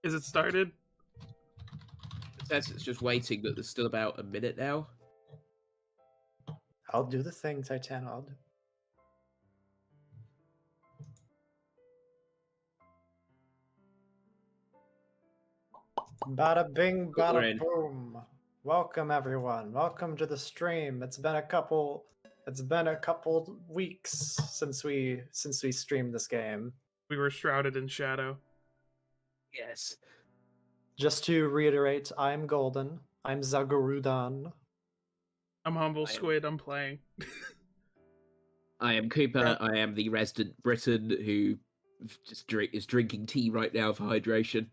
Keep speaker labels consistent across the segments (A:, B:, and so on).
A: Is it started?
B: It says it's just waiting, but there's still about a minute now.
C: I'll do the thing, Titan. I'll do. Bada bing, bada boom. Welcome everyone. Welcome to the stream. It's been a couple weeks since we streamed this game.
A: We were shrouded in shadow.
B: Yes.
C: Just to reiterate, I'm Golden. I'm Zagorudan.
A: I'm Humble Squid. I'm playing.
B: I am Cooper. I am the resident Briton who just is drinking tea right now for hydration.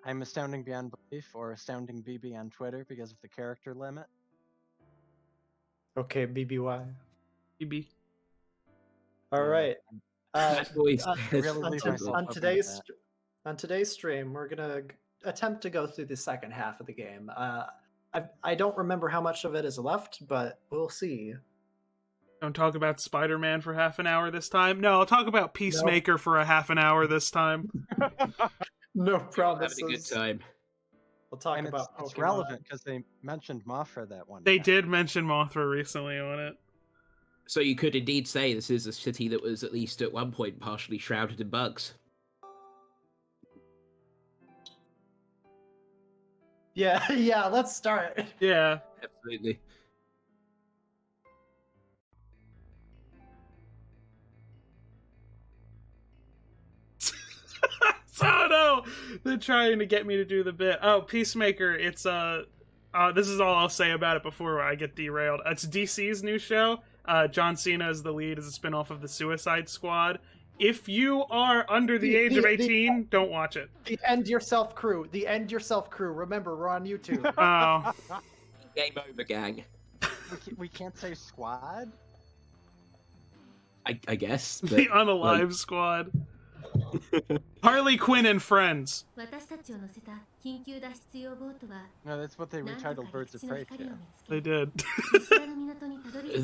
D: I'm Astounding Beyond Belief, or Astounding BB on Twitter because of the character limit.
C: Okay, BBY.
A: BB.
C: All right. On today's stream, we're gonna attempt to go through the second half of the game. I don't remember how much of it is left, but we'll see.
A: Don't talk about Spiderman for half an hour this time. No, I'll talk about Peacemaker for a half an hour this time.
C: No promises.
B: Having a good time.
C: We'll talk about
D: It's relevant because they mentioned Mothra that one.
A: They did mention Mothra recently on it.
B: So you could indeed say this is a city that was at least at one point partially shrouded in bugs.
C: Yeah, let's start.
A: Yeah.
B: Absolutely.
A: Oh no! They're trying to get me to do the bit. Oh, Peacemaker, it's this is all I'll say about it before I get derailed. It's DC's new show. John Cena is the lead, as a spinoff of the Suicide Squad. If you are under the age of 18, don't watch it.
C: The End Yourself crew. Remember, we're on YouTube.
A: Oh.
B: Game over, gang.
D: We can't say squad?
B: I guess. But,
A: The Unalive Squad. Harley Quinn and Friends.
D: No, that's what they retitled Birds of Prey to.
A: They did.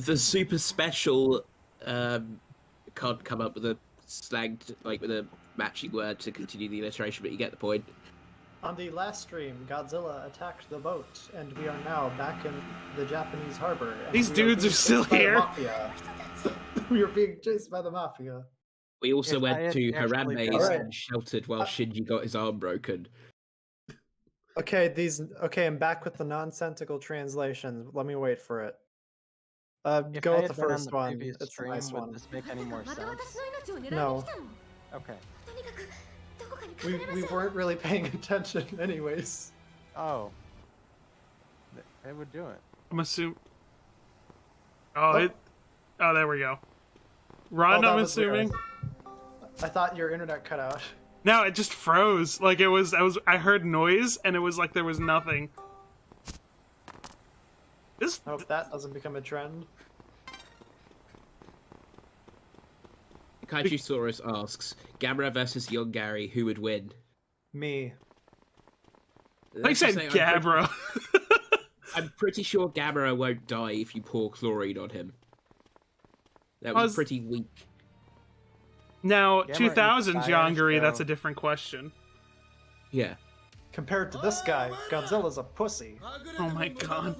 B: The super special can't come up with a slang, with a matching word to continue the alliteration, but you get the point.
C: On the last stream, Godzilla attacked the boat, and we are now back in the Japanese harbor.
A: These dudes are still here.
C: We are being chased by the mafia.
B: We also went to Harambe's and sheltered while Shinji got his arm broken.
C: Okay, I'm back with the nonsensical translations. Let me wait for it. Go with the first one. It's a nice one.
D: Would this make any more sense?
C: No.
D: Okay.
C: We weren't really paying attention anyways.
D: Oh. It would do it.
A: I'm assuming. Oh, there we go. Run, I'm assuming.
C: I thought your internet cut out.
A: No, it just froze. Like I heard noise and it was like there was nothing.
C: Hope that doesn't become a trend.
B: Kaijusaurus asks, Gamera versus young Gary, who would win?
C: Me.
A: They said Gamera.
B: I'm pretty sure Gamera won't die if you pour chlorine on him. That was pretty weak.
A: Now, 2000 Jangari, that's a different question.
B: Yeah.
C: Compared to this guy, Godzilla's a pussy.
A: Oh my god.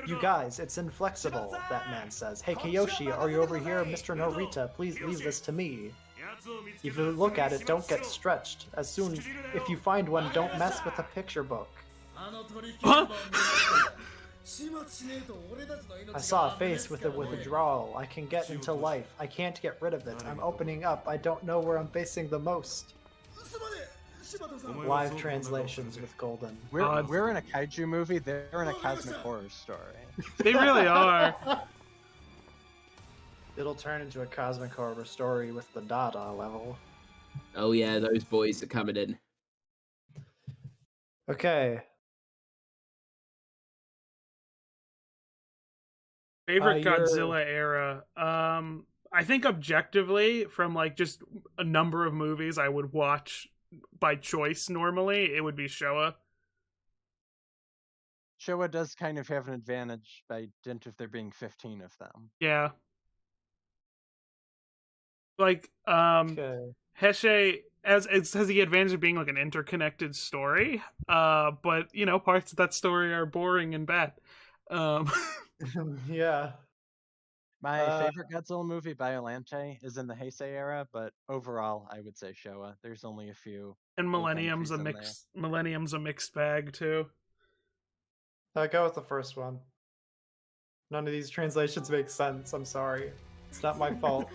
C: You guys, it's inflexible, that man says. Hey Kiyoshi, are you over here? Mr. Norita, please leave this to me. If you look at it, don't get stretched. If you find one, don't mess with the picture book.
A: Huh?
C: I saw a face with a withdrawal. I can get into life. I can't get rid of it. I'm opening up. I don't know where I'm facing the most. Live translations with Golden.
D: We're in a kaiju movie. They're in a cosmic horror story.
A: They really are.
C: It'll turn into a cosmic horror story with the Dada level.
B: Oh yeah, those boys are coming in.
C: Okay.
A: Favorite Godzilla era? I think objectively, from just a number of movies I would watch by choice normally, it would be Showa.
D: Showa does kind of have an advantage by dint of there being 15 of them.
A: Yeah. Heshe, as it has the advantage of being like an interconnected story, but you know, parts of that story are boring and bad. Um,
C: Yeah.
D: My
C: Uh,
D: favorite Godzilla movie, Biollante, is in the Heisei era, but overall, I would say Showa. There's only a few
A: and
D: big entries in there.
A: Millennium's a mixed bag too.
C: I go with the first one. None of these translations make sense. I'm sorry. It's not my fault.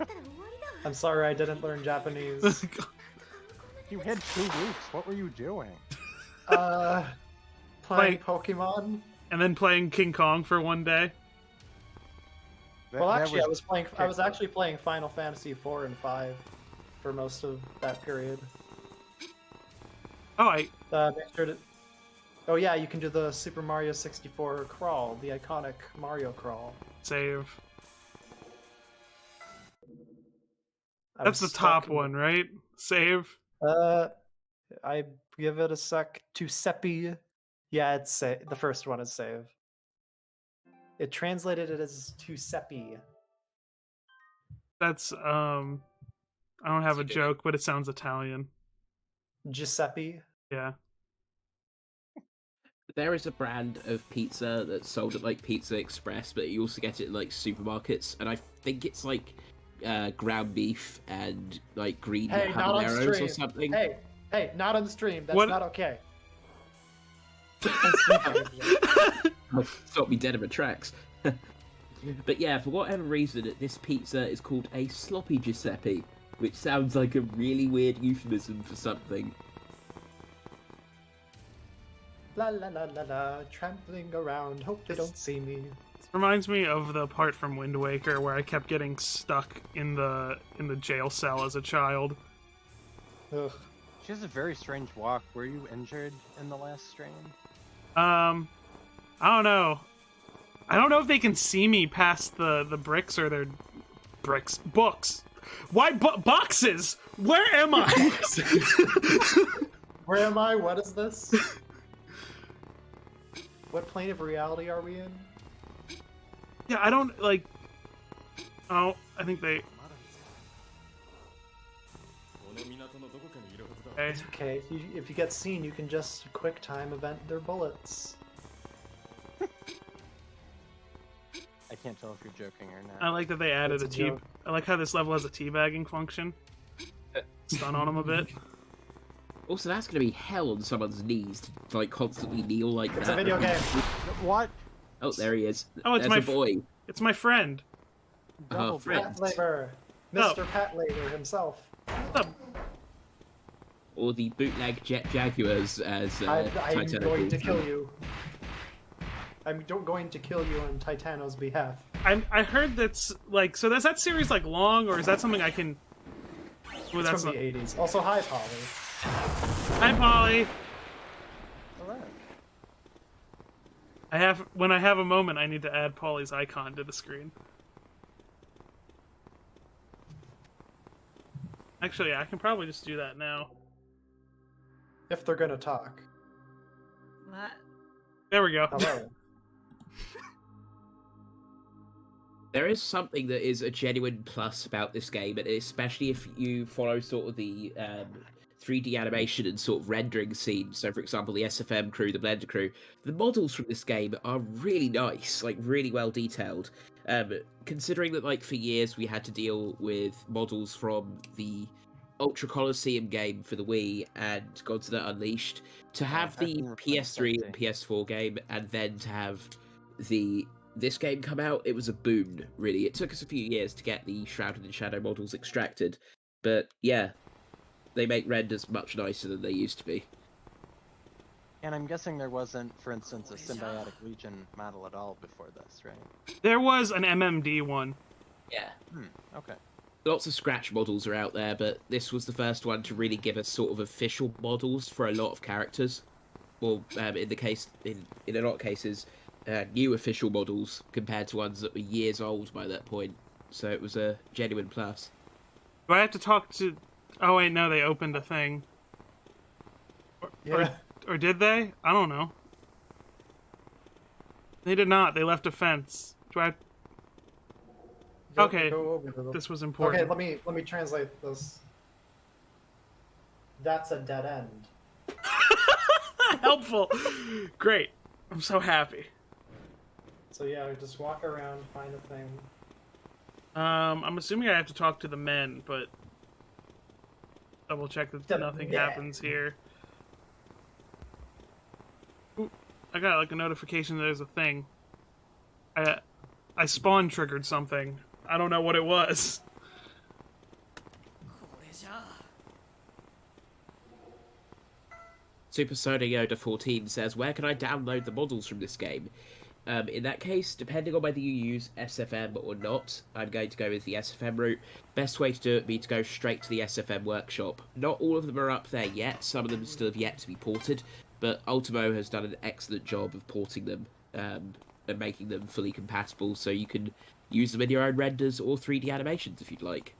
C: I'm sorry I didn't learn Japanese.
D: You had 2 weeks. What were you doing?
C: Playing Pokemon.
A: And then playing King Kong for one day.
C: Well, actually, I was actually playing Final Fantasy 4 and 5 for most of that period.
A: Oh,
C: Make sure to... Oh yeah, you can do the Super Mario 64 crawl, the iconic Mario crawl.
A: Save. That's the top one, right? Save.
C: I give it a sec. To Seppi. Yeah, it's the first one is save. It translated it as to Seppi.
A: That's I don't have a joke, but it sounds Italian.
C: Giuseppe.
A: Yeah.
B: There is a brand of pizza that's sold at like Pizza Express, but you also get it in like supermarkets, and I think it's like ground beef and like green habaneros or something.
C: Hey, not on the stream. That's
A: What?
C: not okay.
B: Stop me dead in my tracks. But yeah, for whatever reason, this pizza is called a sloppy Giuseppe, which sounds like a really weird euphemism for something.
C: La la la la la, trampling around, hope they don't see me.
A: Reminds me of the part from Wind Waker where I kept getting stuck in the jail cell as a child.
C: Ugh.
D: She has a very strange walk. Were you injured in the last stream?
A: I don't know. I don't know if they can see me past the bricks or their books. Why boxes? Where am I?
C: Where am I? What is this? What plane of reality are we in?
A: Yeah, I don't like. Oh, I think they. Okay.
C: It's okay. If you get seen, you can just quick time event their bullets.
D: I can't tell if you're joking or not.
A: I like that they added
C: It's a joke.
A: I like how this level has a teabagging function. Stun on them a bit.
B: Also, that's going to be hell on someone's knees to like constantly kneel like
C: It's
B: that.
C: a video game.
D: What?
B: Oh, there he is.
A: Oh, it's
B: There's
A: my
B: a boy.
A: It's my friend.
D: Double
B: friend.
C: Pat Labor. Mr. Pat Labor himself.
A: What's up?
B: Or the bootleg Jet Jaguars, as
C: I'm
B: Titano
C: going to
B: calls
C: kill
B: them.
C: you. I'm going to kill you on Titano's behalf.
A: I heard that's like, so is that series like long, or is that something I can? Well,
C: It's
A: that's
C: from the 80s. Also, hi, Polly.
A: Hi, Polly.
D: Hello.
A: When I have a moment, I need to add Polly's icon to the screen. Actually, yeah, I can probably just do that now.
C: If they're gonna talk.
E: What?
A: There we go.
C: Hello.
B: There is something that is a genuine plus about this game, and especially if you follow sort of the 3D animation and sort of rendering scenes. So, for example, the SFM crew, the Blender crew, the models from this game are really nice, like really well detailed. Considering that, like, for years we had to deal with models from the Ultra Colosseum game for the Wii and Godzilla Unleashed, to have the PS3 and PS4 game, and then to have this game come out, it was a boon, really. It took us a few years to get the Shrouded and Shadow models extracted, but yeah, they make renders much nicer than they used to be.
D: And I'm guessing there wasn't, for instance, a Symbiotic Legion model at all before this, right?
A: There was an MMD one.
B: Yeah.
D: Okay.
B: Lots of scratch models are out there, but this was the first one to really give us sort of official models for a lot of characters. Well, in a lot of cases, new official models compared to ones that were years old by that point. So it was a genuine plus.
A: Do I have to talk to... Oh wait, no, they opened a thing.
C: Yeah.
A: Or did they? I don't know. They did not. They left a fence. Do I... Okay,
C: Go over to them.
A: this was important.
C: Okay, let me translate this. that's a dead end.
A: Helpful. Great. I'm so happy.
C: So yeah, just walk around, find a thing.
A: I'm assuming I have to talk to the men, but double check that
C: The
A: nothing
C: men.
A: happens here. Ooh, I got like a notification that there's a thing. I spawn triggered something. I don't know what it was.
B: Super Soda Yoda 14 says, where can I download the models from this game? In that case, depending on whether you use SFM or not, I'm going to go with the SFM route. Best way to do it would be to go straight to the SFM workshop. Not all of them are up there yet, some of them still have yet to be ported, but Ultimo has done an excellent job of porting them and making them fully compatible, so you can use them in your own renders or 3D animations if you'd like.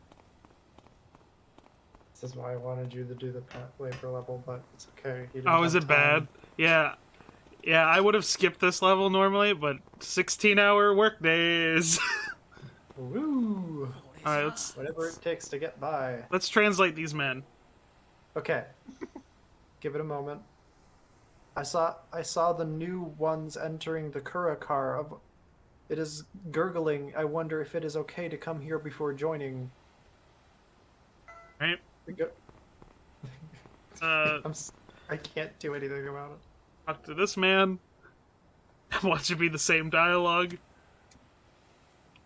C: This is why I wanted you to do the labor level, but it's okay. You didn't
A: Oh, is
C: have
A: it bad?
C: time.
A: Yeah. Yeah, I would have skipped this level normally, but 16-hour work days.
C: Woo!
A: Alright,
C: Whatever it takes to get by.
A: let's translate these men.
C: Okay. Give it a moment. I saw the new ones entering the Kura car. It is gurgling. I wonder if it is okay to come here before joining.
A: Right?
C: We go-
A: Uh,
C: I can't do anything about it.
A: talk to this man. Watch it be the same dialogue.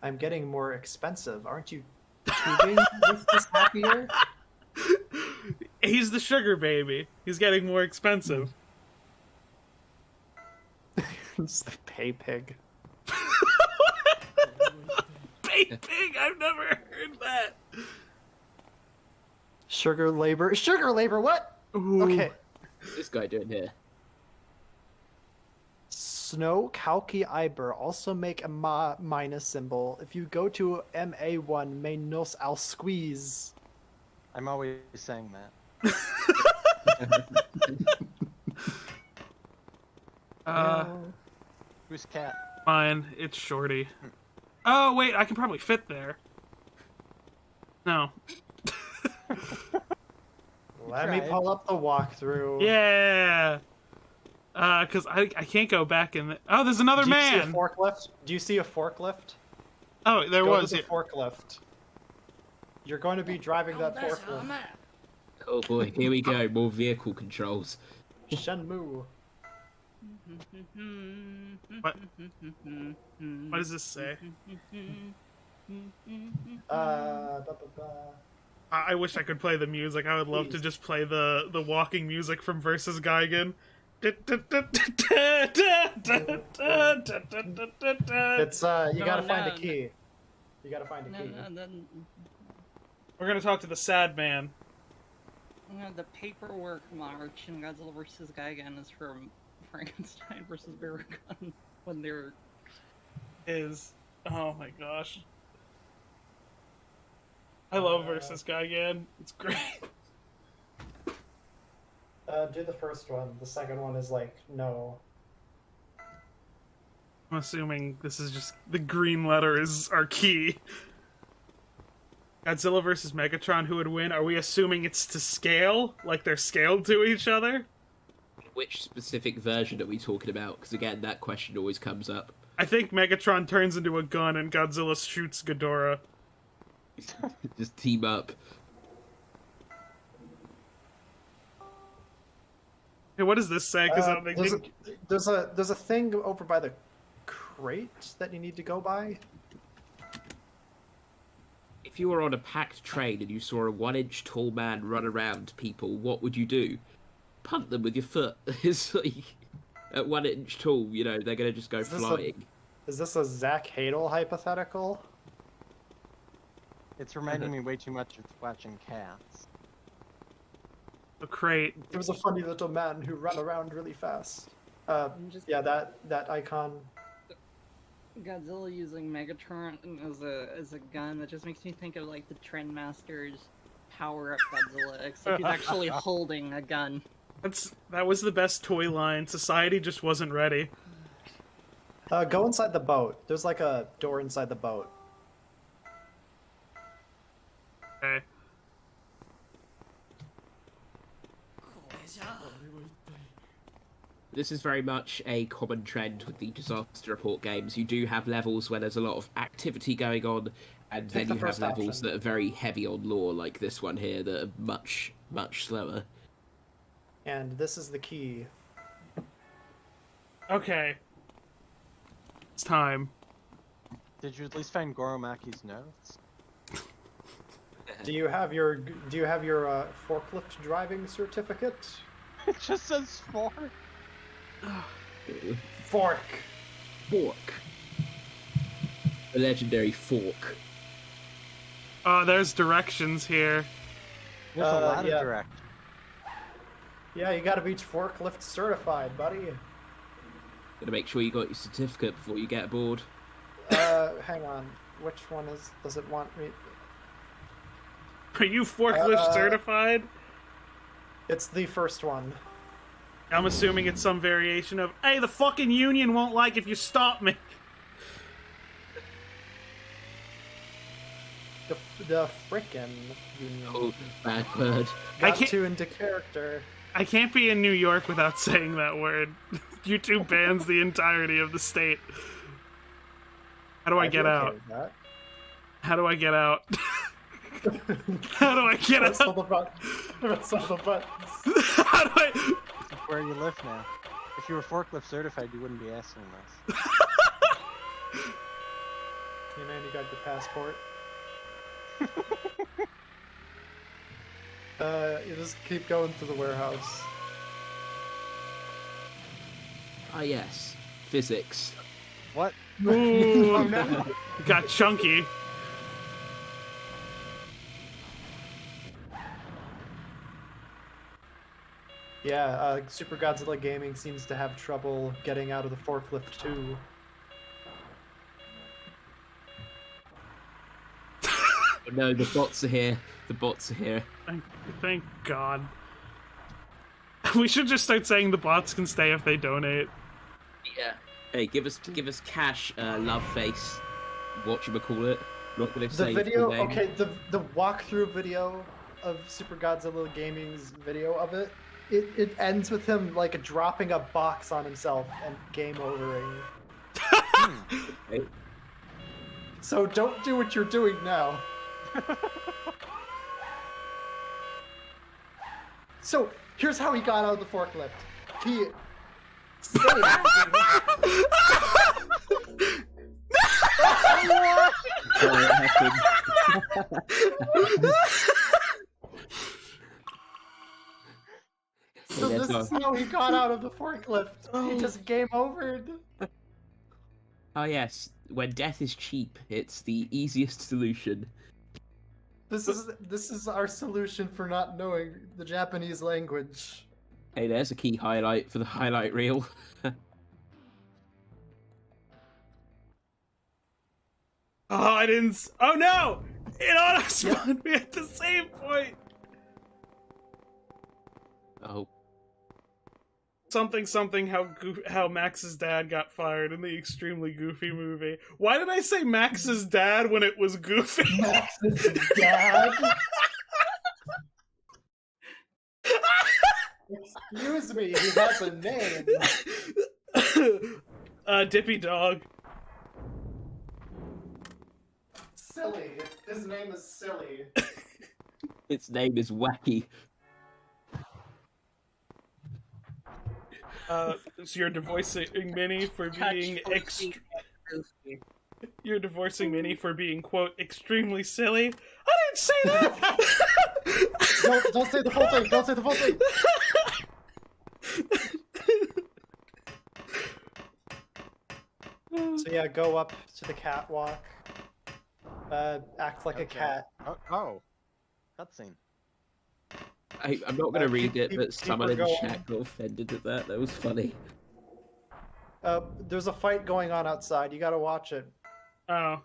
C: I'm getting more expensive. Aren't you tubing with this happier?
A: He's the sugar baby. He's getting more expensive.
C: It's the pay pig.
A: Pay pig, I've never heard that.
C: Sugar labor. Sugar labor, what?
A: Ooh.
C: Okay.
B: What's this guy doing here?
C: Snow Kalki Iber also make a minus symbol. If you go to MA1, may nos al squeeze.
D: I'm always saying that. Who's cat?
A: Fine, it's Shorty. Oh, wait, I can probably fit there. No.
C: Let me
D: tried.
C: pull up the walkthrough.
A: Yeah! Because I can't go back in the... Oh, there's another
C: Do you see a
A: man!
C: forklift? Do you see a forklift?
A: Oh, there
C: Go
A: was.
C: to the
A: Yeah.
C: forklift. You're going to be driving that forklift.
B: Oh boy, here we go, more vehicle controls.
C: Shenmue.
A: What does this say?
C: Ba, ba, ba.
A: I wish I could play the music. I would love to
C: Please.
A: just play the walking music from Versus Gigan.
C: It's you gotta find a key. You gotta find a key.
A: We're gonna talk to the sad man.
F: The paperwork march in Godzilla vs. Gigan is from Frankenstein vs. Baragon when they're...
A: Oh my gosh. I love Versus Gigan. It's great.
C: Do the first one. The second one is like, no.
A: I'm assuming this is just the green letter is our key. Godzilla versus Megatron, who would win? Are we assuming it's to scale? Like they're scaled to each other?
B: Which specific version are we talking about? Because again, that question always comes up.
A: I think Megatron turns into a gun and Godzilla shoots Ghidorah.
B: Just team up.
A: Hey, what does this say? Because
C: There's a thing over by the crate that you need to go by.
B: If you were on a packed train and you saw a 1-inch tall man run around people, what would you do? Punt them with your foot. It's like, at 1 inch tall, you know, they're going to just go flying.
C: Is this a Zach Hadel hypothetical?
D: It's reminding me way too much of watching Cats.
A: a crate.
C: There was a funny little man who ran around really fast.
F: Just
C: Yeah, that icon.
F: Godzilla using Megatron as a gun, that just makes me think of like the Trendmaster's Power Up Godzilla, except he's actually holding a gun.
A: That was the best toy line. Society just wasn't ready.
C: Go inside the boat. There's like a door inside the boat.
A: Okay.
B: This is very much a common trend with the disaster report games. You do have levels where there's a lot of activity going on, and then you have levels that are very heavy on lore, like this one here, that are much, much slower.
C: And this is the key.
A: Okay. It's time.
D: Did you at least find Goromaki's notes?
C: Do you have your forklift driving certificate?
D: It just says 4.
C: Fork.
B: Fork. The legendary fork.
A: Oh, there's directions here.
D: There's a lot
C: yeah.
D: of direct.
C: Yeah, you gotta be forklift certified, buddy.
B: Gotta make sure you got your certificate before you get aboard.
C: Hang on. Which one does it want me?
A: Are you forklift certified?
C: It's the first one.
A: I'm assuming it's some variation of, hey, the fucking union won't like if you stop me.
C: The frickin' union.
B: Oh, bad word.
C: Got too into character.
A: I can't be in New York without saying that word. YouTube bans the entirety of the state. How do I get out? How do I get out? How do I get out?
C: Press all the buttons.
A: How do I...
D: Where you live now. If you were forklift certified, you wouldn't be asking this.
C: Hey man, you got your passport? You just keep going to the warehouse.
B: Ah, yes. Physics.
D: What?
A: Ooh,
D: Oh, no.
A: got chunky.
C: Yeah, Super Godzilla Gaming seems to have trouble getting out of the forklift too.
B: Oh, no, the bots are here. The bots are here.
A: Thank God. We should just start saying the bots can stay if they donate.
B: Yeah. Hey, give us cash, love face. Whatchamacallit. Not gonna
C: The
B: say
C: video,
B: full name.
C: okay, the walkthrough video of Super Godzilla Gaming's video of it, it ends with him like dropping a box on himself and game overing.
B: Okay.
C: So don't do what you're doing now. So here's how he got out of the forklift. He saved.
B: Oh, it happened.
C: So this is how he got out of the forklift. He just game overed.
B: Oh yes, when death is cheap, it's the easiest solution.
C: This is our solution for not knowing the Japanese language.
B: Hey, there's a key highlight for the highlight reel.
A: Oh, I didn't... Oh, no! It auto-spawned me at the same point!
B: Oh.
A: Something, how Max's dad got fired in the extremely Goofy movie. Why did I say Max's dad when it was Goofy?
C: Max's dad? Excuse me, he has a name.
A: Dippy Dog.
C: Silly. His name is Silly.
B: Its name is Wacky.
A: So you're divorcing Minnie for being You're divorcing Minnie for being, quote, extremely silly? I didn't say that!
C: Don't say the full thing! Don't say the full thing! So yeah, go up to the catwalk. Act like a cat.
D: Oh. Cutscene.
B: I'm not going to read it, but
C: keep
B: someone in
C: her going.
B: chat got offended at that. That was funny.
C: There's a fight going on outside. You gotta watch it.
A: Oh.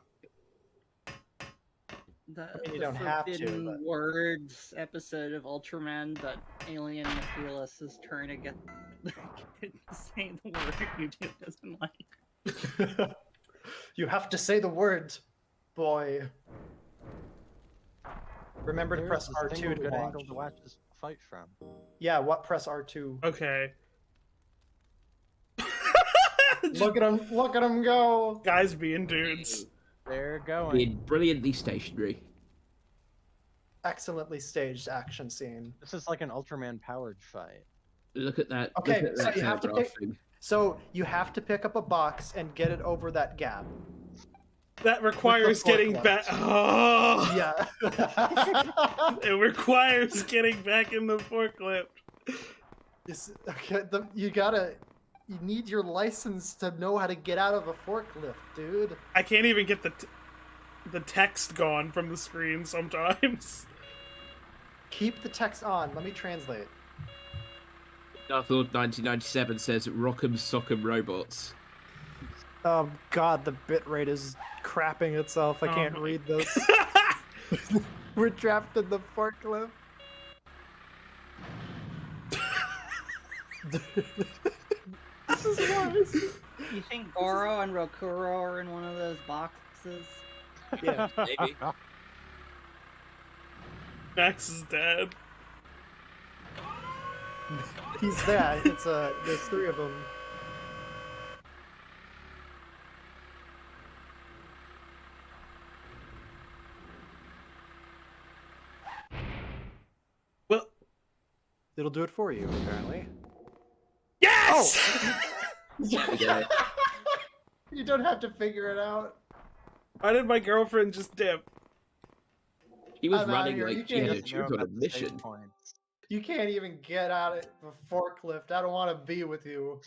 F: The
C: You don't have to,
F: Forbidden
C: but-
F: Words episode of Ultraman that Alien Nephilis is trying to get say the word YouTube doesn't like.
C: You have to say the word, boy. Remember to
D: Here's
C: press
D: the
C: R2
D: single
C: to
D: good
C: watch.
D: angle to watch this fight from?
C: Yeah, what press R2?
A: Okay.
C: Look at him go!
A: Guys being dudes.
D: They're going.
B: Being brilliantly stationary.
C: Excellently staged action scene.
D: This is like an Ultraman powered fight.
B: Look at that.
C: Okay,
B: look at
C: so
B: that
C: you have to
B: telegraphing.
C: So you have to pick up a box and get it over that gap.
A: That requires getting
C: forklift.
A: back. Oh,
C: Yeah.
A: it requires getting back in the forklift.
C: Okay, you need your license to know how to get out of a forklift, dude.
A: I can't even get the text gone from the screen sometimes.
C: Keep the text on. Let me translate.
B: Darthlord 1997 says Rock'em Sock'em Robots.
C: Oh god, the bitrate is crapping itself. I can't read this. We're trapped in the forklift. This is worse.
F: You think Goro and Rokuro are in one of those boxes?
C: Yeah.
B: Maybe.
A: Max is dead.
C: He's there. There's three of them.
A: Well,
C: It'll do it for you, apparently.
A: yes!
B: Yeah.
C: You don't have to figure it out.
A: Why did my girlfriend just dip?
B: He was
C: I'm outta
B: running
C: here. You
B: like she
C: can't
B: had a
C: just
B: trip on a mission.
D: Points.
C: You can't even get out of the forklift. I don't want to be with you.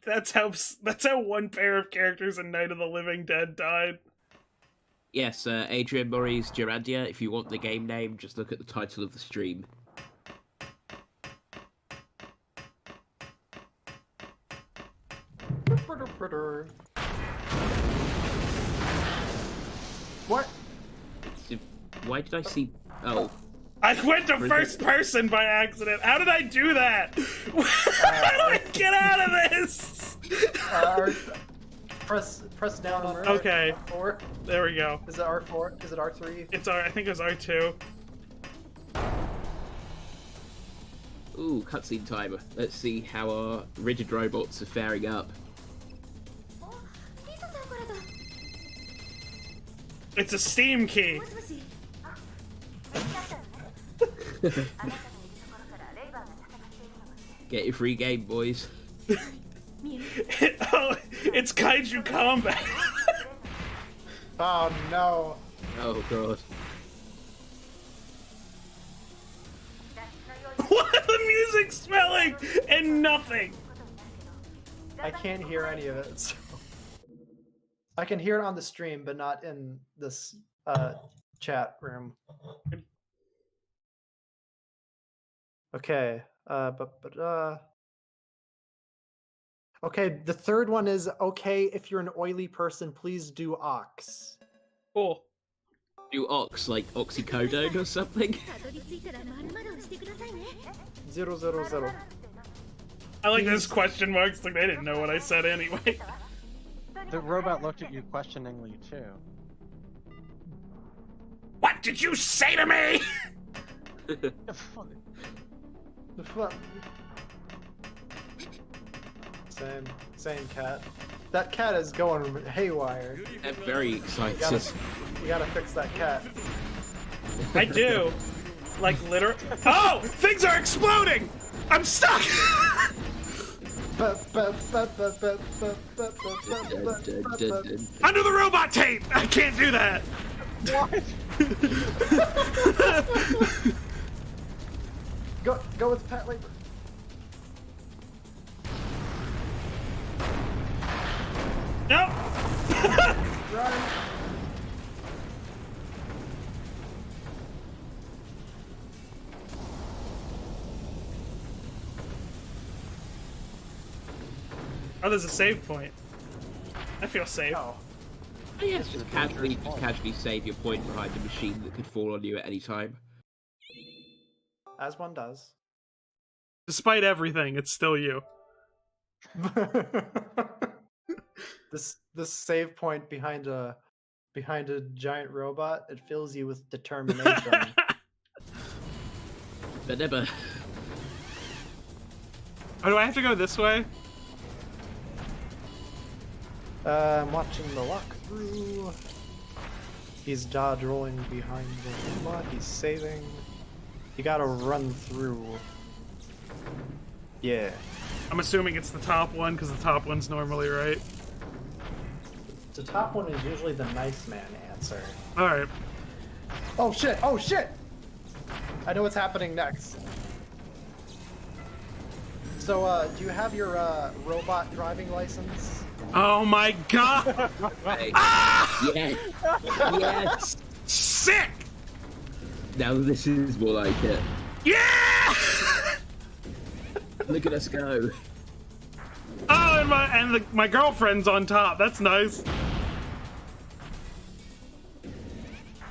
A: That's how one pair of characters in Night of the Living Dead died.
B: Yes, Adrian Murray's Gerandia. If you want the game name, just look at the title of the stream.
C: What?
B: Why did I see... Oh,
A: I went to
B: Where's
A: first person by accident. How did I do that? How do I get out of this?
C: Press down on
A: Okay.
C: R4.
A: There we go.
C: Is it R4? Is it R3?
A: It's I think it was R2.
B: ooh, cutscene timer. Let's see how our rigid robots are faring up.
A: It's a Steam key.
B: Get your free game, boys.
A: Oh, it's Kaiju Combat.
C: Oh no.
B: Oh god.
A: What? The music's smelling and nothing.
C: I can't hear any of it. So. I can hear it on the stream, but not in this chat room. Okay. Okay, the third one is okay. If you're an oily person, please do ox.
A: Cool.
B: Do ox like oxycodone or something?
C: 000.
A: I like those question marks. Like they didn't know what I said anyway.
D: The robot looked at you questioningly too.
A: What did you say to me?
C: The fuck? Same cat. That cat is going haywire.
B: I'm very excited.
C: You gotta fix that cat.
A: I do. Like literally. Oh, things are exploding. I'm stuck. Under the robot tape. I can't do that.
D: What?
C: Go with Pat Labor.
A: No.
C: Run.
A: Oh, there's a save point. I feel safe.
C: Oh.
B: Oh, yes, just casually save your point behind a machine that could fall on you at any time.
C: As one does.
A: Despite everything, it's still you.
C: This save point behind a behind a giant robot, it fills you with determination.
B: But never.
A: Oh, do I have to go this way?
C: I'm watching the walkthrough. He's dodge rolling behind the robot. He's saving. You gotta run through. Yeah.
A: I'm assuming it's the top one, because the top one's normally right.
C: The top one is usually the nice man answer.
A: Alright.
C: Oh shit! Oh shit! I know what's happening next. So, do you have your robot driving license?
A: Oh my god!
B: Right.
A: Ah!
B: Yes. Yes.
A: Sick!
B: Now this is more like it.
A: Yeah!
B: Look at us go.
A: Oh, and my girlfriend's on top. That's nice.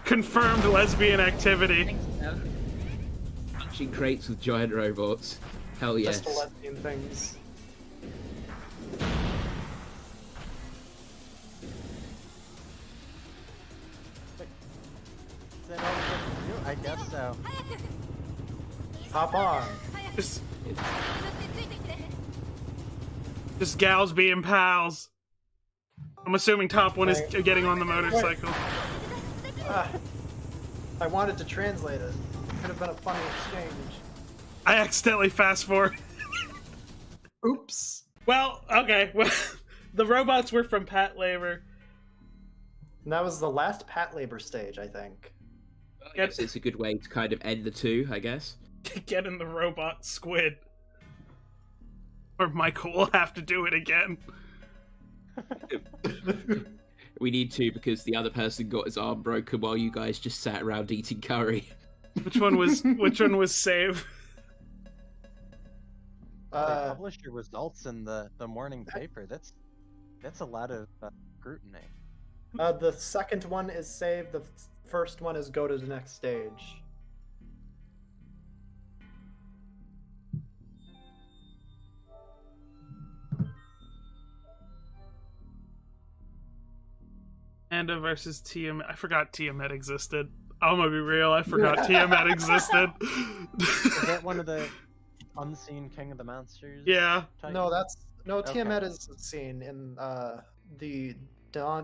A: Confirmed lesbian activity.
B: Punching crates with giant robots. Hell yes.
C: Just the lesbian things.
D: Is that all we have to do? I guess so.
C: Hop on.
A: Just gals being pals. I'm assuming top one is getting on the motorcycle.
C: I wanted to translate it. Could have been a funny exchange.
A: I accidentally fast forward.
C: Oops.
A: Well, okay. Well, the robots were from Pat Labor.
C: And that was the last Pat Labor stage, I think.
B: I guess it's a good way to kind of end the two, I guess.
A: Get in the robot squid. Or Michael will have to do it again.
B: We need to, because the other person got his arm broken while you guys just sat around eating curry.
A: Which one was save?
D: They published your results in the morning paper. That's a lot of scrutiny.
C: The second one is save. The first one is go to the next stage.
A: Amanda versus Tiamat. I forgot Tiamat existed. I'm gonna be real. I forgot Tiamat existed.
D: Is that one of the unseen King of the Monsters?
A: Yeah.
D: type?
C: No,
D: Okay.
C: Tiamat is seen in the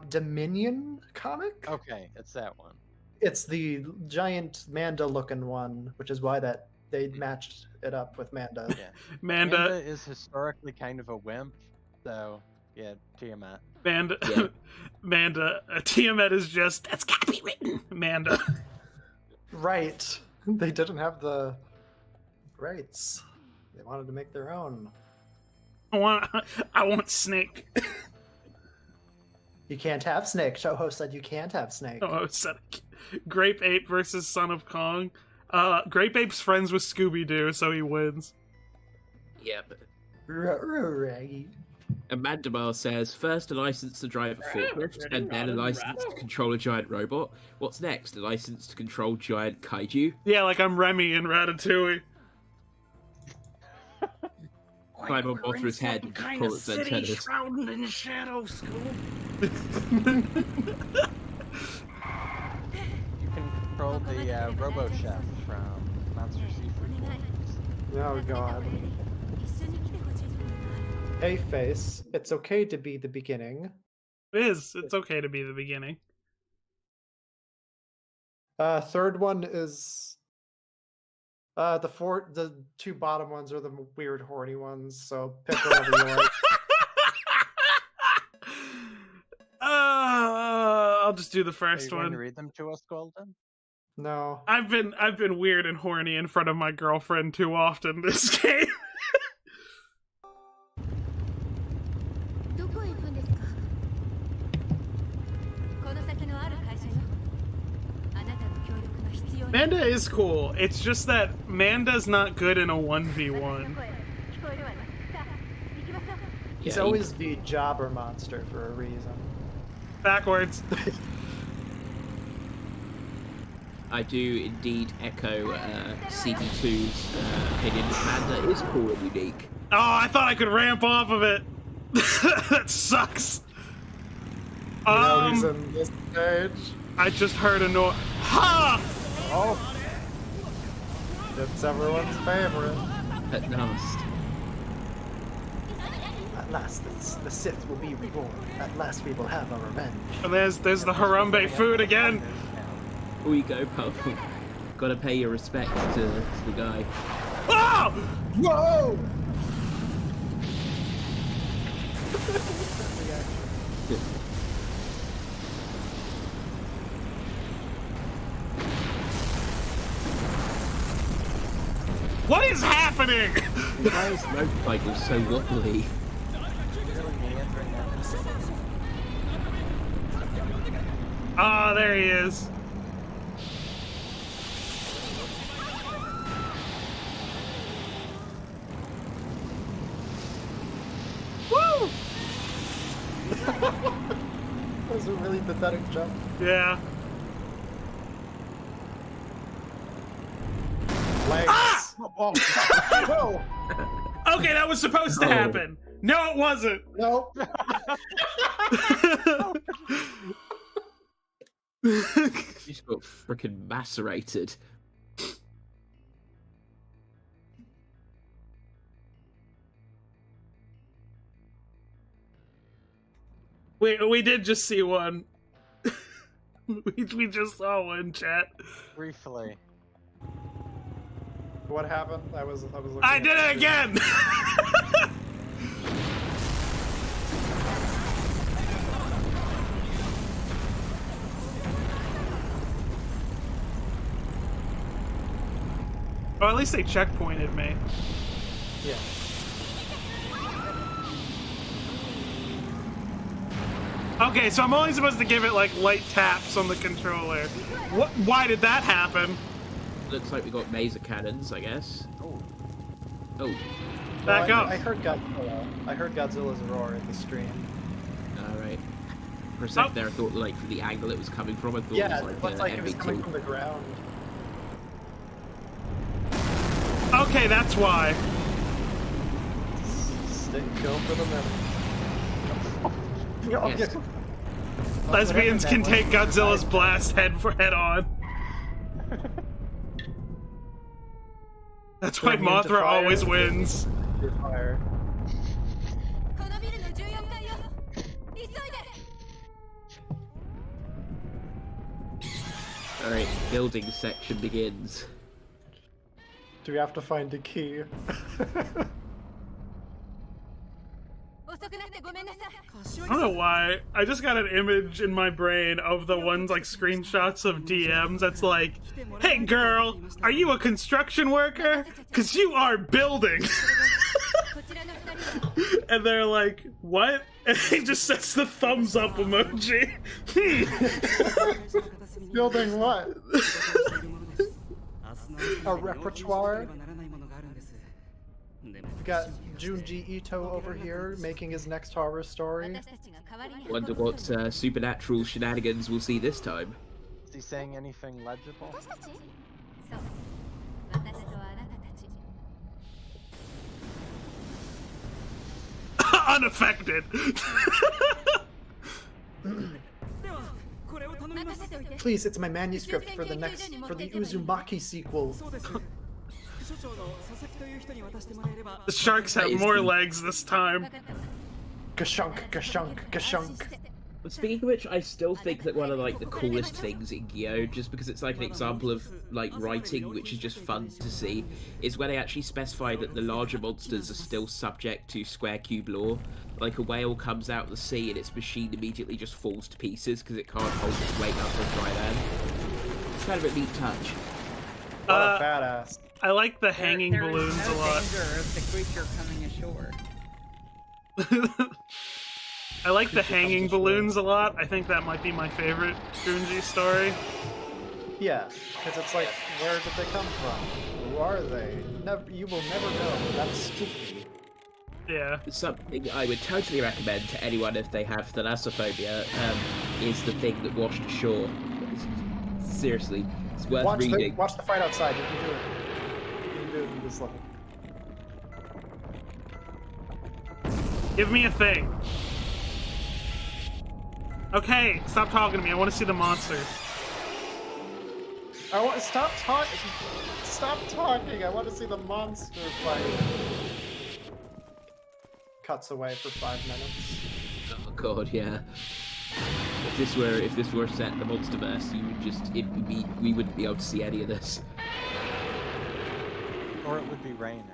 C: Dominion comic.
D: Okay, it's that one.
C: It's the giant Manda-looking one, which is why that they matched it up with Manda.
D: Yeah.
A: Manda
D: Manda is historically kind of a wimp, so yeah, Tiamat.
A: Manda
B: Yeah.
A: Manda Tiamat is just that's copywritten. Manda.
C: Right. They didn't have the rights. They wanted to make their own.
A: I want Snake.
C: You can't have Snake. Toho said you can't have Snake.
A: Oh, said Grape Ape versus Son of Kong. Grape Ape's friends with Scooby-Doo, so he wins.
B: Yeah, but
C: Raggy.
B: Amanda Mar says, first a license to drive a forklift, and then a license to control a giant robot. What's next? A license to control giant kaiju?
A: Yeah, like I'm Remy in Ratatouille.
B: Climb on Mothra's head and pull its antennas.
A: Shrouded in shadow, school.
D: You can control the Robo Chef from Monster Seafood.
C: Oh god. Hey Face, it's okay to be the beginning.
A: It is. It's okay to be the beginning.
C: Third one is the two bottom ones are the weird horny ones, so pick whatever you like.
A: I'll just do the
D: Are
A: first
D: you going
A: one.
D: to read them to us, Golden?
C: No.
A: I've been weird and horny in front of my girlfriend too often this game. Manda is cool. It's just that Manda's not good in a 1v1.
C: He's
B: Yeah,
C: always the jobber monster for a reason.
A: Backwards.
B: I do indeed echo CB2's opinion that Manda is cool and unique.
A: Oh, I thought I could ramp off of it. That sucks.
C: You know who's in this stage?
A: I just heard a noise. Ha!
C: Oh. It's everyone's favorite.
B: At last.
C: At last, the Sith will be reborn. At last, we will have our revenge.
A: And there's the Harambe food again.
B: Here we go, pal. Gotta pay your respect to the guy.
A: Oh!
C: Whoa!
A: What is happening?
B: Why is the motorcycle so wobbly?
A: Ah, there he is. Woo!
C: That was a really pathetic jump.
A: Yeah.
C: Legs.
A: Ah!
C: Oh. Whoa!
A: Okay, that was supposed to happen. No, it wasn't.
C: Nope.
B: You just got freaking macerated.
A: We did just see one. we just saw one, chat.
D: Briefly.
C: What happened? I was looking
A: I
C: at
A: did it
C: the-
A: again. Or at least they checkpointed me.
C: Yeah.
A: Okay, so I'm only supposed to give it like light taps on the controller. What? Why did that happen?
B: Looks like we got laser cannons, I guess. Oh.
A: Back
C: No,
A: up.
C: I heard Godzilla. I heard Godzilla's roar in the stream.
B: Alright. For a second there, I thought, like, from the angle it was coming from, I thought
C: Yeah,
B: it
C: it
B: was
C: looked like
B: an
C: it was coming
B: MV2.
C: from the ground.
A: Okay, that's why.
C: Stick kill for the minute. Oh,
B: Yes.
A: Lesbians can take Godzilla's blast head on. That's why
C: They're immune to
A: Mothra
C: fire.
A: always wins.
C: You're fired.
B: Alright, building section begins.
C: Do we have to find a key?
A: I don't know why. I just got an image in my brain of the ones like screenshots of DMs that's like, hey girl, are you a construction worker? Cause you are building. And they're like, what? And he just sets the thumbs up emoji.
C: Building what? A repertoire? We've got Junji Ito over here making his next horror story.
B: Wonder what supernatural shenanigans we'll see this time.
D: Is he saying anything legible?
A: Unaffected.
C: Please, it's my manuscript for the Uzumaki sequel.
A: The sharks have more legs this time.
C: Gashunk, gashunk, gashunk.
B: But speaking of which, I still think that one of like the coolest things in Gyo, just because it's like an example of like writing which is just fun to see, is when they actually specify that the larger monsters are still subject to square cube law. Like a whale comes out of the sea and its machine immediately just falls to pieces because it can't hold its weight up on dry land. It's kind of a neat touch.
C: What a badass.
A: I like the hanging
F: There is
A: balloons
F: no
A: a lot.
F: danger of the creature coming ashore.
A: I like the hanging balloons a lot. I think that might be my favorite Junji story.
C: Yeah, because it's like, where did they come from? Who are they? You will never know. That's spooky.
A: Yeah.
B: Something I would totally recommend to anyone if they have thalassophobia is The Thing That Washed Ashore. Seriously, it's worth reading.
C: Watch the fight outside. You can do it. You can do it in this level.
A: Give me a thing. Okay, stop talking to me. I want to see the monsters.
C: Stop talking. Stop talking. I want to see the monster fight. Cuts away for 5 minutes.
B: Oh god, yeah. If this were set in the Monsterverse, we wouldn't be able to see any of this.
D: Or it would be raining.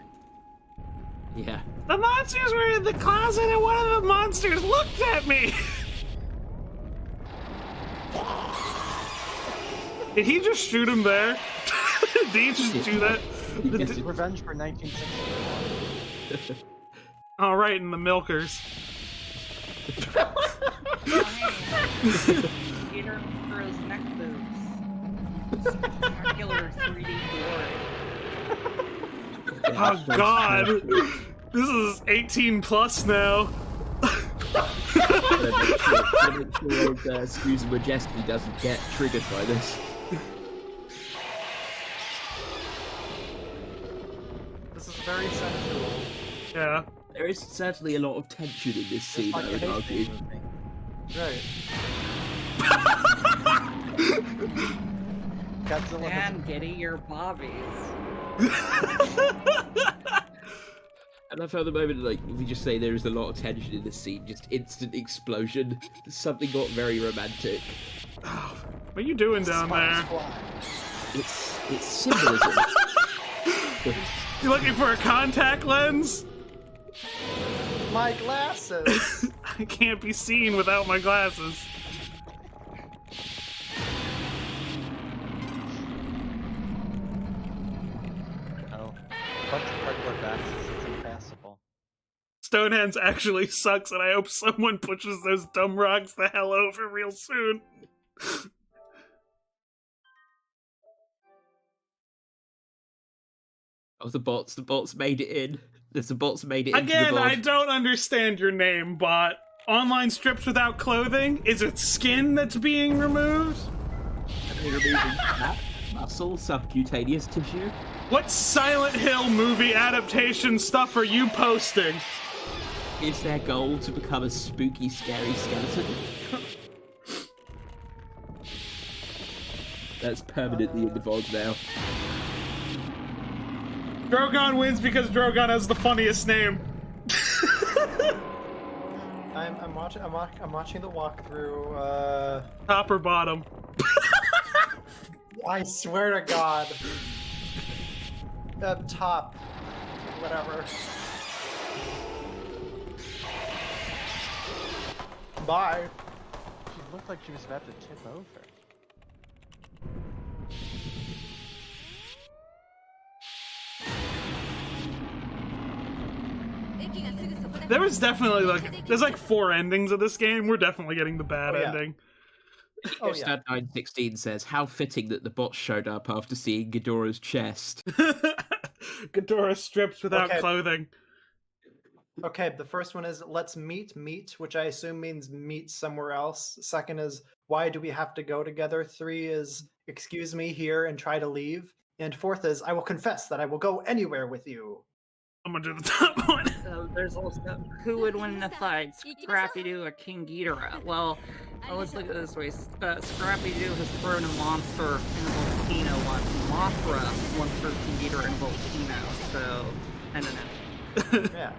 B: Yeah.
A: The monsters were in the closet and one of the monsters looked at me! Did he just shoot him there? Did he just do that?
D: It's revenge for 1964.
A: All right, in the milkers.
F: Peter for his neck boobs. Spectacular 3D glory.
A: Oh god! This is 18 plus now.
B: Make sure old Susan Majesty doesn't get triggered by this.
C: This is very sensual.
A: Yeah.
B: There is certainly a lot of tension in this scene, I would argue.
C: Right.
D: Godzilla has
F: And Giddy your bobbies.
B: And I found the moment, like, if we just say there is a lot of tension in this scene, just instant explosion, something got very romantic.
A: What are you doing down there?
B: It's symbolism.
A: You looking for a contact lens?
C: My glasses.
A: I can't be seen without my glasses.
D: Oh, a bunch of cardboard boxes. It's impassable.
A: Stonehenge actually sucks, and I hope someone pushes those dumb rocks the hell over real soon.
B: Oh, the bots made it in. The bots made it
A: Again,
B: into the
A: I
B: bot.
A: don't understand your name, bot. Online strips without clothing? Is it skin that's being removed?
B: They're removing fat, muscle, subcutaneous tissue.
A: What Silent Hill movie adaptation stuff are you posting?
B: Is their goal to become a spooky, scary skeleton? That's permanently in the VOD now.
A: Drogon wins because Drogon has the funniest name.
C: I'm watching the walkthrough.
A: Top or bottom?
C: I swear to God. Top. Whatever. Bye.
D: She looked like she was about to tip over.
A: There was definitely there's like 4 endings of this game. We're definitely getting the bad ending.
C: Oh, yeah.
B: Stat 916 says, how fitting that the bots showed up after seeing Ghidorah's chest.
A: Ghidorah stripped without clothing.
C: Okay, the first one is let's meet, which I assume means meet somewhere else. Second is why do we have to go together? 3 is excuse me here and try to leave. And 4th is I will confess that I will go anywhere with you.
A: I'm gonna do the top one.
F: There's also who would win the fight, Scrappy-Doo or King Ghidorah? Well, let's look at it this way. Scrappy-Doo has thrown a monster in a volcano once. Mothra once threw King Ghidorah in a volcano, so I don't know.
C: Yeah.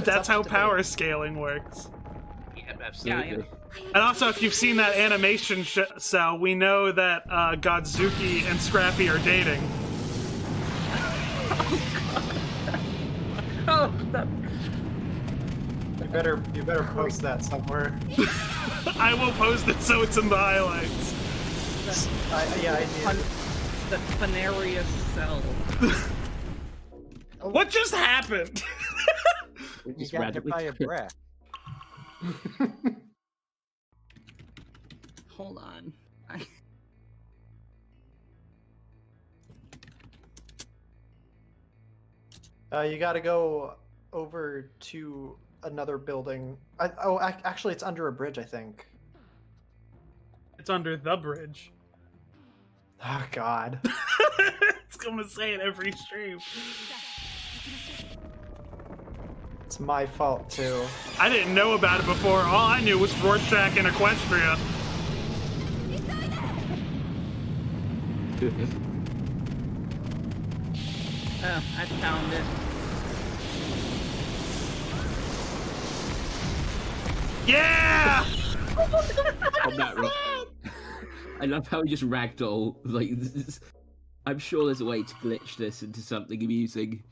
A: That's how power scaling works.
B: Yeah, absolutely.
F: Yeah.
A: And also, if you've seen that animation cell, we know that Godzuki and Scrappy are dating.
F: Oh, that...
C: You better post that somewhere.
A: I will post it so it's in the highlights.
C: I need it.
F: The Funarious cell.
A: What just happened?
B: We're
D: You
B: just
D: got hit
B: randomly-
D: by a brick.
F: Hold on.
C: You gotta go over to another building. Actually, it's under a bridge, I think.
A: It's under the bridge.
C: Oh, God.
A: It's gonna say it every stream.
C: It's my fault too.
A: I didn't know about it before. All I knew was Rorschach and Equestria.
F: Oh, I found it.
A: Yeah!
B: On that rock. I love how we just ragdoll. Like, this is... I'm sure there's a way to glitch this into something amusing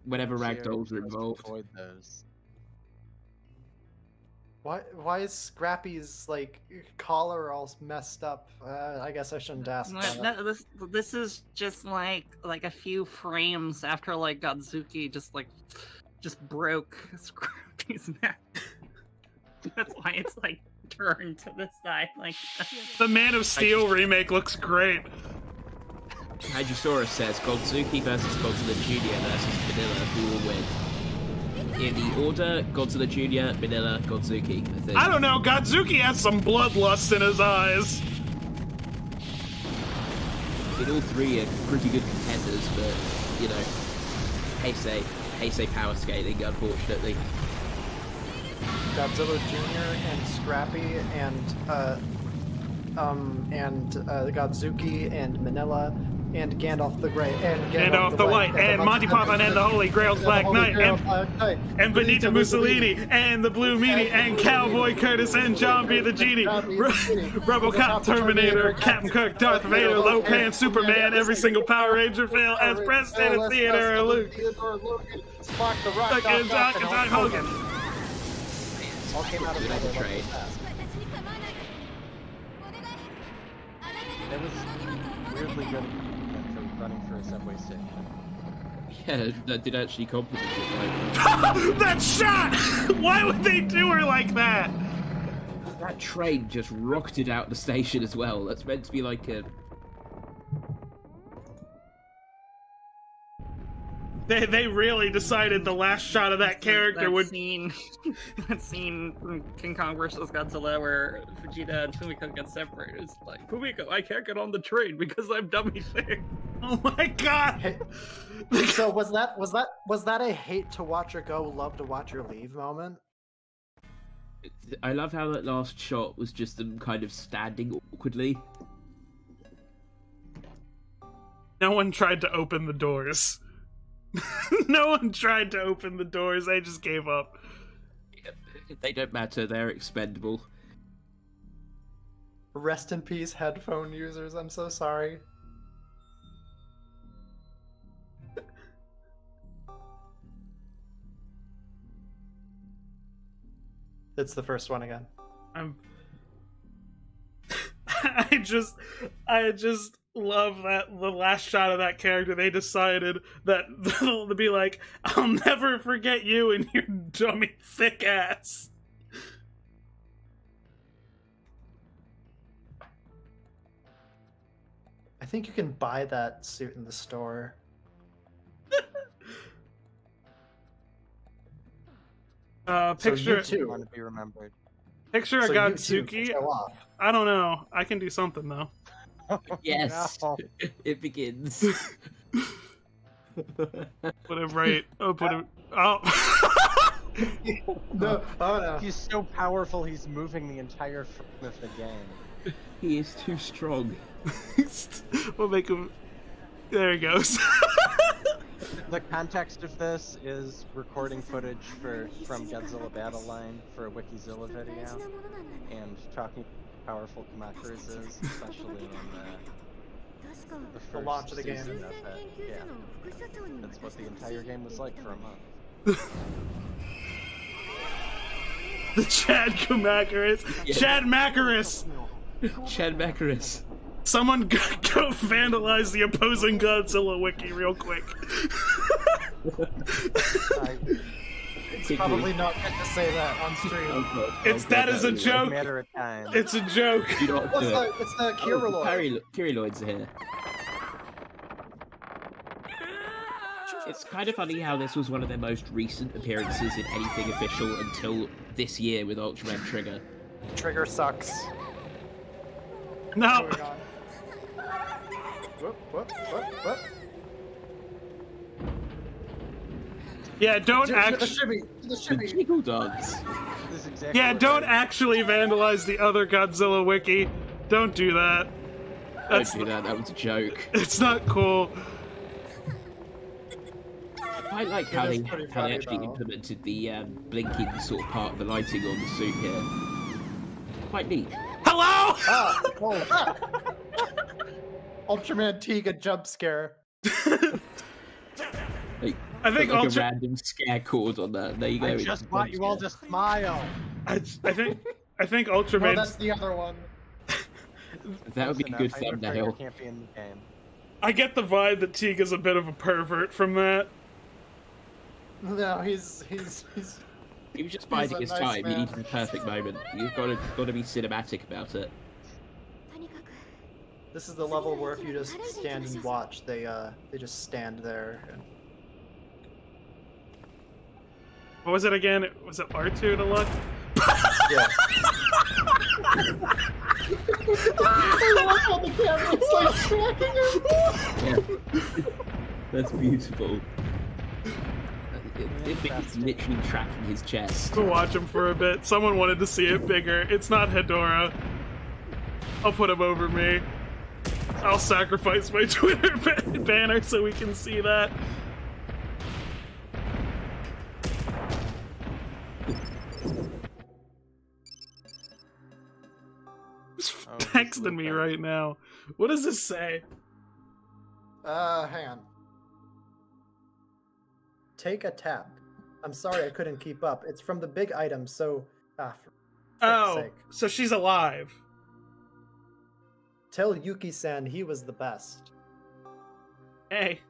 B: whenever ragdolls are involved.
D: Avoid those.
C: Why is Scrappy's like collar all messed up? I guess I shouldn't ask.
F: No, this is just like a few frames after like Godzuki just broke Scrappy's neck. That's why it's like turned to the side like that.
A: The Man of Steel remake looks great.
B: Hagisaurus says Godzuki versus Godzilla Jr. versus Vanilla, who will win? In the order, Godzilla Jr., Vanilla, Godzuki, I think.
A: I don't know, Godzuki has some bloodlust in his eyes.
B: I mean, all three are pretty good contenders, but, you know, Heisei power scaling, unfortunately.
C: Godzilla Jr. and Scrappy and Godzuki and Manila and Gandalf the Grey and
A: Gandalf the White and Monty Python and the Holy Grail's Black Knight and Benito Mussolini and the Blue Meanie and Cowboy Curtis and John B. the Genie, RoboCop, Terminator, Captain Kirk, Darth Vader, Lopan, Superman, every single Power Ranger fail as President of Theater Luke.
C: Spock the Rock,
A: Fucking Doc Hogan.
C: All came out of
B: Good
C: nowhere
B: trade.
C: fast.
D: It was weirdly good for running for a subway station.
B: Yeah, that did actually compliment it. Right?
A: That shot! Why would they do her like that?
B: That train just rocketed out the station as well. That's meant to be like a...
A: They really decided the last shot of that character would...
F: That scene from King Kong vs. Godzilla where Vegeta and Fumiko get separated. It's like, Fumiko, I can't get on the train because I'm dummy thick.
A: Oh my god!
C: Hey, so was that a hate to watch her go, love to watch her leave moment?
B: I love how that last shot was just them kind of standing awkwardly.
A: No one tried to open the doors. No one tried to open the doors, they just gave up.
B: They don't matter, they're expendable.
C: Rest in peace, headphone users, I'm so sorry. It's the first one again.
A: I just love that the last shot of that character, they decided that they'll be like, I'll never forget you and your dummy thick ass.
C: I think you can buy that suit in the store.
A: Picture
C: So you too.
D: Want to be remembered.
A: Picture a
C: So you too can
A: Godzuki.
C: show off.
A: I don't know. I can do something though.
B: Yes,
D: No.
B: it begins.
A: Put him right. Oh, put him. Oh.
C: No, oh no.
D: He's so powerful, he's moving the entire frame of the game.
B: He is too strong.
A: We'll make him. There he goes.
D: The context of this is recording footage from Godzilla Battle Line for a Wikizilla video, and talking how powerful Kamakuras is, especially in the first
C: launch of the game.
D: season of it. Yeah, that's what the entire game was like for a month.
A: The Chad Kamakuras.
B: Yeah.
A: Chad Macaris.
B: Chad Macaris.
A: Someone go vandalize the opposing Godzilla wiki real quick.
C: It's probably not good to say that on stream.
A: That is a joke.
D: Matter of time.
A: It's a joke.
B: You don't
C: What's
B: do it.
C: It's the Kirilloi.
B: Kiriloids are here. It's kind of funny how this was one of their most recent appearances in anything official until this year with Ultraman Trigger.
C: Trigger sucks.
A: No.
C: Moving on. Whoop.
A: Yeah, don't
C: Do the
A: actually.
C: shimmy. Do the
B: The
C: shimmy.
B: jiggle dance.
D: This is exactly
A: Yeah,
D: what
A: don't
D: I-
A: actually vandalize the other Godzilla wiki. Don't do that.
B: Don't do that. That was a joke.
A: It's not cool.
B: I like how
C: It
B: they
C: is pretty funny,
B: actually
C: though.
B: implemented the blinking sort of part of the lighting on the suit here. Quite neat.
A: Hello.
C: Ah, oh. Ultraman Tiga jump scare.
B: Like,
A: I think
B: put like a
A: Ultra.
B: random scare chord on that. There you go.
D: I
B: it's
D: just
B: a
D: want you all
B: jump
D: to smile.
A: I think
C: No,
A: Ultraman.
C: that's the other one.
B: scare. That would be a
D: Close
B: good
D: enough. Hyper
B: thumbnail.
D: can't be in the game.
A: I get the vibe that Tiga's a bit of a pervert from that.
C: No, he's
B: He was just
C: He's
B: biding
C: a
B: his
C: nice
B: time. He
C: man.
B: needed the perfect moment. You've got to be cinematic about it.
C: This is the level where if you just stand and watch, they just stand there. And...
A: What was it again? Was it R2 to look?
C: Yeah.
B: Yeah. That's beautiful. If it's literally tracking his chest.
A: To watch him for a bit. Someone wanted to see it bigger. It's not Hedora. I'll put him over me. I'll sacrifice my Twitter banner so we can see that. It's
D: Oh,
A: texting me
D: Luca.
A: right now. What does this say?
C: Hang on. Take a tap. I'm sorry I couldn't keep up. It's from the big item, so for frick's
A: Oh,
C: sake.
A: so she's alive.
C: Tell Yuki-san he was the best.
A: Hey.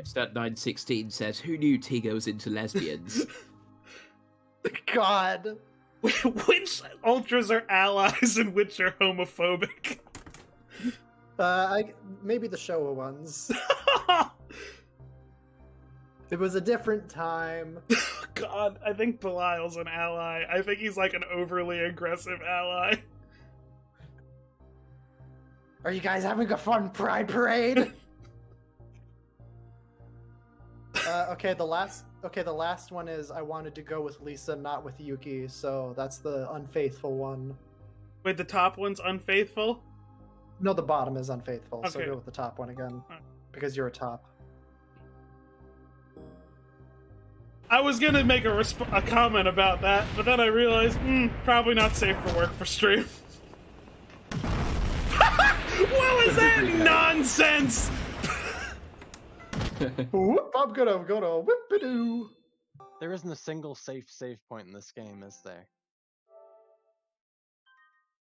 B: Stat 916 says, "Who knew Tiga was into lesbians?"
C: God.
A: Which ultras are allies and which are homophobic?
C: Maybe the Showa ones. It was a different time.
A: God, I think Belial's an ally. I think he's like an overly aggressive ally.
C: Are you guys having a fun pride parade? Okay, the last one is I wanted to go with Lisa, not with Yuki, so that's the unfaithful one.
A: Wait, the top one's unfaithful?
C: No, the bottom is unfaithful, so
A: Okay.
C: go with the top one again.
A: Alright.
C: Because you're a top.
A: I was gonna make a comment about that, but then I realized, probably not safe for work for stream. What was that nonsense?
C: Whoop, I'm gonna whip-a-doo.
D: There isn't a single safe save point in this game, is there?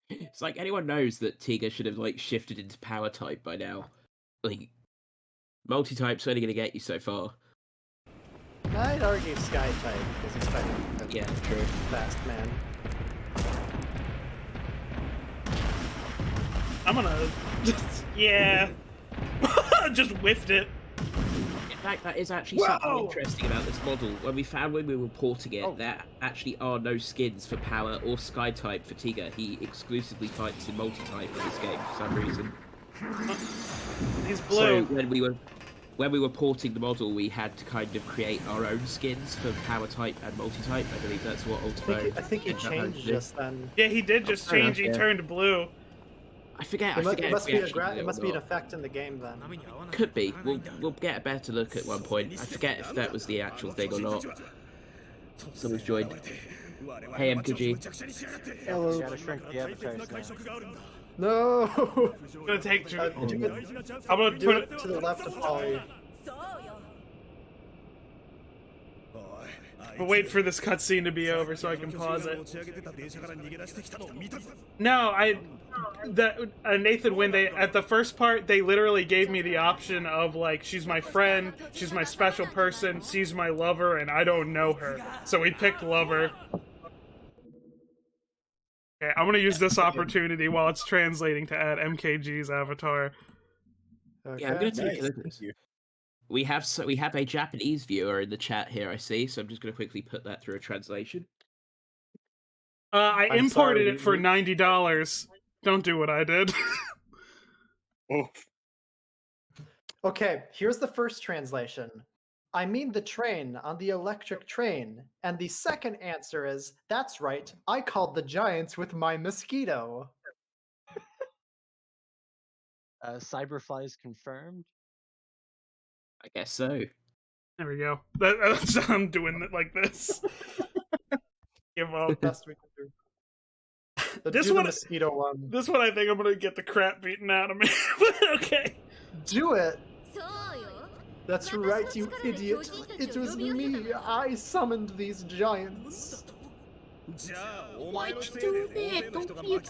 B: It's like anyone knows that Tiga should have like shifted into power type by now. Like, multi-type's only gonna get you so far.
C: I'd argue Sky type, because he's Spiderman.
B: Yeah, true.
C: Fast man.
A: I'm gonna yeah. Just whiffed it.
B: In fact, that is actually
A: Whoa!
B: something interesting about this model. When we found when we were porting it, there actually are no skins for power or sky type for Tiga. He exclusively fights in multi-type in this game for some reason.
A: He's
B: So
A: blue.
B: when we were porting the model, we had to kind of create our own skins for power type and multi-type. I believe that's what Ultimate.
C: I think he changed just then.
A: Yeah, he did just
B: fair
A: change.
B: enough,
A: He
B: yeah.
A: turned blue.
B: I forget.
C: It
B: if
C: must
B: we
C: be
B: actually did
C: it
B: or
C: must be an
B: not.
C: effect in the game then.
B: Could be. We'll get a better look at one point. I forget if that was the actual thing or not. Someone's joined. Hey, MKG.
C: Hello.
D: Gotta shrink the avatars now.
C: No!
A: I'm gonna take.
C: Do it,
A: I'm gonna
C: do
A: put
C: it to the left of Polly.
A: But wait for this cutscene to be over so I can pause it. No, Nathan, when they at the first part, they literally gave me the option of like, she's my friend, she's my special person, she's my lover, and I don't know her. So we picked lover. Okay, I'm gonna use this opportunity while it's translating to add MKG's avatar.
C: Okay.
B: Yeah, I'm gonna take a look at this. We have a Japanese viewer in the chat here, I see, so I'm just going to quickly put that through a translation.
A: I
C: I'm
A: imported
C: sorry,
A: it for $90. Don't do what I did.
C: Okay, here's the first translation. I mean the train, on the electric train. And the second answer is, that's right, I called the giants with my mosquito.
D: Cyberfly's confirmed.
B: I guess so.
A: There we go. That's I'm doing it like this. Give up.
C: Best we can do.
A: This
C: do
A: one-
C: the mosquito one.
A: This one I think I'm gonna get the crap beaten out of me. But okay.
C: Do it! That's right, you idiot. It was me. I summoned these giants.
F: Why'd you do that? Don't be a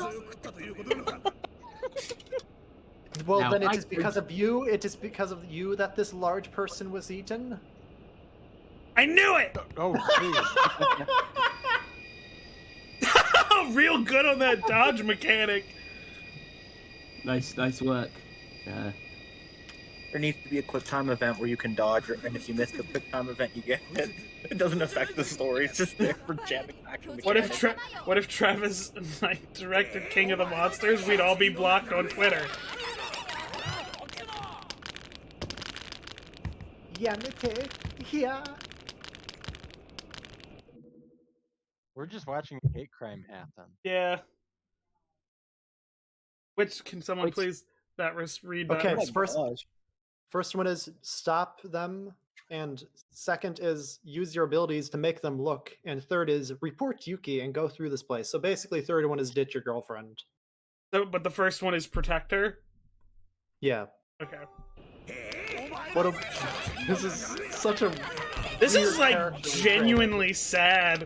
C: Well,
B: Now,
C: then it
B: I
C: is because of you. It is because of you that this large person was eaten.
A: I knew it!
D: Oh, jeez.
A: Real good on that dodge mechanic.
B: Nice work.
G: There needs to be a quick time event where you can dodge, and if you miss the quick time event, you get it. It doesn't affect the story. It's just there for jamming action.
A: What if Travis like directed King of the Monsters? We'd all be blocked on Twitter.
C: Yamete, yeah.
D: We're just watching hate crime happen.
A: Yeah. Which can someone
B: Which-
A: please read?
C: Okay,
A: that?
C: first one is stop them, and second is use your abilities to make them look, and third is report Yuki and go through this place. So basically, third one is ditch your girlfriend.
A: So, but the first one is protect her.
C: Yeah.
A: Okay.
C: This is such a.
A: This is
C: weird
A: like
C: character
A: genuinely sad.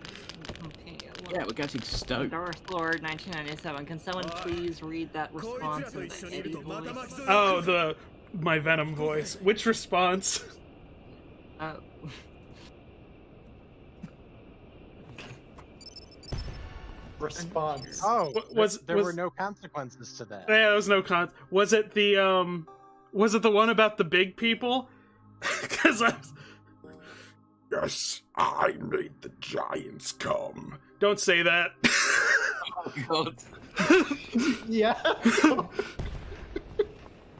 F: Okay,
B: Yeah, we're getting stoked.
F: Darth Lord 1997. Can someone please read that response in the Eddie voice?
A: Oh, my Venom voice. Which response?
C: response.
D: Oh, there
A: was-
D: were no consequences to that.
A: Yeah, there was no con. Was it the one about the big people? Because yes, I made the giants come. Don't say that.
B: Oh god.
C: Yeah.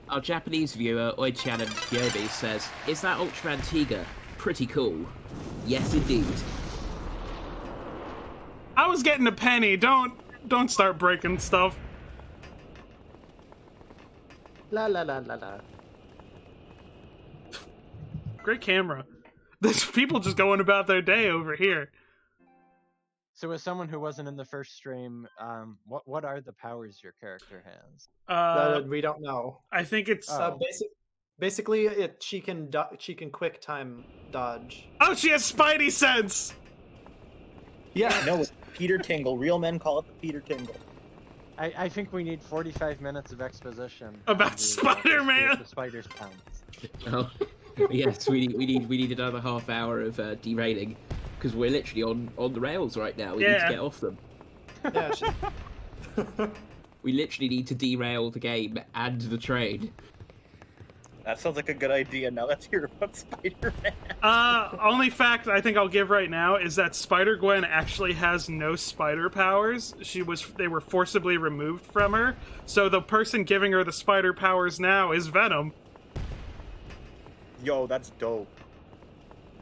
B: Our Japanese viewer, Oichan Yobi, says, "Is that Ultraman Tiga? Pretty cool." Yes, indeed.
A: I was getting a penny. Don't start breaking stuff.
C: La la la la la.
A: Great camera. There's people just going about their day over here.
D: So, as someone who wasn't in the first stream, what are the powers your character has?
C: We don't know.
A: I think it's.
D: Oh.
C: Basically, she can quick time dodge.
A: Oh, she has Spidey sense.
C: Yeah.
G: No, it's Peter Tingle. Real men call it the Peter Tingle.
D: I think we need 45 minutes of exposition
A: About
D: on the,
A: Spider-Man.
D: The spider's pants.
B: Oh, yes, we need another half hour of derailing because we're literally on the rails right now. We need to get off them.
C: Yeah.
B: We literally need to derail the game and the train.
G: That sounds like a good idea. Now let's hear about Spider-Man.
A: Only fact I think I'll give right now is that Spider-Gwen actually has no spider powers. They were forcibly removed from her. So the person giving her the spider powers now is Venom.
G: Yo, that's dope.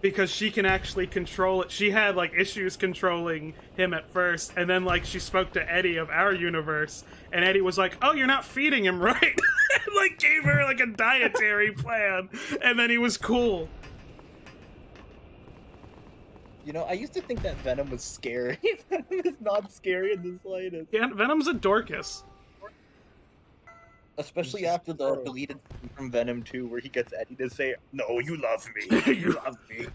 A: Because she can actually control it. She had like issues controlling him at first, and then like she spoke to Eddie of our universe, and Eddie was like, "Oh, you're not feeding him right." And, like gave her like a dietary plan, and then he was cool.
G: You know, I used to think that Venom was scary. Venom is not scary in the slightest.
A: Yeah, Venom's a Dorcas.
G: Especially after the deleted scene from Venom 2 where he gets Eddie to say, "No, you love me. You love me."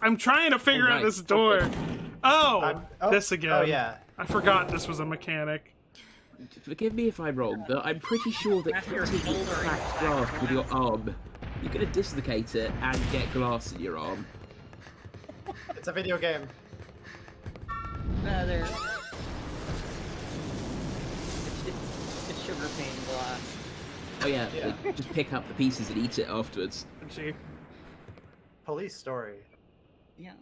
A: I'm trying to figure out
B: nice.
A: this door. Oh, this again.
C: Oh yeah.
A: I forgot this was a mechanic.
B: Forgive me if I'm wrong, but I'm pretty sure that
F: That's your
B: hitting
F: shoulder
B: cracked
F: and
B: glass
F: back
B: with your arm, you're gonna dislocate it and get glass in your arm.
C: It's a video game.
F: There. It's sugar cane glass.
B: Oh yeah,
C: Yeah.
B: like, just pick up the pieces and eat it afterwards.
A: Gee.
C: Police story.
F: Yeah.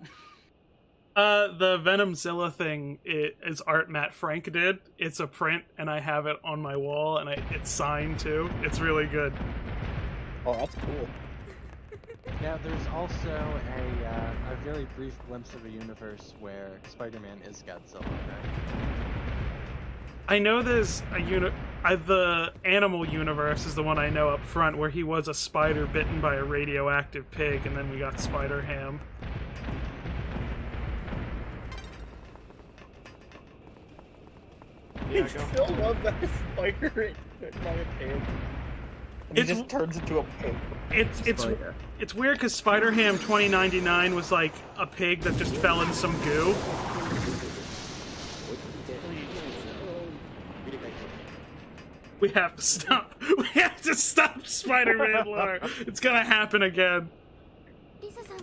A: The Venomzilla thing is art Matt Frank did. It's a print, and I have it on my wall, and it's signed too. It's really good.
G: Oh, that's cool.
D: Now, there's also a very brief glimpse of a universe where Spider-Man is Godzilla, right?
A: I know there's the animal universe is the one I know up front, where he was a spider bitten by a radioactive pig, and then we got Spider-Ham.
C: Yeah,
G: I still love that spider by a pig. And he just turns into a pig.
A: It's weird because Spider-Ham 2099 was like a pig that just fell in some goo. We have to stop. We have to stop Spider-Man lore. It's gonna happen again.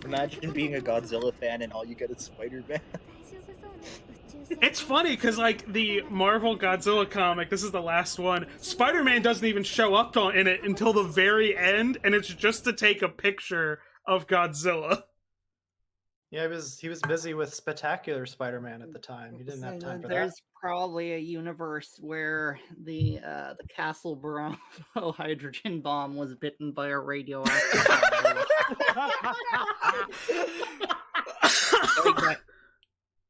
G: Imagine being a Godzilla fan and all you get is Spider-Man.
A: It's funny because, like, the Marvel Godzilla comic, this is the last one, Spider-Man doesn't even show up in it until the very end, and it's just to take a picture of Godzilla.
C: Yeah, he was busy with Spectacular Spider-Man at the time. He didn't have time for that.
F: There's probably a universe where the Castle Bravo hydrogen bomb was bitten by a radioactive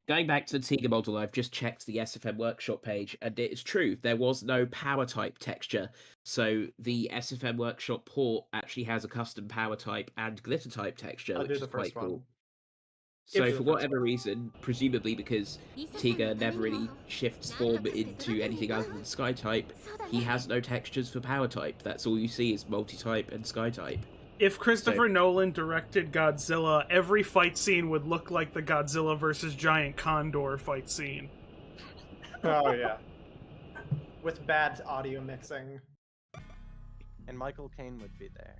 B: Going back to the Tiga model, I've just checked the SFM Workshop page, and it's true, there was no power type texture. So the SFM Workshop port actually has a custom power type and glitter type texture, which is quite cool. So for whatever reason, presumably because Tiga never really shifts form into anything other than Sky type, he has no textures for power type. That's all you see is multi-type and Sky type.
A: If Christopher Nolan directed Godzilla, every fight scene would look like the Godzilla versus Giant Condor fight scene.
C: Oh, yeah. With bad audio mixing.
D: And Michael Caine would be there.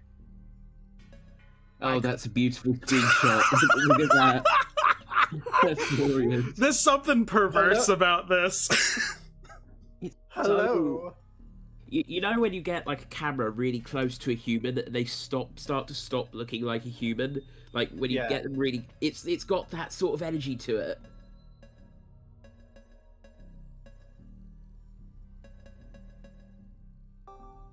B: Oh, that's a beautiful screenshot. Look at that. That's glorious.
A: There's something perverse about this.
C: Hello.
B: You know when you get like a camera really close to a human, they start to stop looking like a human. Like when you get them really, it's got that sort of energy to it.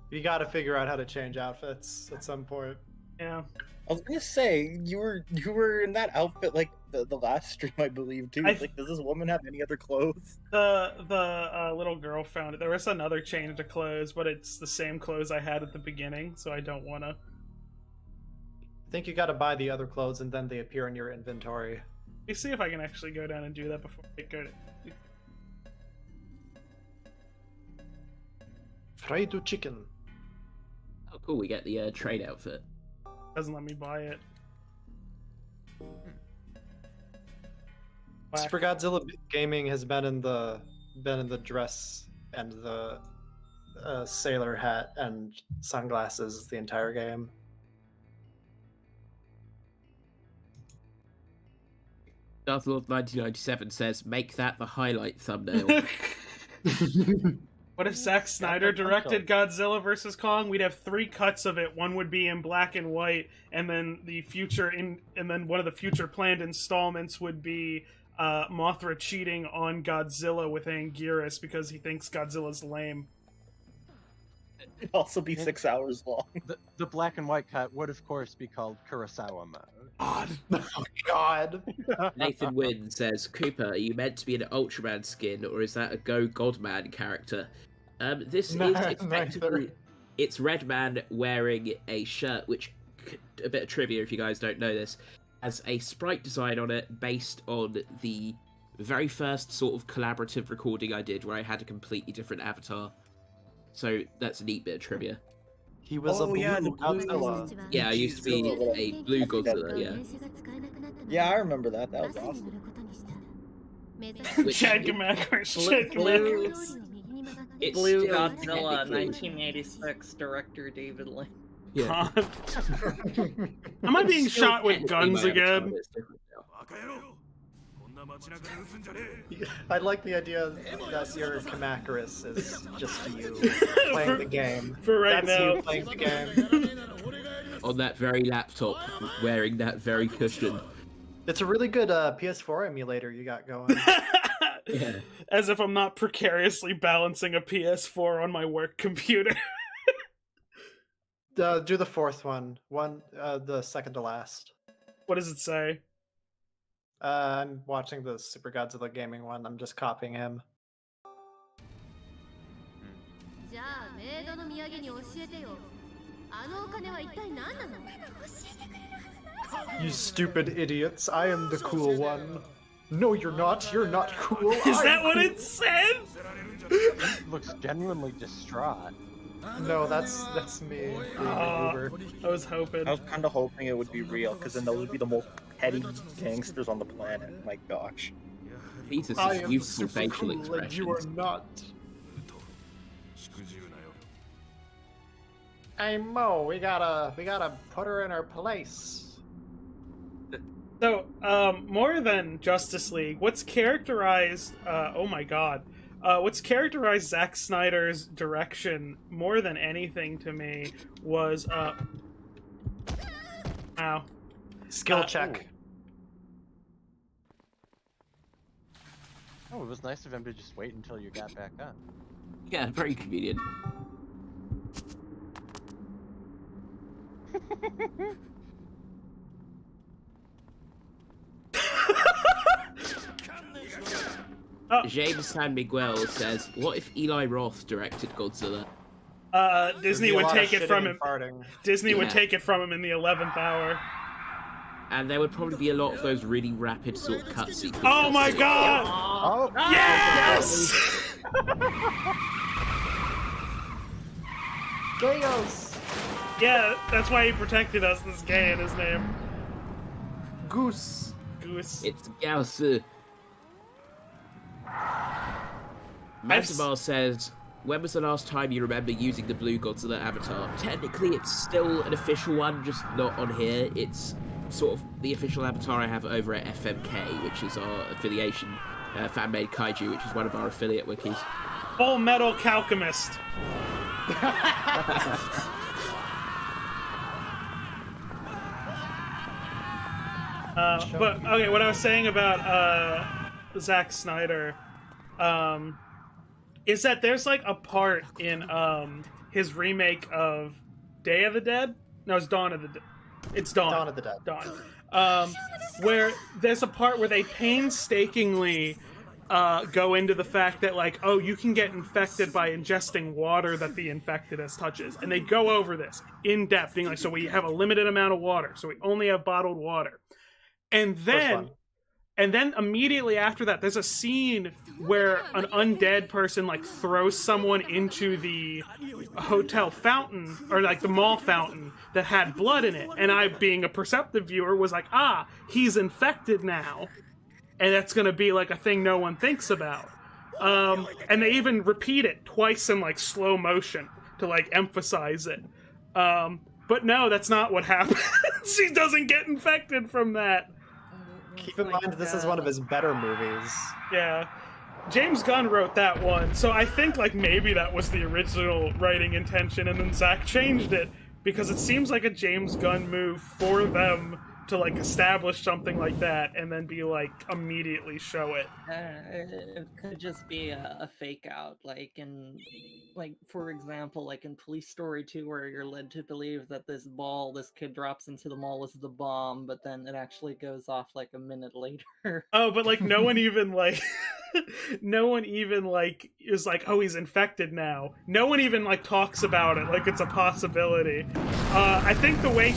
C: You got to figure out how to change outfits at some point.
A: Yeah.
G: I was gonna say you were in that outfit like the last stream, I believe, too. Like, does this woman have any other clothes?
A: The little girl found it. There was another change of clothes, but it's the same clothes I had at the beginning, so I don't want to.
C: I think you got to buy the other clothes and then they appear in your inventory.
A: Let me see if I can actually go down and do that before I go to.
C: Fried chicken.
B: Oh, cool! We get the trade outfit.
A: Doesn't let me buy it.
C: Super Godzilla gaming has been in the dress and the sailor hat and sunglasses the entire game.
B: Darthlord 1997 says, "Make that the highlight thumbnail."
A: What if Zack Snyder directed Godzilla vs. Kong? We'd have 3 cuts of it. One would be in black and white, and then one of the future planned installments would be Mothra cheating on Godzilla with Anguirus because he thinks Godzilla's lame.
G: It'd also be 6 hours long.
D: The black and white cut would, of course, be called Kurosawa mode.
C: God. Oh, God.
B: Nathan Wynn says, "Cooper, are you meant to be an Ultraman skin, or is that a Go Godman character?" This is effectively... It's Redman wearing a shirt, which, a bit of trivia if you guys don't know this, has a sprite design on it based on the very first sort of collaborative recording I did where I had a completely different avatar. So that's a neat bit of trivia.
C: He was a blue Godzilla.
B: Yeah, I used to be a blue Godzilla, yeah.
G: Yeah, I remember that. That was awesome.
A: Chad Gamakris.
F: It's Blue Godzilla, 1986, director David Lynch.
B: Yeah.
A: Am I being shot with guns again?
C: I like the idea that your Kamakuris is just you playing the game.
A: For right
C: That's
A: now.
C: you playing the game.
B: On that very laptop, wearing that very cushion.
C: It's a really good PS4 emulator you got going.
B: Yeah.
A: As if I'm not precariously balancing a PS4 on my work computer.
C: Do the fourth one. The second to last.
A: What does it say?
C: I'm watching the Super Godzilla gaming one. I'm just copying him. You stupid idiots! I am the cool one. No, you're not. You're not cool.
A: Is that what it said?
D: Looks genuinely distraught.
C: No, that's me. Being an Uber.
A: I was hoping.
G: I was kind of hoping it would be real, because then those would be the most petty gangsters on the planet. My gosh.
B: Jesus
C: I
B: is
C: am
B: useful
C: super
B: facial
C: cool and you are
B: expressions.
C: not. Hey Mo, we gotta put her in her place.
A: So, more than Justice League, what's characterized, oh my god, what's characterized Zack Snyder's direction more than anything to me was, ow.
C: Skill check.
D: Oh, it was nice of him to just wait until you got back up.
B: Yeah, very convenient. James San Miguel says, "What if Eli Roth directed Godzilla?"
A: Disney would take it from him. Disney would take it from him in the 11th hour.
B: And there would probably be a lot of those really rapid sort of cut sequences.
A: Oh my god!
D: Oh,
A: Yes!
C: Gayos!
A: Yeah, that's why he protected us, this gay in his name.
C: Goose.
A: Goose.
B: It's Gauss. Maximal says, when was the last time you remember using the blue Godzilla avatar? Technically, it's still an official one, just not on here. It's sort of the official avatar I have over at FMK, which is our affiliation, fan-made kaiju, which is one of our affiliate wikis.
A: Full Metal Calchemist. But okay, what I was saying about Zack Snyder is that there's like a part in his remake of Day of the Dead. No, it's Dawn of the Dead. It's Dawn.
C: Dawn of the Dead.
A: Dawn. Where there's a part where they painstakingly go into the fact that, like, oh, you can get infected by ingesting water that the infectedus touches. And they go over this in depth, being like, so we have a limited amount of water, so we only have bottled water. And then immediately after that, there's a scene where an undead person, like, throws someone into the hotel fountain, or, like, the mall fountain that had blood in it. And I, being a perceptive viewer, was like, ah, he's infected now. And that's going to be, like, a thing no one thinks about. And they even repeat it twice in, like, slow motion to, like, emphasize it. But no, that's not what happens. He doesn't get infected from that.
C: Keep in mind, this is one of his better movies.
A: Yeah. James Gunn wrote that one, so I think, like, maybe that was the original writing intention, and then Zack changed it, because it seems like a James Gunn move for them to, like, establish something like that, and then be, like, immediately show it.
F: It could just be a fake out, like in, like, for example, like in Police Story 2, where you're led to believe that this ball this kid drops into the mall is the bomb, but then it actually goes off like a minute later.
A: Oh, but, like, no one even, like, no one even, like, is like, oh, he's infected now. No one even, like, talks about it like it's a possibility. I think the way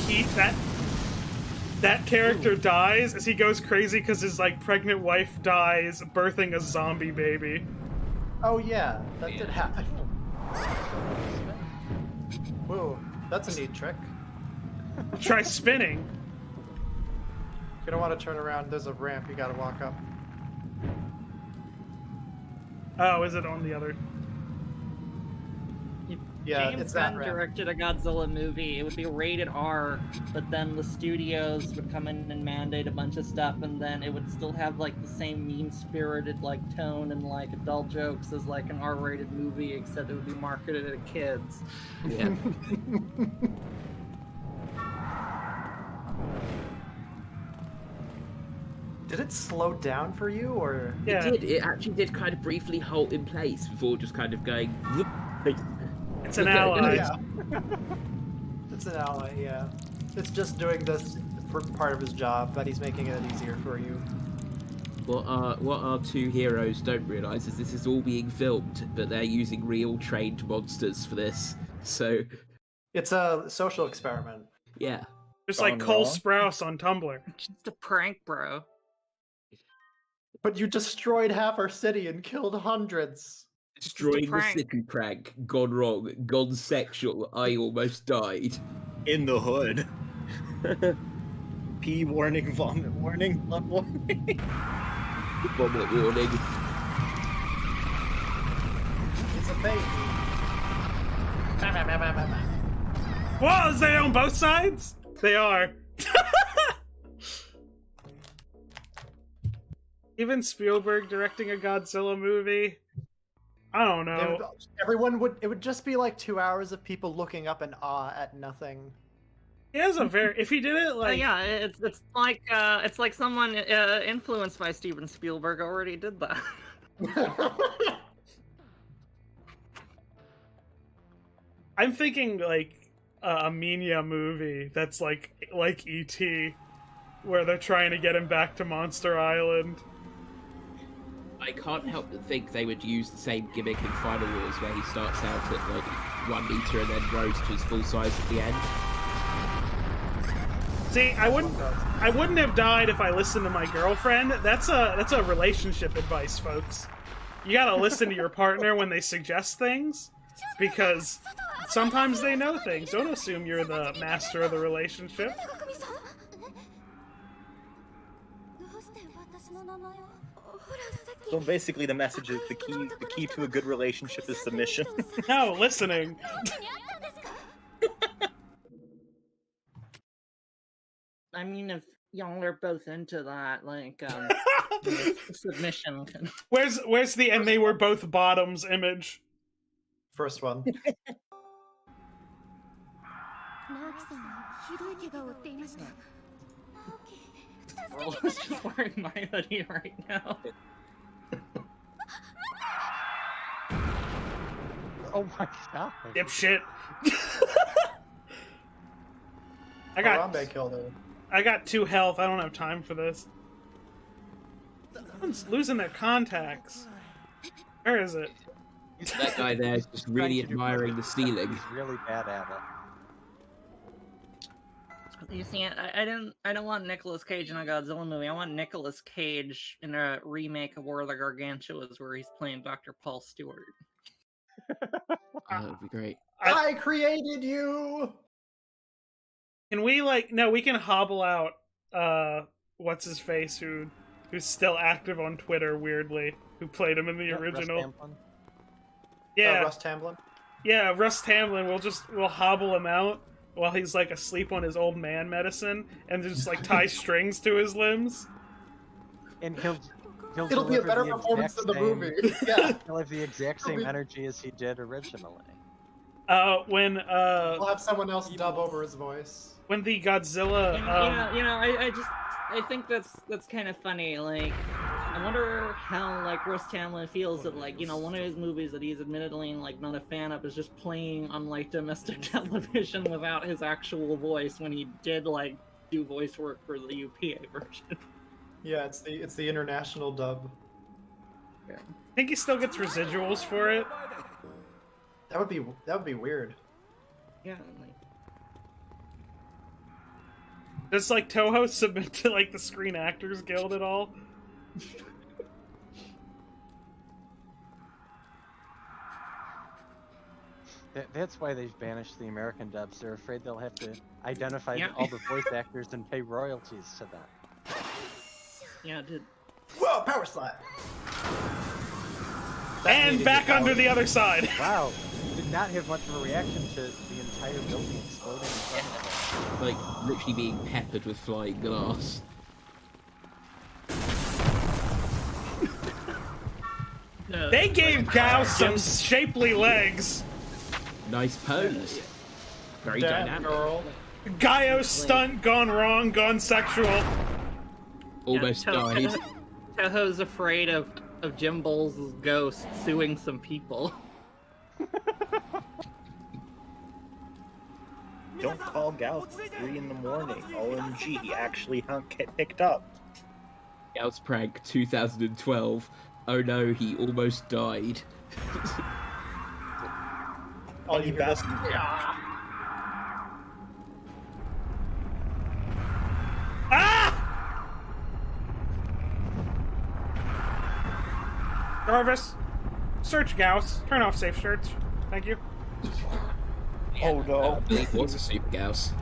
A: that character dies is he goes crazy because his, like, pregnant wife dies birthing a zombie baby.
C: Oh yeah, that did happen. Whoa, that's a neat trick.
A: Try spinning.
C: You don't want to turn around, there's a ramp you gotta walk up.
A: Oh, is it on the other?
C: Yeah,
F: James
C: it's that
F: Gunn
C: ramp.
F: directed a Godzilla movie. It would be rated R, but then the studios would come in and mandate a bunch of stuff, and then it would still have like the same mean-spirited like tone and like adult jokes as like an R-rated movie, except it would be marketed at kids.
B: Yeah.
C: Did it slow down for you, or?
A: Yeah.
B: It did. It actually did kind of briefly halt in place before just kind of going.
A: It's an ally.
C: Yeah. It's an ally, yeah. It's just doing this for part of his job, but he's making it easier for you.
B: What our two heroes don't realise is this is all being filmed, but they're using real trained monsters for this. So
C: It's a social experiment.
B: yeah,
A: Just like
G: Gone
A: Cole
G: wrong.
A: Sprouse on Tumblr.
F: Just a prank, bro.
C: But you destroyed half our city and killed hundreds.
B: destroying the
F: prank.
B: city prank, gone wrong, gone sexual. I almost died.
G: In the hood. Pee warning, vomit warning, blood warning.
B: Vomit warning.
C: It's a baby.
A: Whoa, is they on both sides? They are. Even Spielberg directing a Godzilla movie? I don't know.
C: It would just be like 2 hours of people looking up in awe at nothing.
A: He has a very. If he did it like.
F: Yeah, it's like someone influenced by Steven Spielberg already did that.
A: I'm thinking like a Minya movie that's like E.T., where they're trying to get him back to Monster Island.
B: I can't help but think they would use the same gimmick in Final Wars, where he starts out at like 1 meter and then grows to his full size at the end.
A: See, I wouldn't have died if I listened to my girlfriend. That's a relationship advice, folks. You gotta listen to your partner when they suggest things, because sometimes they know things. Don't assume you're the master of the relationship.
G: So basically, the message is the key to a good relationship is submission.
A: No, listening.
F: I mean, if y'all are both into that, like, submission.
A: Where's the and they were both bottoms image?
C: First one.
F: Girl is just wearing my hoodie right now.
D: Oh my god.
A: Dipshit.
C: Harambe killed her.
A: I got 2 health. I don't have time for this. Someone's losing their contacts. Where is it?
B: That guy there is just really admiring the ceiling.
D: He's really bad at it.
F: You see, I don't want Nicolas Cage in a Godzilla movie. I want Nicolas Cage in a remake of War of the Gargantuas, where he's playing Dr. Paul Stewart.
B: That would be great.
C: I created you!
A: Can we we can hobble out what's his face who's still active on Twitter weirdly, who played him in the original. Yeah.
C: Russ Tamblyn?
A: Yeah, Russ Tamblyn. We'll hobble him out while he's like asleep on his old man medicine and just like tie strings to his limbs.
D: And he'll
C: It'll be a better performance than the movie. Yeah.
D: He'll have the exact same energy as he did originally.
A: When
C: We'll have someone else dub over his voice.
A: when the Godzilla
F: I think that's kind of funny. Like, I wonder how like Russ Tamblyn feels that like one of his movies that he's admittedly like not a fan of is just playing on like domestic television without his actual voice when he did like do voice work for the UPA version.
C: Yeah, it's the international dub.
A: I think he still gets residuals for it.
C: That would be weird.
F: Yeah. Like,
A: Does like Toho submit to like the Screen Actors Guild at all?
D: That's why they've banished the American dubs. They're afraid they'll have to identify all the voice actors and pay royalties to them.
F: yeah, dude.
C: Whoa, power slap!
A: And back under the other side.
D: Wow, did not have much of a reaction to the entire building exploding in front of them.
B: Like, literally being peppered with flying glass.
A: They gave Gao some shapely legs.
B: Nice pose. Very
C: Damn,
B: dynamic.
C: girl.
A: Gaio stunt gone wrong, gone sexual.
B: Almost died.
F: Toho's afraid of Jim Bowles' ghost suing some people.
G: Don't call Gauss at 3 in the morning. OMG, he actually picked up.
B: Gauss prank 2012. Oh no, he almost died.
C: Oh,
G: You bastard.
A: Ah! Jarvis, search Gauss. Turn off safe search. Thank you.
G: Oh no.
B: I believe was a super Gauss.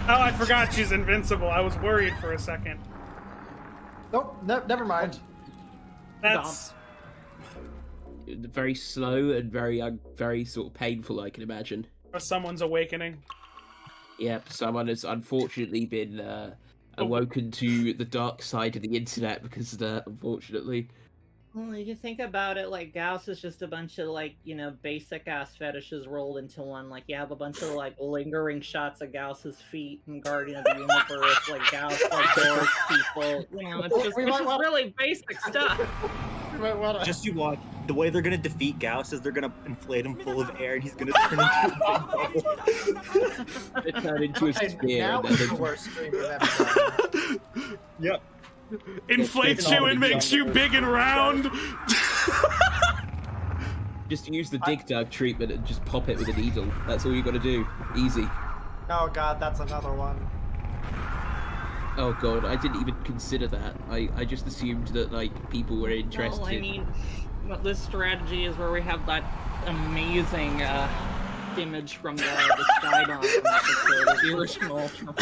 A: Oh, I forgot she's invincible. I was worried for a second.
C: Nope, never mind.
A: That's
B: Very slow and very sort of painful, I can imagine.
A: someone's awakening.
B: Yep, someone has unfortunately been awoken to the dark side of the internet because of that, unfortunately.
F: Well, you think about it, like, Gauss is just a bunch of, like, you know, basic-ass fetishes rolled into one. Like, you have a bunch of, like, lingering shots of Gauss's feet in Guardian of the Universe, like, Gauss, like, doors people. You know, it's just really basic stuff.
G: Just you watch. The way they're gonna defeat Gauss is they're gonna inflate him full of air and he's gonna turn into a big bubble.
B: Turn into a spear.
C: Now
B: And
C: is the
B: then
C: worst stream we've ever done.
G: Yep.
A: Inflates you and makes you big and round.
B: just use the dig dug treatment and just pop it with a needle. That's all you gotta do. Easy.
C: Oh god, that's another one.
B: Oh god, I didn't even consider that. I just assumed that, like, people were interested.
F: Well, I mean, this strategy is where we have that amazing image from the Skydome episode of the original Ultraman.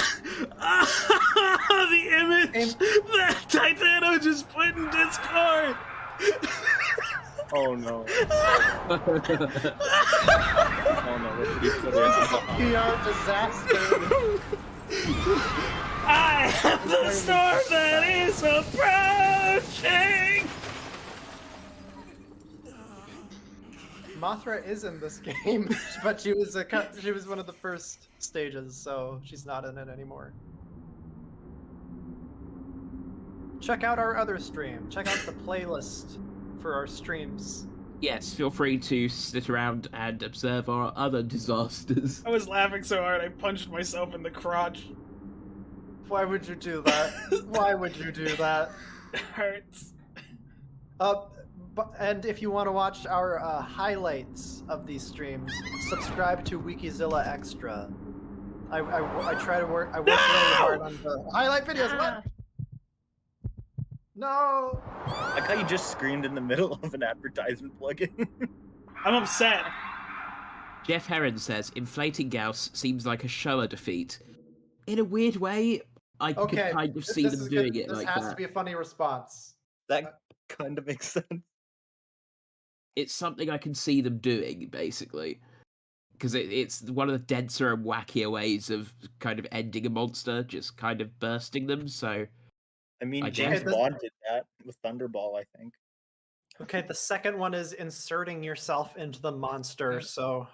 A: The image that Titano just put in Discord.
G: Oh no. Oh no, what did he put in?
C: PR disaster.
A: I am the storm that is approaching.
C: Mothra is in this game, but she was one of the first stages, so she's not in it anymore. Check out our other stream. Check out the playlist for our streams.
B: Yes, feel free to sit around and observe our other disasters.
A: I was laughing so hard I punched myself in the crotch.
C: Why would you do that? Why would you do that?
A: It hurts.
C: And if you want to watch our highlights of these streams, subscribe to Wikizilla Extra. I work really hard on the highlight videos. What? No!
G: Like how you just screamed in the middle of an advertisement plugin.
A: I'm upset.
B: Jeff Heron says, inflating Gauss seems like a Showa defeat. In a weird way, I could kind of see them doing it like that.
C: This has to be a funny response.
G: That kind of makes sense.
B: It's something I can see them doing, basically. Because it's one of the denser and wackier ways of kind of ending a monster, just kind of bursting them, so...
G: I mean,
B: I
G: James
B: guess.
G: Bond did that with Thunderball, I think.
C: Okay, the second one is inserting yourself into the monster, so...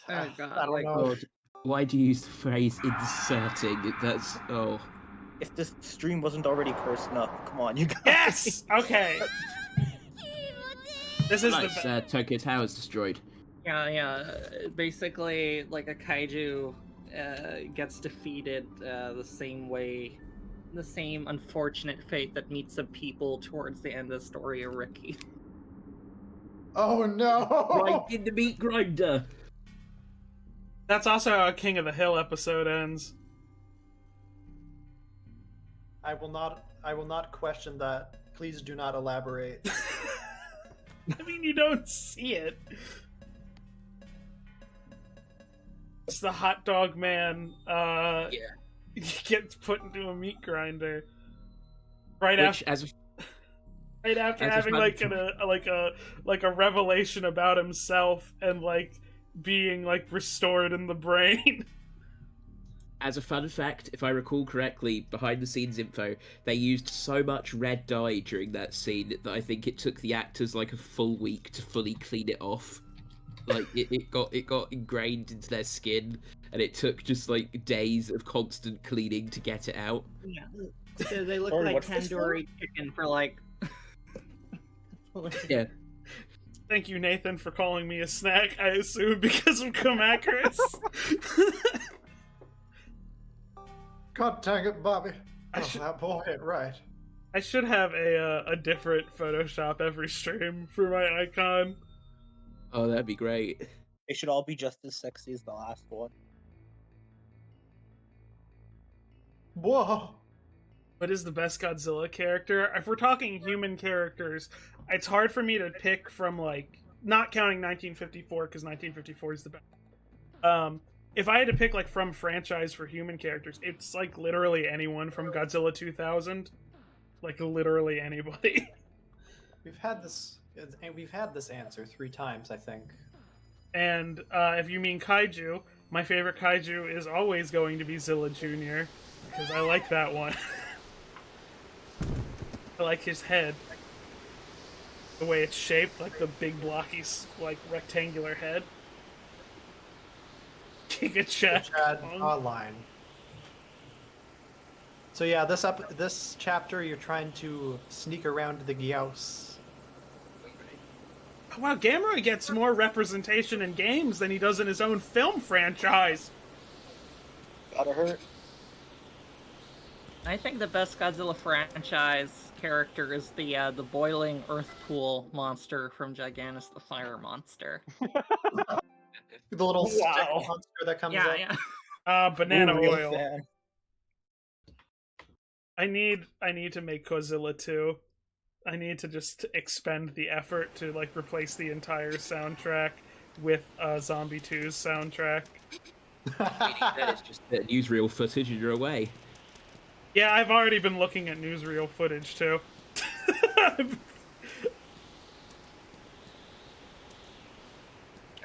F: Oh, God.
C: I don't know.
B: God, why do you use the phrase inserting? That's... oh...
G: If this stream wasn't already cursed enough, come on, you guys.
A: Yes! Okay. This is
B: nice,
A: the
B: Tokyo Tower's destroyed.
F: Yeah. Basically, like, a kaiju gets defeated the same way, the same unfortunate fate that meets some people towards the end of the story of Ricky.
C: Oh no!
B: Right in the meat grinder!
A: That's also how a King of the Hill episode ends.
C: I will not question that. Please do not elaborate.
A: I mean, you don't see it. It's the hot dog man. He gets put into a meat grinder. Right after having like a revelation about himself and like being like restored in the brain.
B: As a fun fact, if I recall correctly, behind the scenes info, they used so much red dye during that scene that I think it took the actors like a full week to fully clean it off. Like it got ingrained into their skin, and it took just like days of constant cleaning to get it out.
F: Yeah, so they look
G: Sorry,
F: like
G: what's this for?
F: tandoori chicken for like.
B: Yeah.
A: Thank you, Nathan, for calling me a snack, I assume because of Kamacuras.
C: God dang it, Bobby. That boy hit right.
A: I should have a different Photoshop every stream for my icon.
B: Oh, that'd be great.
G: They should all be just as sexy as the last one.
C: Whoa.
A: What is the best Godzilla character? If we're talking human characters, it's hard for me to pick from, like, not counting 1954, because 1954 is the best. If I had to pick, like, from franchise for human characters, it's, like, literally anyone from Godzilla 2000. Like, literally anybody.
C: We've had this answer 3 times, I think.
A: And if you mean kaiju, my favorite kaiju is always going to be Zilla Jr., because I like that one. I like his head. The way it's shaped, like the big blocky, like, rectangular head. Giga Chad
C: online. So yeah, this chapter you're trying to sneak around the Gyaos.
A: Wow, Gamera gets more representation in games than he does in his own film franchise.
G: Gotta hurt.
F: I think the best Godzilla franchise character is the boiling earth pool monster from Gigantus the Fire Monster.
C: The little stick
G: Wow.
C: monster that comes
F: Yeah,
C: up.
F: yeah.
A: Banana
G: Ooh, real
A: oil.
G: fan.
A: I need to make Godzilla 2. I need to just expend the effort to, like, replace the entire soundtrack with Zombie 2's soundtrack.
B: That is just newsreel footage and you're away.
A: Yeah, I've already been looking at newsreel footage too.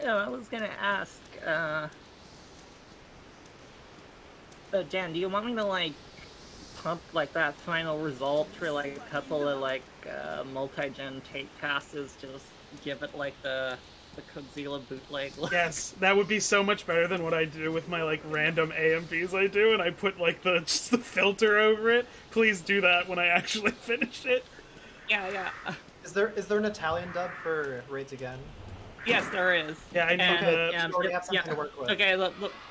F: Oh, I was gonna ask, Dan, do you want me to, like, pump, like, that final result for, like, a couple of, like, multi-gen tape passes, just give it, like, the Godzilla bootleg look?
A: Yes, that would be so much better than what I do with my, like, random AMVs I do, and I put, like, just the filter over it. Please do that when I actually finish it.
F: Yeah, yeah.
C: Is there an Italian dub for Raids Again?
F: Yes, there is.
A: Yeah, I need
F: And-
A: the...
F: yeah,
C: You already have something
F: yeah.
C: to work with.
F: Okay,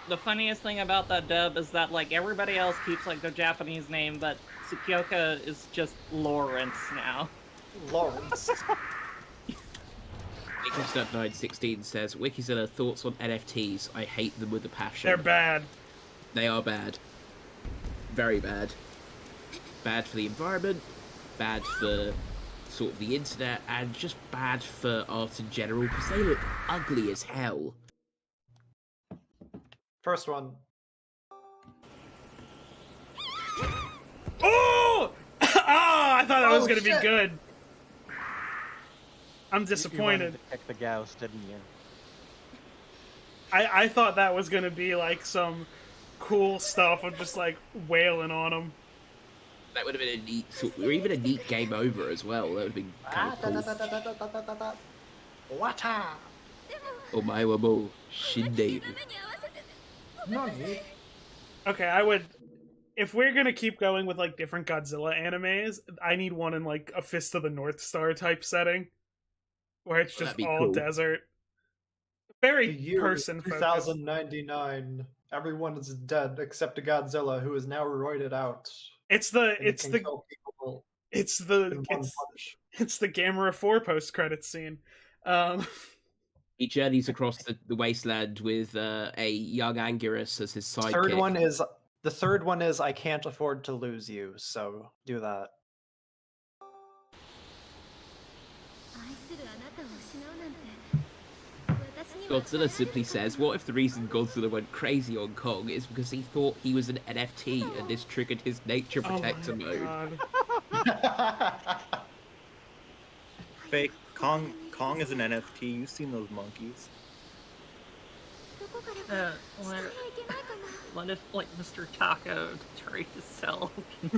F: the funniest thing about that dub is that, like, everybody else keeps, like, their Japanese name, but Tsukioka is just Lawrence now.
C: Lawrence.
B: Nickelsnub916 says, Wikizilla thoughts on NFTs. I hate them with a passion.
A: They're bad.
B: They are bad. Very bad. Bad for the environment, bad for sort of the internet, and just bad for art in general, because they look ugly as hell.
C: First one.
A: Oh! Ah, I thought that was
C: Oh,
A: gonna be
C: shit.
A: good. I'm
D: You wanted
A: disappointed.
D: to pick the Gauss, didn't you?
A: I thought that was gonna be, like, some cool stuff of just, like, wailing on them.
B: That would have been a neat, or even a neat game over as well. That would have been kind of cool.
C: Wata!
B: Omae wa mou shindeiru.
C: Nani?
A: Okay, I would... If we're gonna keep going with, like, different Godzilla animes, I need one in, like, a Fist of the North Star type setting. Where it's just
B: That'd be
A: all
B: cool.
A: desert.
C: The
A: Very
C: year is
A: person-focused.
C: 2099. Everyone is dead except Godzilla, who is now roided out.
A: It's
C: and can kill people in one punch.
A: It's the Gamera 4 post-credits scene.
B: He journeys across the wasteland with a young Anguirus as his sidekick.
C: The third one is I can't afford to lose you, so do that.
B: Godzilla simply says, what if the reason Godzilla went crazy on Kong is because he thought he was an NFT and this triggered his nature protector mode?
A: God.
G: Fake. Kong is an NFT. You've seen those monkeys.
F: What if, like, Mr. Taco tried to sell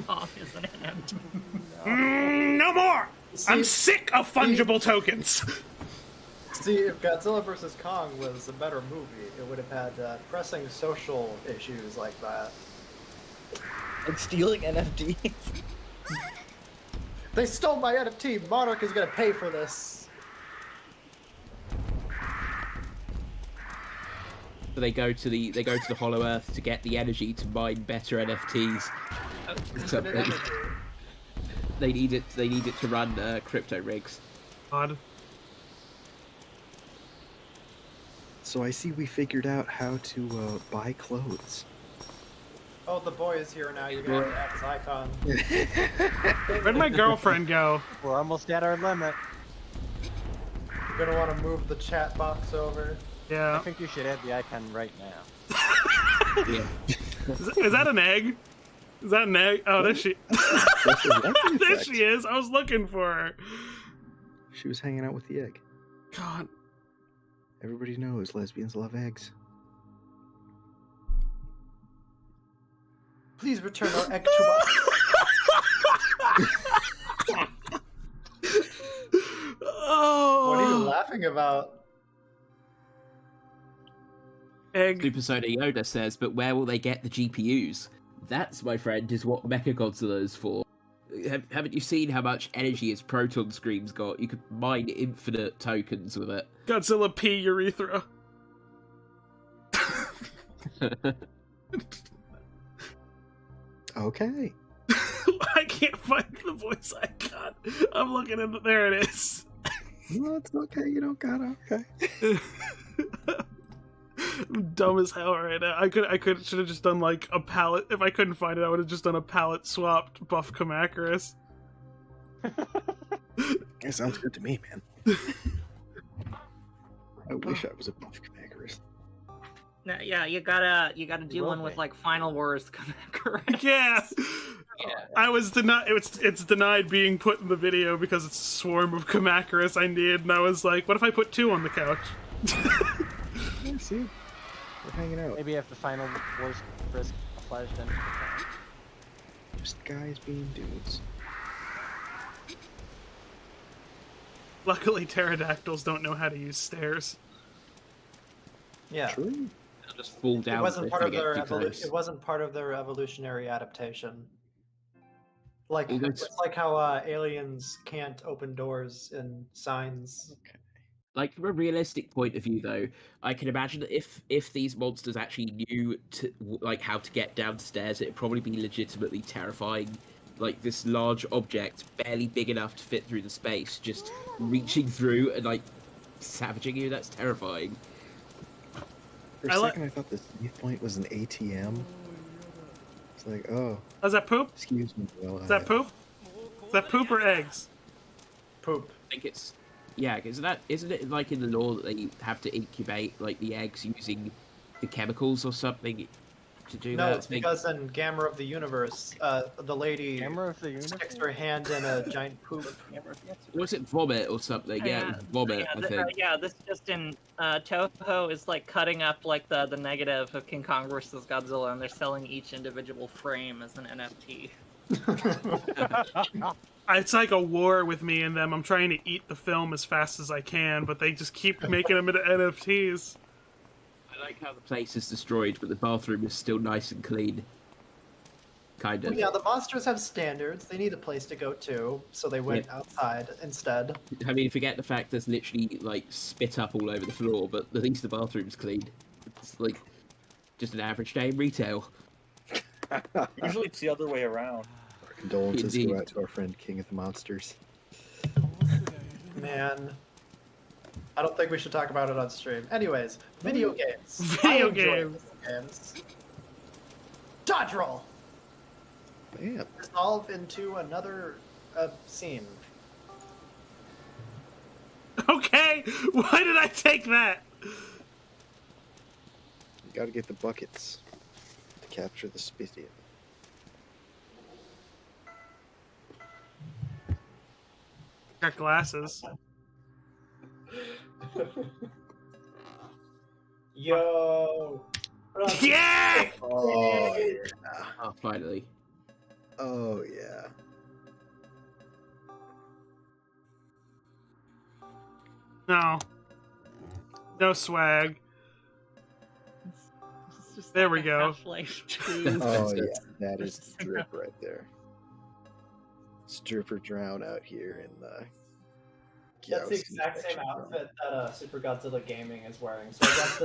F: Kong as an NFT?
A: No more! I'm
C: See-
A: sick of fungible tokens!
C: See, if Godzilla vs. Kong was a better movie, it would have had pressing social issues like that.
G: And stealing NFTs.
C: They stole my NFT! Monarch is gonna pay for this!
B: but they go to the Hollow Earth to get the energy to mine better NFTs. So they need it to run crypto rigs.
A: Odd.
H: So I see we figured out how to buy clothes.
C: Oh, the boy is here now. You're gonna have his icon.
A: Where'd my girlfriend go?
D: We're almost at our limit.
C: You're gonna want to move the chat box over.
D: I
A: Yeah.
D: think you should add the icon right now.
B: Yeah.
A: Is that an egg? Is that an egg? Oh, there she. There she is. I was looking for her.
H: She was hanging out with the egg.
A: God.
H: Everybody knows lesbians love eggs.
C: Please return our egg to us.
A: Oh.
C: What are you laughing about?
A: Egg.
B: Super Soda Yoda says, but where will they get the GPUs? That's, my friend, is what Mechagodzilla is for. Haven't you seen how much energy his proton scream's got? You could mine infinite tokens with it.
A: Godzilla P urethra.
H: Okay.
A: I can't find the voice icon. I'm looking at there. It is.
H: No, it's okay. You don't gotta. Okay.
A: I'm dumb as hell right now. Should have just done like a palette. If I couldn't find it, I would have just done a palette swapped buff Kamacuras.
H: That sounds good to me, man. I wish I was a buff Kamacuras.
F: No, yeah, you gotta do one with like Final Wars correct?
A: Yeah.
B: Yeah.
A: I was denied. It's denied being put in the video because it's a swarm of Kamacuras I need, and I was like, what if I put 2 on the couch?
H: Yeah, see, we're hanging out.
D: Maybe if the final Wars risk applies then.
H: Just guys being dudes.
A: Luckily, pterodactyls don't know how to use stairs.
C: Yeah.
H: True.
B: They'll just fall down.
C: It wasn't
B: if
C: part
B: they
C: of
B: get
C: their
B: too close.
C: it wasn't part of their evolutionary adaptation. Like
B: Well, that's-
C: it's like how aliens can't open doors in signs.
B: Like, from a realistic point of view, though, I can imagine that if these monsters actually knew like how to get downstairs, it'd probably be legitimately terrifying. Like this large object, barely big enough to fit through the space, just reaching through and like savaging you. That's terrifying.
H: For a second, I thought the save point was an ATM. It's like, oh,
A: Is that poop?
H: excuse me. Well,
A: Is that poop? Is that poop or eggs?
C: Poop.
B: I think it's isn't it like in the law that they have to incubate like the eggs using the chemicals or something to do
C: No,
B: that?
C: it's because in Gamera of the Universe, the lady
D: Camera of the universe?
C: sticks her hand in a giant poop.
B: Was it vomit or something? Yeah, it was vomit. I think.
F: Yeah, this just in Toho is like cutting up like the negative of King Kong versus Godzilla, and they're selling each individual frame as an NFT.
A: It's like a war with me and them. I'm trying to eat the film as fast as I can, but they just keep making them into NFTs.
B: I like how the place is destroyed, but the bathroom is still nice and clean. Kind of.
C: Well, yeah, the monsters have standards. They need a place to go to, so they went outside instead.
B: I mean, forget the fact there's literally like spit up all over the floor, but at least the bathroom's clean. It's like just an average day in retail.
G: Usually it's the other way around.
H: Our condolences
B: Indeed.
H: go out to our friend King of the Monsters.
C: Man. I don't think we should talk about it on stream. Anyways, video games.
A: Video
C: I enjoy
A: games.
C: video games. Dodge roll!
H: Bam.
C: Resolve into another scene.
A: Okay, why did I take that?
H: You gotta get the buckets to capture the spitty.
A: Got glasses.
C: Yo!
A: Yeah!
H: Oh yeah.
B: Oh, finally.
H: Oh yeah.
A: No. No swag.
F: It's just
A: There
F: like
A: we
F: a
A: go.
F: Half-Life 2.
H: Oh yeah. That is the drip right there. It's drip or drown out here in the
C: That's the exact same outfit that Super Godzilla Gaming is wearing. So I guess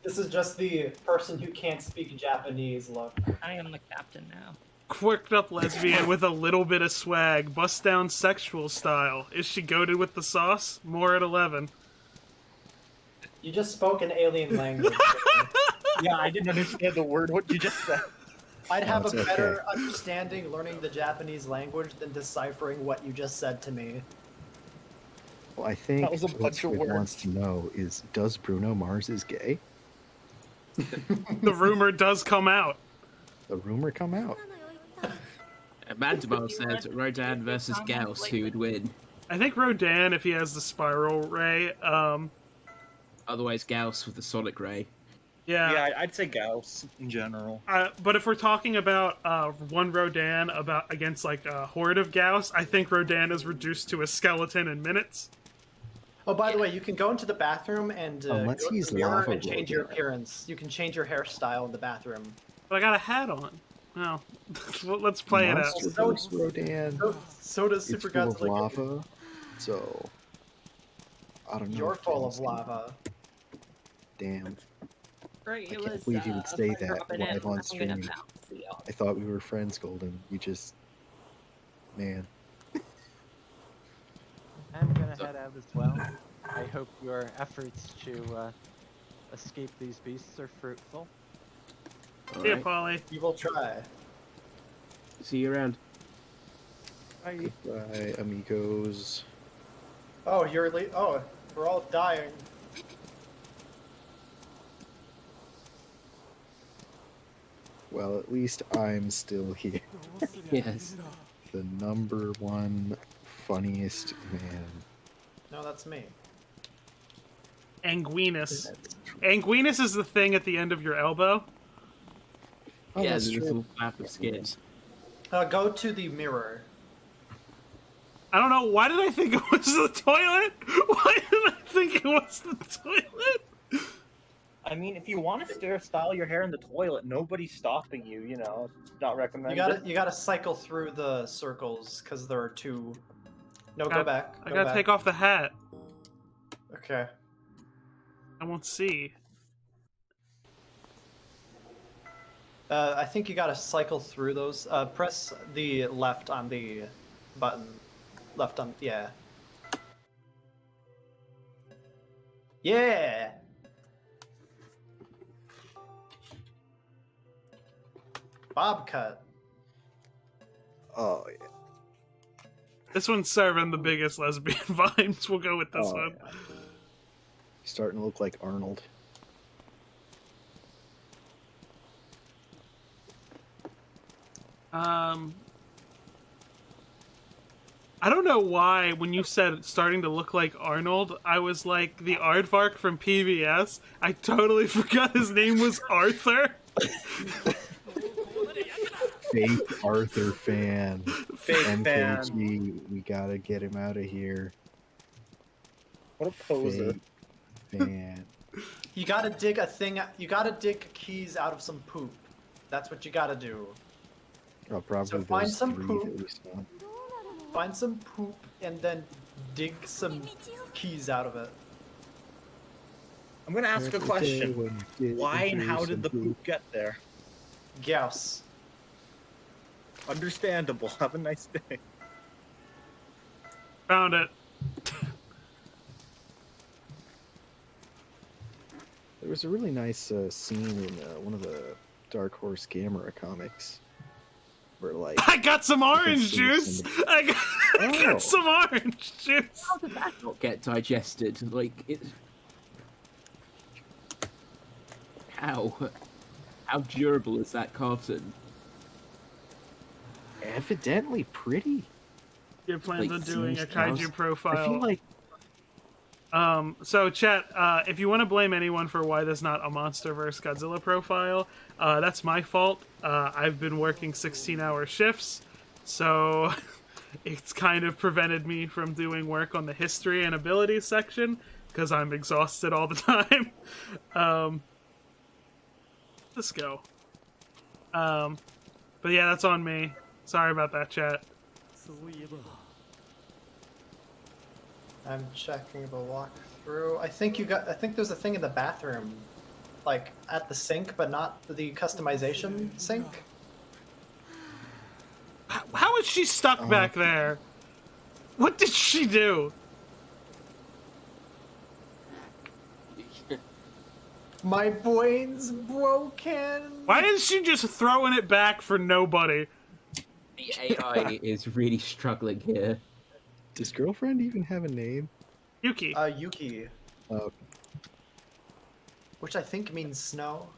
C: this is just the person who can't speak Japanese look.
F: I am the captain now.
A: Quirked up lesbian with a little bit of swag, bust down sexual style. Is she goated with the sauce? More at 11.
C: You just spoke an alien language.
G: Yeah, I didn't understand the word what you just said.
C: I'd have a better understanding learning the Japanese language than deciphering what you just said to me.
H: Well, I think
G: That was a
H: what
G: bunch of
H: Squid
G: words.
H: wants to know is, does Bruno Mars is gay?
A: The rumor does come out.
H: The rumor come out.
B: Mandible says Rodan versus Gauss, who would win?
A: I think Rodan, if he has the spiral ray,
B: Otherwise, Gauss with the sonic ray.
A: yeah.
G: I'd say Gauss in general.
A: But if we're talking about one Rodan against like a horde of Gauss, I think Rodan is reduced to a skeleton in minutes.
C: Oh, by the way, you can go into the bathroom and
H: Unless
C: go to
H: he's
C: the mirror
H: lava
C: and change your
H: Rodan.
C: appearance. You can change your hairstyle in the bathroom.
A: But I got a hat on. Well, let's play it out.
H: Monster versus Rodan.
C: So does
H: It's
C: Super
H: full of
C: Godzilla.
H: lava, so I don't know.
C: You're
H: if
C: full of
H: Gauss-
C: lava.
H: Damn.
F: Right,
H: I
F: it
H: can't
F: was,
H: believe you would say
F: if I
H: that
F: drop it
H: live
F: in,
H: on
F: I'm gonna
H: stream.
F: bounce you.
H: I thought we were friends, Golden. You just, man.
D: I'm gonna head out as well. I hope your efforts to escape these beasts are fruitful.
A: See ya,
B: Alright,
A: Polly.
C: You will try.
B: see you around.
H: Bye, amigos.
C: Oh, we're all dying.
H: Well, at least I'm still here.
B: Yes.
H: The number one funniest man.
C: No, that's me.
A: Anguinus. Anguinus is the thing at the end of your elbow.
H: Oh,
B: Yeah,
H: that's
B: there's a
H: true.
B: little flap of skin.
C: Go to the mirror.
A: I don't know, why did I think it was the toilet? Why did I think it was the toilet?
G: I mean, if you want to style your hair in the toilet, nobody's stopping you. You know, it's not recommended.
C: You gotta cycle through the circles because there are two. No,
A: Gotta-
C: go back.
A: I
C: Go
A: gotta
C: back.
A: take off the hat.
C: Okay.
A: I won't see.
C: I think you gotta cycle through those. Press the left on the button. Left on, yeah. Yeah! Bob cut.
H: Oh, yeah.
A: This one's serving the biggest lesbian vibes. We'll go with this
H: Oh,
A: one.
H: yeah. Starting to look like Arnold.
A: I don't know why when you said starting to look like Arnold, I was like the aardvark from PBS. I totally forgot his name was Arthur.
H: Fake Arthur fan.
G: Fake fan.
H: MKG, we gotta get him out of here.
G: What a poser.
H: Fake fan.
C: You gotta dig a thing. You gotta dig keys out of some poop. That's what you gotta do.
H: Oh, probably
C: So find
H: those
C: some
H: three
C: poop.
H: that we saw.
C: Find some poop and then dig some keys out of it.
G: I'm gonna ask a question. Why and how did the poop get there?
C: Gauss.
G: Understandable. Have a nice day.
A: Found it.
H: There was a really nice scene in one of the Dark Horse Gamera comics where, like,
A: I got some orange
H: see
A: juice.
H: somebody-
A: I
H: Oh.
A: got some orange juice.
B: How did that not get digested? Like, it's... How durable is that carton?
H: evidently pretty.
A: Your plans
B: Like,
A: on doing a
H: seems
A: kaiju
H: gross.
A: profile.
H: I feel like
A: So chat, if you want to blame anyone for why there's not a Monster vs. Godzilla profile, that's my fault. I've been working 16-hour shifts, so it's kind of prevented me from doing work on the history and abilities section, because I'm exhausted all the time. Let's go. But yeah, that's on me. Sorry about that, chat.
C: I'm checking the walkthrough. I think there's a thing in the bathroom, like at the sink, but not the customization sink.
A: How is she stuck back there? What did she do?
C: My brain's broken.
A: Why is she just throwing it back for nobody?
B: The AI is really struggling here.
H: Does girlfriend even have a name?
A: Yuki.
C: Yuki.
H: Oh,
C: Which I think means snow.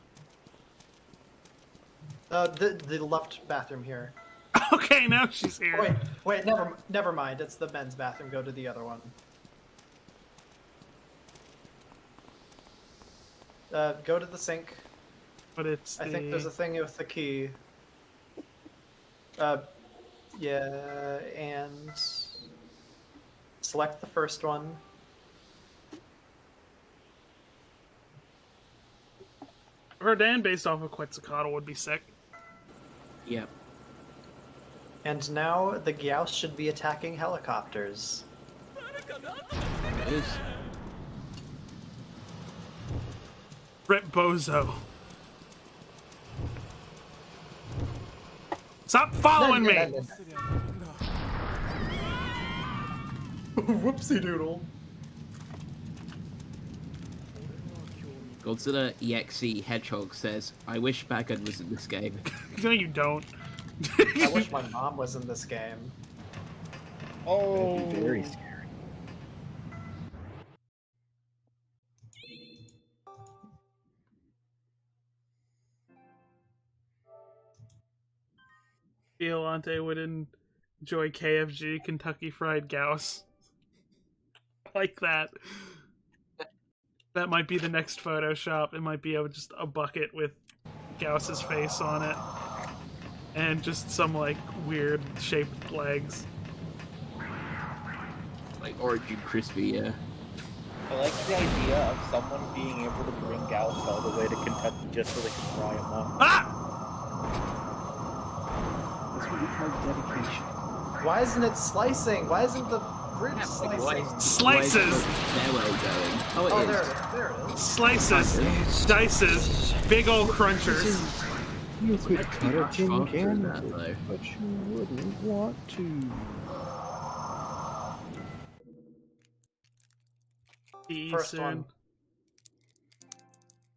C: The left bathroom here.
A: Okay, now she's here.
C: Wait, never mind. It's the men's bathroom. Go to the other one. Go to the sink.
A: But it's
C: I think there's a thing with the key. Yeah, and select the first one.
A: Rodan based off of Quetzalcoatl would be sick.
B: Yep.
C: And now the Gyaos should be attacking helicopters.
B: It is.
A: Rip Bozo. Stop following me!
C: Whoopsie doodle.
B: Godzilla EXE Hedgehog says, I wish Bagon was in this game.
A: No, you don't.
C: I wish my mom was in this game.
H: that'd be very scary.
A: Violante would enjoy KFG, Kentucky Fried Gauss. Like that. That might be the next Photoshop. It might be just a bucket with Gauss's face on it. And just some, like, weird shaped legs.
B: Like Origin Crispy, yeah.
G: I like the idea of someone being able to bring Gauss all the way to Kentucky just so they can fry him up.
A: Ah!
H: That's what we call dedication.
C: Why isn't it slicing? Why isn't the bridge slicing?
A: Slices!
C: Oh, there it is.
A: Slices, dices, big old crunchers.
H: You could cut a
B: much
H: tin
B: faster
H: can,
B: than that, though.
H: but you wouldn't want to.
C: First one.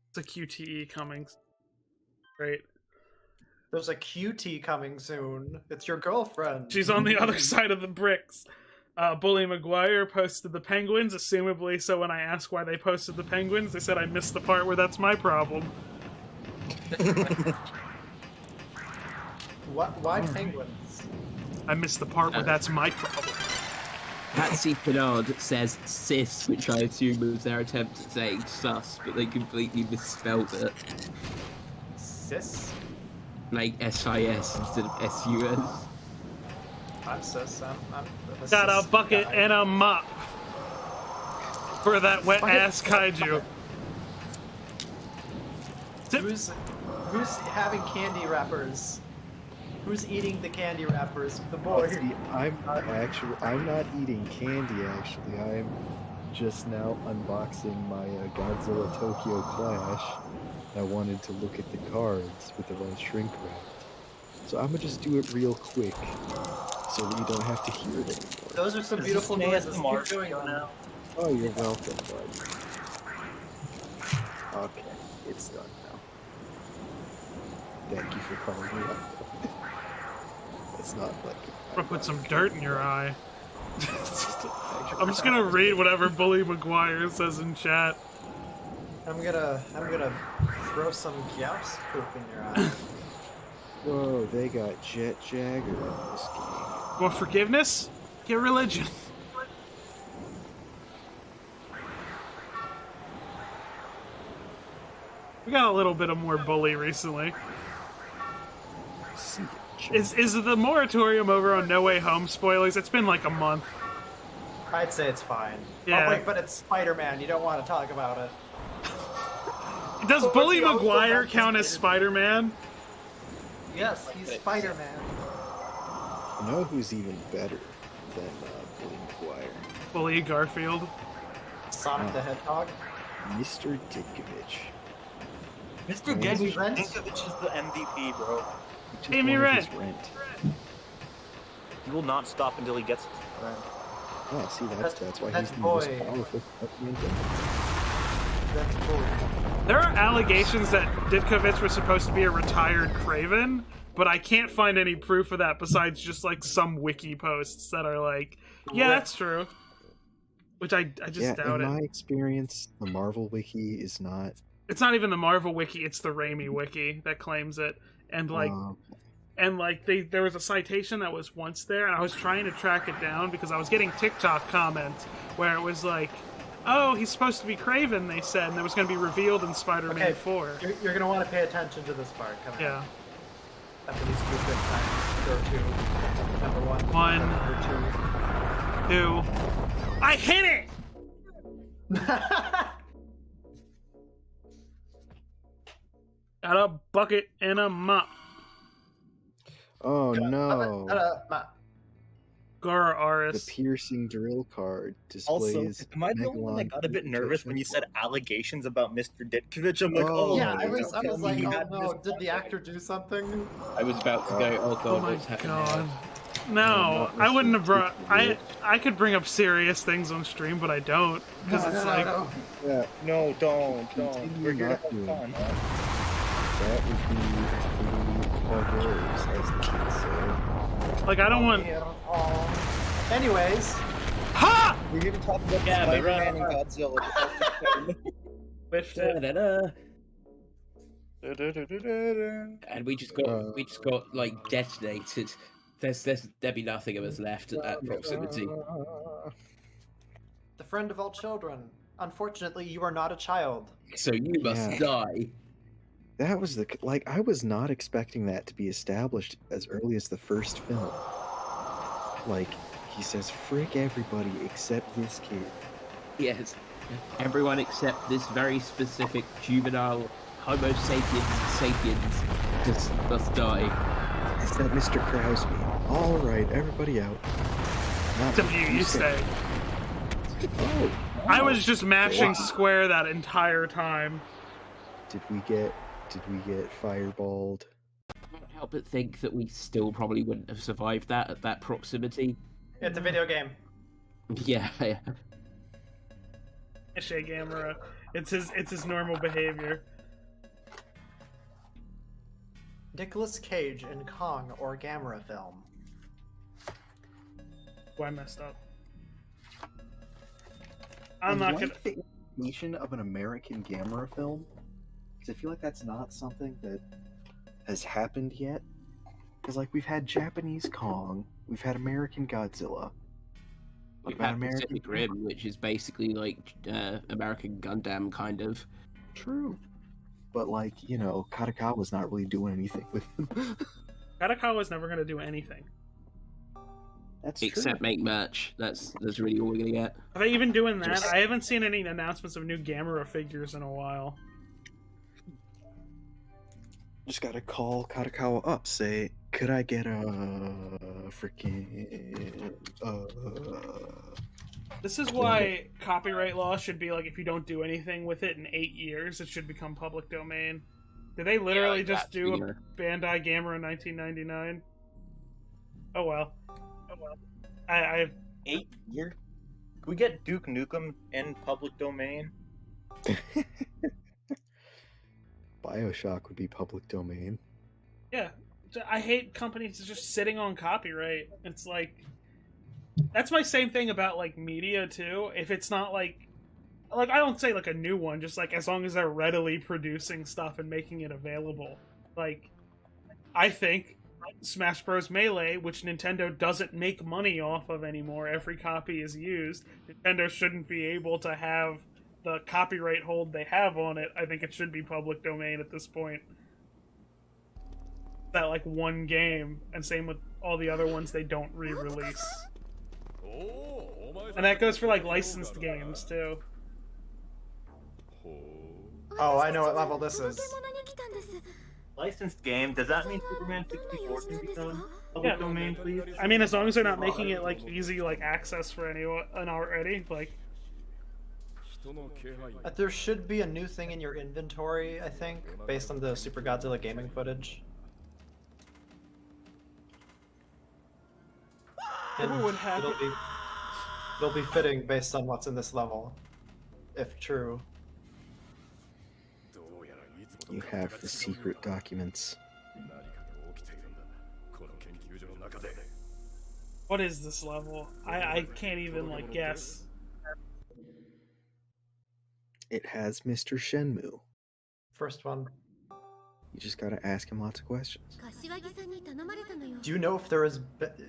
A: It's a QTE coming. Great.
C: There's a QT coming soon. It's your girlfriend.
A: She's on the other side of the bricks. Bully McGuire posted the penguins, assumably, so when I asked why they posted the penguins, they said I missed the part where that's my problem.
C: Why penguins?
A: I missed the part where that's my problem.
B: Patsy Pinard says cis, which I assume was their attempt at saying sus, but they completely misspelled it.
C: Sis?
B: Like SIS instead of SUS.
C: I'm sis. I'm
A: Got a
C: cis
A: bucket
C: guy.
A: and a mop for that wet ass kaiju.
C: Who's having candy wrappers? Who's eating the candy wrappers? The boy.
H: See, I'm not eating candy, actually. I'm just now unboxing my Godzilla Tokyo Clash. I wanted to look at the cards with the right shrink wrap. So I'm gonna just do it real quick so that you don't have to hear it anymore.
C: Those are some beautiful noises. Keep doing them now.
H: Oh, you're welcome, bud. Okay, it's done now. Thank you for calling me up. It's not like
A: I'm gonna put some dirt in your eye. I'm just gonna read whatever Bully McGuire says in chat.
C: I'm gonna throw some Gyaos poop in your eye.
H: Whoa, they got Jet Jagger in this game.
A: Want forgiveness? Get religion. We got a little bit of more bully recently.
H: See it,
A: Is the moratorium over on No Way Home spoilers? It's been like a month.
C: I'd say it's fine.
A: Yeah.
C: Oh, wait, but it's Spider-Man. You don't want to talk about it.
A: Does
C: Oh,
A: Bully
C: it's the
A: McGuire
C: Ultraman
A: count as Spider-Man?
C: Yes, he's Spider-Man.
H: You know who's even better than Billy McGuire?
A: Bully Garfield.
C: Sonic the Hedgehog.
H: Mr. Ditkovich.
G: Mr.
C: Amy Rent?
G: Dinkovich is the MVP, bro.
H: He just
A: Amy
H: wanted his
A: Rent.
H: rent.
G: He will not stop until he gets his rent.
H: Oh, see, that's why
C: That's
H: he's the most
C: boy.
H: powerful fucking thing.
C: That's cool.
A: There are allegations that Ditkovich was supposed to be a retired Craven, but I can't find any proof of that besides just like some wiki posts that are like, yeah, that's true. Which I just doubt
H: in
A: it.
H: my experience, the Marvel wiki is not.
A: It's not even the Marvel wiki, it's the Raimi wiki that claims it. And like there was a citation that was once there, and I was trying to track it down because I was getting TikTok comments where it was like, oh, he's supposed to be Craven, they said, and it was going to be revealed in Spider-Man 4.
C: You're going to want to pay attention to this part coming
A: Yeah.
C: up. After these two good times. There are two. Number one.
A: One.
C: Number
A: 2. I hit it!
C: two.
A: Got a bucket and a mop.
H: Oh no!
A: Gara
H: The
A: Aris.
H: piercing drill card
G: Also,
H: displays.
G: am I the only one that got a bit nervous when you said allegations about Mr. Ditkovich? I'm like,
H: Oh,
C: Yeah, I
H: no,
C: was
H: no,
C: like,
G: he
C: oh
G: had
C: no,
G: this
C: did the actor do something?
B: I was about to go, oh god,
A: Oh my
B: what's happening
A: god.
B: now?
A: No, I wouldn't have brought. I could bring up serious things on stream, but I don't because it's like
H: Yeah,
G: no, don't.
H: Continue
G: We're here to
H: not
G: have
H: doing
G: fun.
H: that would be as the kids say.
A: like I don't want.
C: Anyways,
A: Ha!
G: We're here to talk about Spider-Man and Godzilla.
A: Whiffed it.
B: And we just got like detonated. There'd be nothing of us left at that proximity.
C: the friend of all children. Unfortunately, you are not a child.
B: So you must
H: Yeah.
B: die.
H: That was I was not expecting that to be established as early as the first film. Like, he says, frick everybody except this kid.
B: Yes. Everyone except this very specific juvenile Homo sapiens must die.
H: Is that Mr. Krause? Alright, everybody out. Not
A: W, you say.
H: Oh,
A: I was just mashing square that entire time.
H: did we get fireballed?
B: I can't help but think that we still probably wouldn't have survived that at that proximity.
C: It's a video game.
B: Yeah.
A: Gamera. It's his normal behavior.
C: Nicolas Cage in Kong or Gamera film.
A: Oh, I messed up. I'm not gonna.
H: the implication of an American Gamera film, because I feel like that's not something that has happened yet. Because like we've had Japanese Kong, we've had American Godzilla.
B: We've
H: about
B: had
H: American
B: Pacific Rim, which is basically like American Gundam, kind of.
H: True. But like, Katakawa's not really doing anything with them.
A: Katakawa's never gonna do anything.
H: That's
B: Except make merch. That's really all we're gonna get.
A: Are they even doing that?
H: Just-
A: I haven't seen any announcements of new Gamera figures in a while.
H: Just gotta call Katakawa up, say, could I get a freaking
A: This is why copyright law should be like, if you don't do anything with it in 8 years, it should become public domain. Did they literally
B: like
A: just
B: that
A: do
B: figure.
A: a Bandai Gamera in 1999? Oh well. I
G: 8 years? Can we get Duke Nukem in public domain?
H: BioShock would be public domain.
A: yeah, I hate companies just sitting on copyright. It's like, that's my same thing about like media too. If it's not like I don't say like a new one, just like as long as they're readily producing stuff and making it available. Like, I think Smash Bros. Melee, which Nintendo doesn't make money off of anymore, every copy is used. Nintendo shouldn't be able to have the copyright hold they have on it. I think it should be public domain at this point. That like one game, and same with all the other ones they don't re-release. And that goes for like licensed games too.
C: Oh, I know what level this is.
G: Licensed game, does that mean Superman 64 can be done?
A: Yeah.
C: domain, please.
A: I mean, as long as they're not making it like easy like access for anyone already, like.
C: There should be a new thing in your inventory, I think, based on the Super Godzilla gaming footage. And
A: What would happen?
C: it'll be fitting based on what's in this level, if true.
H: You have the secret documents.
A: What is this level? I can't even like guess.
H: It has Mr. Shenmue.
C: First one.
H: You just gotta ask him lots of questions.
C: Do you know if there is?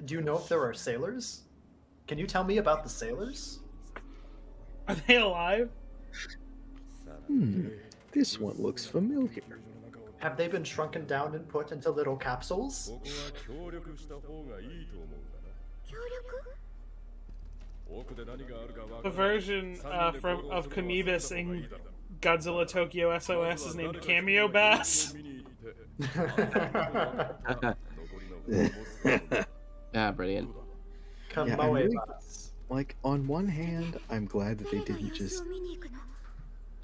C: Do you know if there are sailors? Can you tell me about the sailors?
A: Are they alive?
H: This one looks familiar.
C: Have they been shrunken down and put into little capsules?
A: The version of Kamibis in Godzilla Tokyo SOS is named Cameo Bass.
B: Ah, brilliant.
C: Come
H: Yeah, I'm
C: away,
H: really-
C: boss.
H: Like, on one hand, I'm glad that they didn't just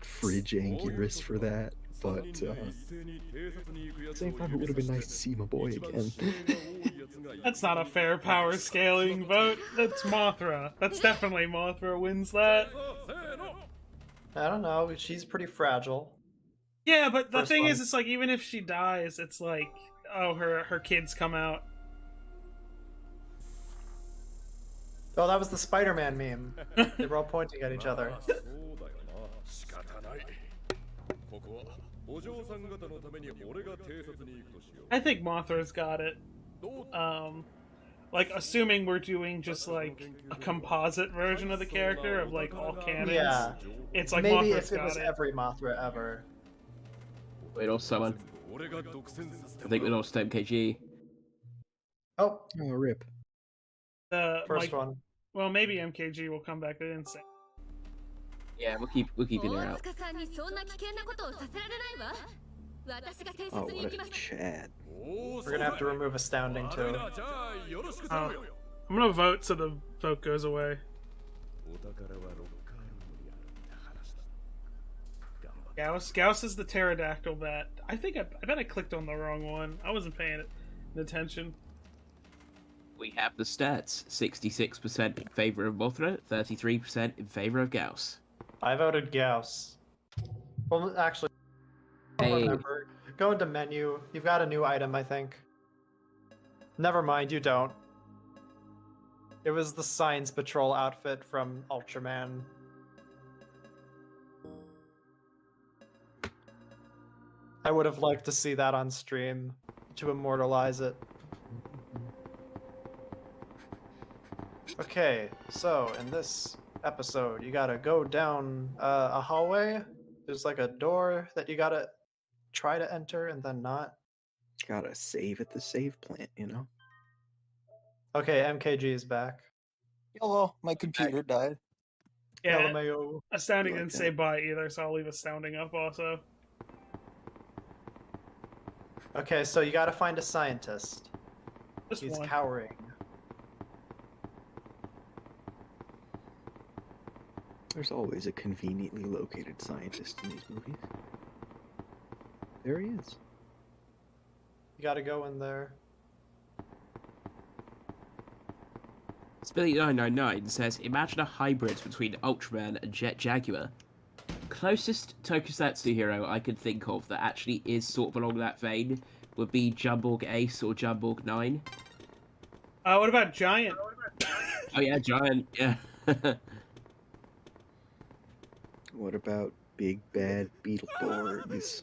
H: fridge Anguirus for that, but at the same time, it would have been nice to see my boy again.
A: That's not a fair power scaling vote. That's Mothra. That's definitely Mothra wins that.
C: I don't know. She's pretty fragile.
A: Yeah, but the
C: First
A: thing
C: one.
A: is, it's like even if she dies, it's like, oh, her kids come out.
C: Oh, that was the Spiderman meme. They were all pointing at each other.
A: I think Mothra's got it. Like, assuming we're doing just like a composite version of the character of like all canons.
C: Yeah.
A: It's like
C: Maybe
A: Mothra's
C: if it
A: got
C: was
A: it.
C: every Mothra ever.
B: Wait, or someone. I think we lost MKG.
C: Oh,
H: Oh, rip.
A: The
C: first
A: like,
C: one.
A: well, maybe MKG will come back to insane.
B: Yeah, we're keeping her out.
H: Oh, what a Chad.
C: We're gonna have to remove Astounding too.
A: I'm gonna vote so the vote goes away. Gauss is the pterodactyl bat. I bet I clicked on the wrong one. I wasn't paying attention.
B: We have the stats: 66% in favor of Mothra, 33% in favor of Gauss.
C: I voted Gauss. Well, actually, I don't
B: Hey.
C: remember. Go into menu. You've got a new item, I think. Never mind, you don't. It was the Science Patrol outfit from Ultraman. I would have liked to see that on stream to immortalize it. Okay, so in this episode, you gotta go down a hallway. There's like a door that you gotta try to enter and then not.
H: Gotta save at the save plant, you know?
C: Okay, MKG is back.
G: Hello, my computer died.
A: Yeah,
C: LMAO.
A: Astounding
H: Like
A: didn't
H: that.
A: say bye either, so I'll leave Astounding up also.
C: Okay, so you gotta find a scientist.
A: Just
C: He's
A: one.
C: cowering.
H: There's always a conveniently located scientist in these movies. There he is.
C: You gotta go in there.
B: Spilly999 says, imagine a hybrid between Ultraman and Jet Jaguar. Closest tokusatsu hero I could think of that actually is sort of along that vein would be Jumborg Ace or Jumborg 9.
A: What about Giant?
B: Oh yeah, Giant, yeah.
H: What about Big Bad Beetleborgs?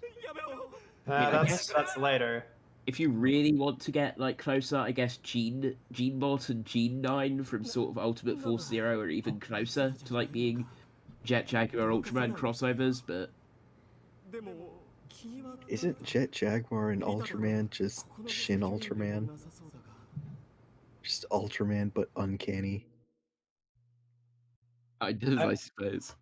B: I guess-
C: That's later.
B: If you really want to get like closer, I guess Genebot and Gene 9 from sort of Ultimate Force Zero are even closer to like being Jet Jaguar Ultraman crossovers, but
H: Isn't Jet Jaguar and Ultraman just Shin Ultraman? Just Ultraman, but uncanny.
B: I do, I suppose.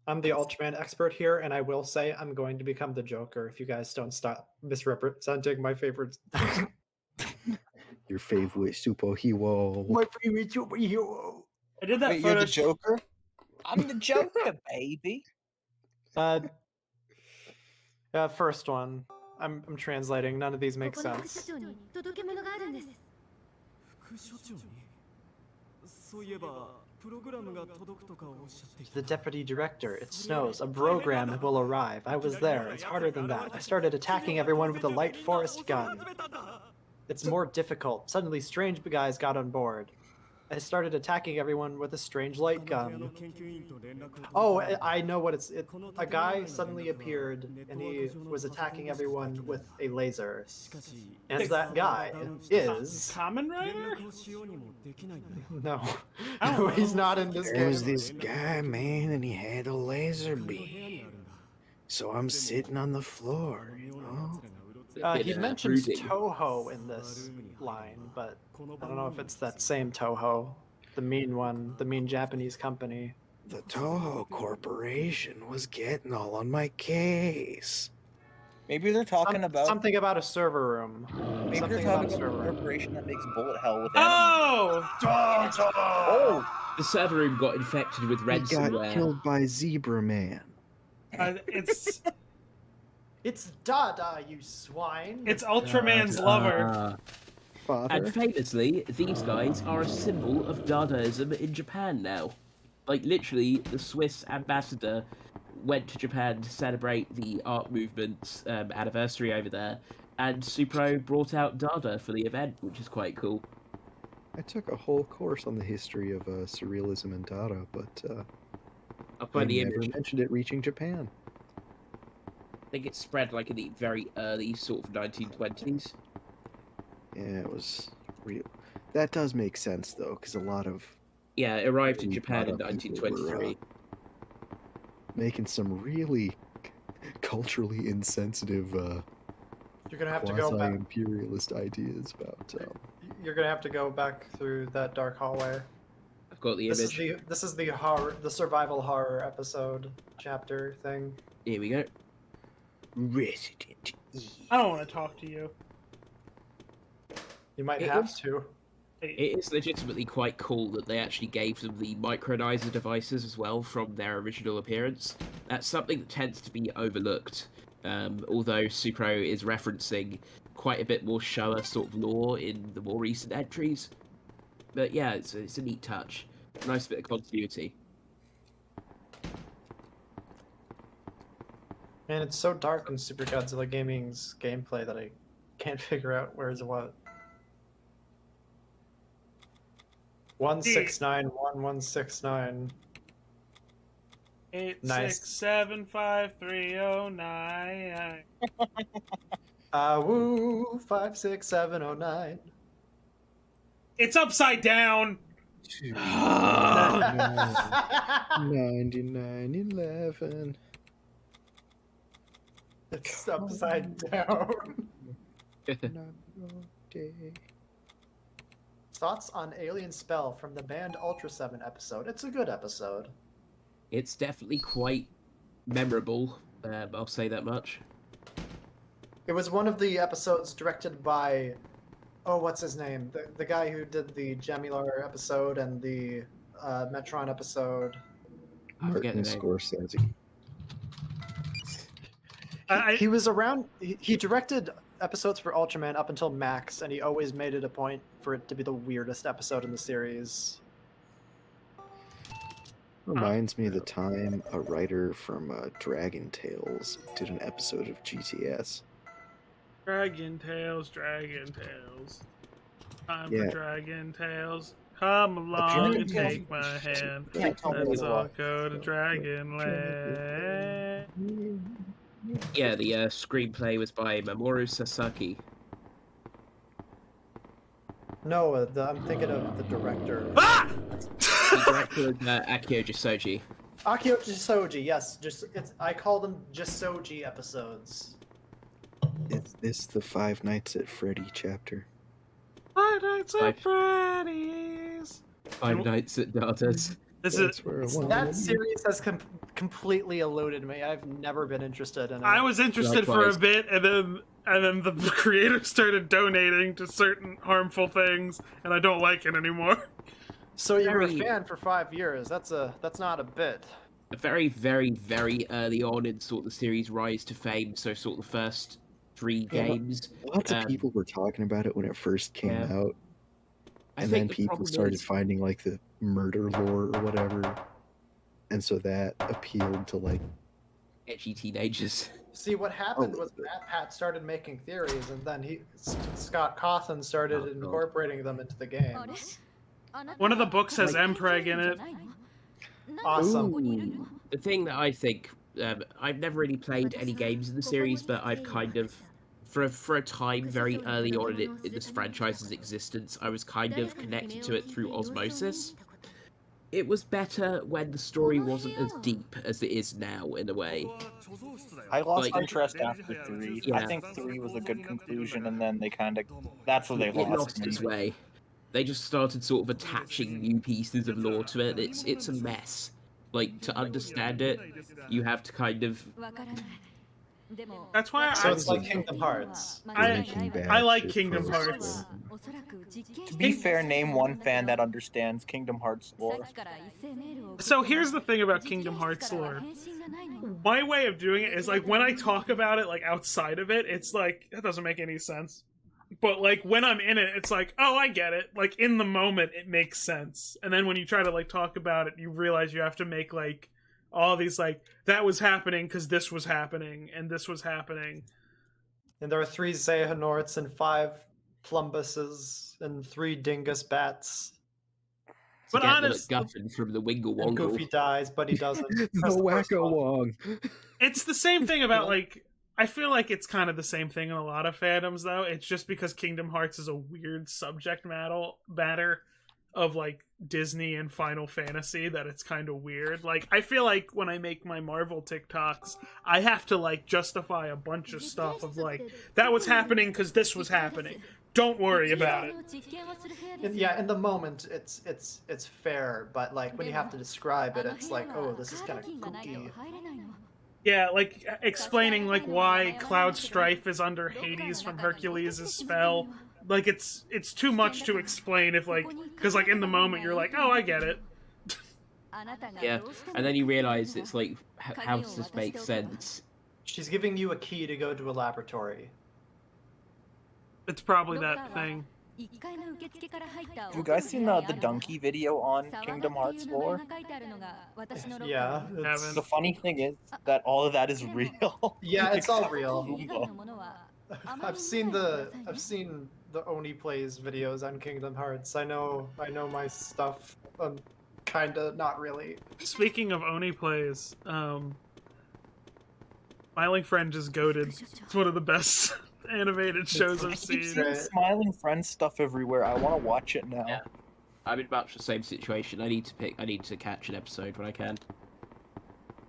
C: I'm the Ultraman expert here, and I will say I'm going to become the Joker if you guys don't stop misrepresenting my favorites.
H: your favorite superhero.
C: My favorite superhero.
A: I did that
I: Wait, you're
A: photo.
I: the Joker? I'm the Joker, baby.
C: First one. I'm translating. None of these make sense. The deputy director. It snows. A program will arrive. I was there. It's harder than that. I started attacking everyone with a light forest gun. It's more difficult. Suddenly, strange guys got on board. I started attacking everyone with a strange light gun. Oh, I know what it's. A guy suddenly appeared, and he was attacking everyone with a laser. And that guy is...
A: Kamen Rider?
C: No. No, he's not in this
J: There was
C: game.
J: this guy, man, and he had a laser beam. So I'm sitting on the floor, you know?
C: He mentions Toho in this line, but I don't know if it's that same Toho. The mean one, the mean Japanese company.
J: The Toho Corporation was getting all on my case.
I: Maybe they're talking about
C: something about a server room.
I: maybe
C: Something
I: they're talking
C: about a
I: about
C: server
I: the
C: room.
I: corporation that makes bullet hell with
A: Oh!
I: Oh!
B: The server room got infected with
H: He got
B: ransomware.
H: killed by Zebra Man.
A: It's
C: It's Dada, you swine.
A: it's Ultraman's lover.
B: And
H: Father.
B: famously, these guys are a symbol of Dadaism in Japan now. Like, literally, the Swiss ambassador went to Japan to celebrate the art movement's anniversary over there, and Supro brought out Dada for the event, which is quite cool.
H: I took a whole course on the history of surrealism and Dada, but
B: I'll
H: I
B: find the
H: never
B: image.
H: mentioned it reaching Japan.
B: I think it spread like in the very early sort of 1920s.
H: Yeah, it was real. That does make sense though, because a lot of
B: Yeah, it arrived in
H: Really
B: Japan in
H: Dada people were,
B: 1923.
H: making some really culturally insensitive
C: You're gonna have to go back.
H: quasi-imperialist ideas about.
C: You're gonna have to go back through that dark hallway.
B: I've got the image.
C: This is the horror, the survival horror episode chapter thing.
B: Here we go.
J: Resident Evil.
A: I don't want to talk to you.
C: You might
B: It
C: have
B: is-
C: to.
B: It is legitimately quite cool that they actually gave them the micronizer devices as well from their original appearance. That's something that tends to be overlooked, although Supro is referencing quite a bit more Showa sort of lore in the more recent entries. But yeah, it's a neat touch. Nice bit of continuity.
C: Man, it's so dark in Super Godzilla Gaming's gameplay that I can't figure out where's what. 1691169.
A: 8675309.
C: Woo 56709.
A: It's upside down.
H: 9911.
C: It's upside down. Thoughts on Alien Spell from the band Ultra 7 episode? It's a good episode.
B: It's definitely quite memorable, I'll say that much.
C: It was one of the episodes directed by, oh, what's his name? The guy who did the Jamular episode and the Metron episode.
B: I forget the
H: Martin
B: name.
H: Scorsese.
C: He was around. He directed episodes for Ultraman up until Max, and he always made it a point for it to be the weirdest episode in the series.
H: Reminds me of the time a writer from Dragon Tales did an episode of GTS.
A: Dragon Tales, Dragon Tales. Time
H: Yeah.
A: for Dragon Tales. Come along
I: Dragon
A: and
I: Tales-
A: take my hand.
I: Can't tell me
A: Let's
I: what.
A: all go to Dragonland.
B: Yeah, the screenplay was by Mamoru Sasaki.
C: No, I'm thinking of the director.
A: Ah!
B: The director was Akio Jisoji.
C: Akio Jisoji, yes. I call them Jisoji episodes.
H: Is this the Five Nights at Freddy chapter?
A: Five Nights at
B: Five.
A: Freddy's.
B: Five Nights at Dada's.
A: This
H: That's
A: is
H: where I wanna
C: That
H: be.
C: series has completely eluded me. I've never been interested in it.
A: I was interested for a
B: Likewise.
A: bit, and then the creator started donating to certain harmful things, and I don't like it anymore.
C: So you were a
B: Very-
C: fan for 5 years. That's not a bit.
B: Very, very, very early on in sort of the series' rise to fame. So sort of the first 3
H: Yeah,
B: games.
H: Lots of people were talking about it when it first came
B: Yeah.
H: out,
B: I
H: and
B: think
H: then
B: the
H: people
B: problem
H: started
B: is-
H: finding like the murder lore or whatever, and so that appealed to like
B: Edgy teenagers.
C: See, what happened was Matt Pat started making theories, and then Scott Cawthon started incorporating them into the games.
A: One of the books has Mpreg in it.
C: Awesome.
B: The thing that I think, I've never really played any games in the series, but I've kind of, for a time very early on in this franchise's existence, I was kind of connected to it through osmosis. It was better when the story wasn't as deep as it is now, in a way.
I: I lost
B: Like-
I: interest after 3. I
B: Yeah.
I: think 3 was a good conclusion, and then they kind of... That's where they
B: It
I: lost
B: lost
I: me.
B: its way. They just started sort of attaching new pieces of lore to it. It's a mess. Like, to understand it, you have to kind of...
A: That's why
C: So
A: I,
C: it's like Kingdom Hearts.
A: I like Kingdom Hearts.
I: To be fair, name one fan that understands Kingdom Hearts lore.
A: So here's the thing about Kingdom Hearts lore. My way of doing it is like when I talk about it like outside of it, it's like that doesn't make any sense. But like when I'm in it, it's like, oh, I get it. Like in the moment, it makes sense. And then when you try to like talk about it, you realize you have to make like all these like that was happening because this was happening and this was happening.
C: And there are 3 Xehanorts and 5 Plumbuses and 3 Dingus Bats.
A: But
B: to get
A: honest-
B: the Guffin from the Wingle
C: And
B: Wongle.
C: Goofy dies, but he doesn't.
H: the
C: That's the first
H: Wacko
C: one.
H: Wong.
A: It's the same thing about like I feel like it's kind of the same thing in a lot of fandoms though. It's just because Kingdom Hearts is a weird subject matter of like Disney and Final Fantasy that it's kind of weird. Like I feel like when I make my Marvel TikToks, I have to like justify a bunch of stuff of like that was happening because this was happening. Don't worry about it.
C: Yeah, in the moment, it's fair, but like when you have to describe it, it's like, oh, this is kind of kooky.
A: Yeah, like explaining like why Cloud Strife is under Hades from Hercules' spell. Like it's too much to explain if like because like in the moment you're like, oh, I get it.
B: Yeah, and then you realize it's like, how does this make sense?
C: She's giving you a key to go to a laboratory.
A: It's probably that thing.
I: Have you guys seen the Donkey video on Kingdom Hearts lore?
C: Yeah,
A: Haven't.
I: The funny thing is that all of that is real.
C: yeah, it's all
I: Except
C: real.
I: Goomba.
C: I've seen the Oni Plays videos on Kingdom Hearts. I know my stuff. Kinda, not really.
A: Speaking of Oni plays, Smiling Friend just goated. It's one of the best animated shows I've
I: I keep
A: seen.
I: seeing Smiling Friends stuff everywhere. I want to watch it now.
B: Yeah. I'm in much the same situation. I need to catch an episode when I can.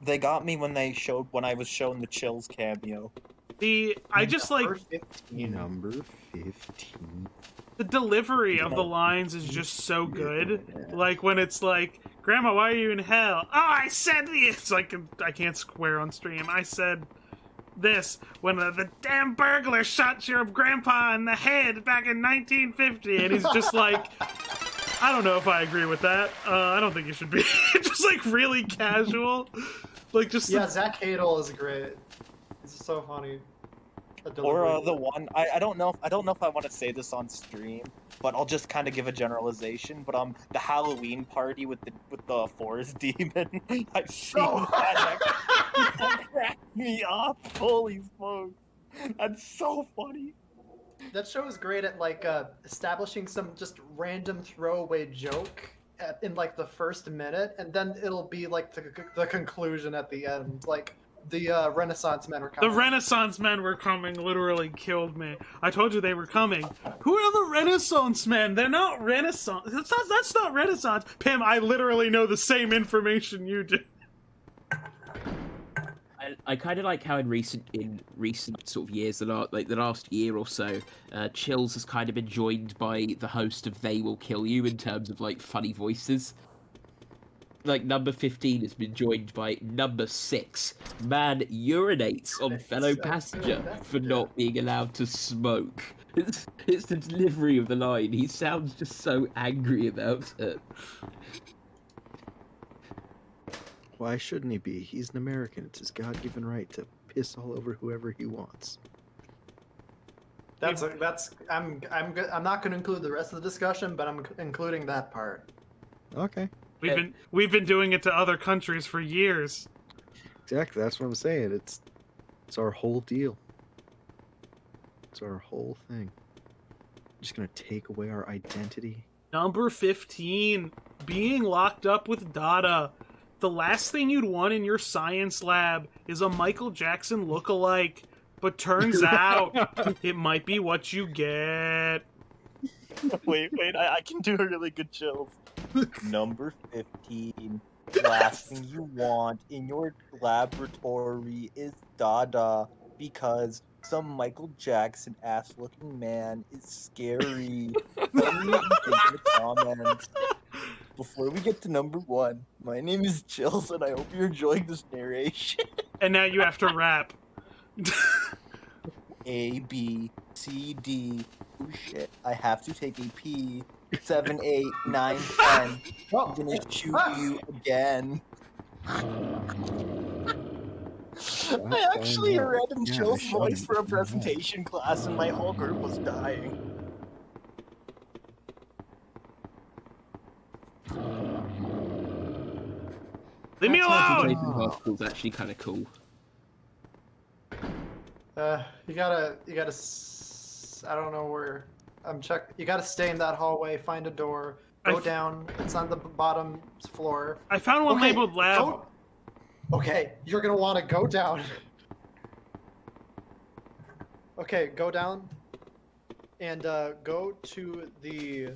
I: They got me when I was shown the Chills cameo.
A: I just like
H: Number 15.
A: the delivery of the lines is just so good. Like when it's like, "Grandma, why are you in hell?" Oh, I said this. It's like I can't swear on stream. I said this when the damn burglar shot your grandpa in the head back in 1950, and he's just like, I don't know if I agree with that. I don't think you should be just like really casual, like just
C: Yeah, Zach Hadel is great. It's so funny.
I: Or the one I don't know if I want to say this on stream, but I'll just kind of give a generalization. But the Halloween party with the forest demon. I've seen that. That cracked me up. Holy smokes, that's so funny.
C: That show is great at like establishing some just random throwaway joke in like the first minute, and then it'll be like the conclusion at the end. Like the Renaissance men were coming.
A: The Renaissance men were coming literally killed me. I told you they were coming. Who are the Renaissance men? They're not Renaissance. That's not Renaissance. Pim, I literally know the same information you do.
B: I kind of like how in recent sort of years, the last year or so, Chills has kind of been joined by the host of They Will Kill You in terms of like funny voices. like number 15 has been joined by number 6. Man urinates on fellow passenger for not being allowed to smoke. It's the delivery of the line. He sounds just so angry about it.
H: Why shouldn't he be? He's an American. It's his God-given right to piss all over whoever he wants.
C: I'm not going to include the rest of the discussion, but I'm including that part.
H: Okay.
A: We've been doing it to other countries for years.
H: Exactly. That's what I'm saying. It's our whole deal. It's our whole thing. Just gonna take away our identity.
A: Number 15, being locked up with Dada. The last thing you'd want in your science lab is a Michael Jackson look-alike, but turns out it might be what you get.
I: Wait, I can do a really good Chills. Number 15. Last thing you want in your laboratory is Dada, because some Michael Jackson ass-looking man is scary. Tell me what you think in the comments. Before we get to number 1, my name is Chills, and I hope you're enjoying this narration.
A: And now you have to rap.
I: A, B, C, D. Oh shit, I have to take a P. 7, 8, 9, 10. I'm gonna shoot you again. I actually read in Chill's voice for a presentation class and my whole group was dying.
A: Leave me alone!
B: It's actually kind of cool.
C: You gotta, I don't know where, you gotta stay in that hallway, find a door, go down, it's on the bottom floor.
A: I found one labeled lab.
C: Okay, you're gonna wanna go down. Okay, go down, and go to the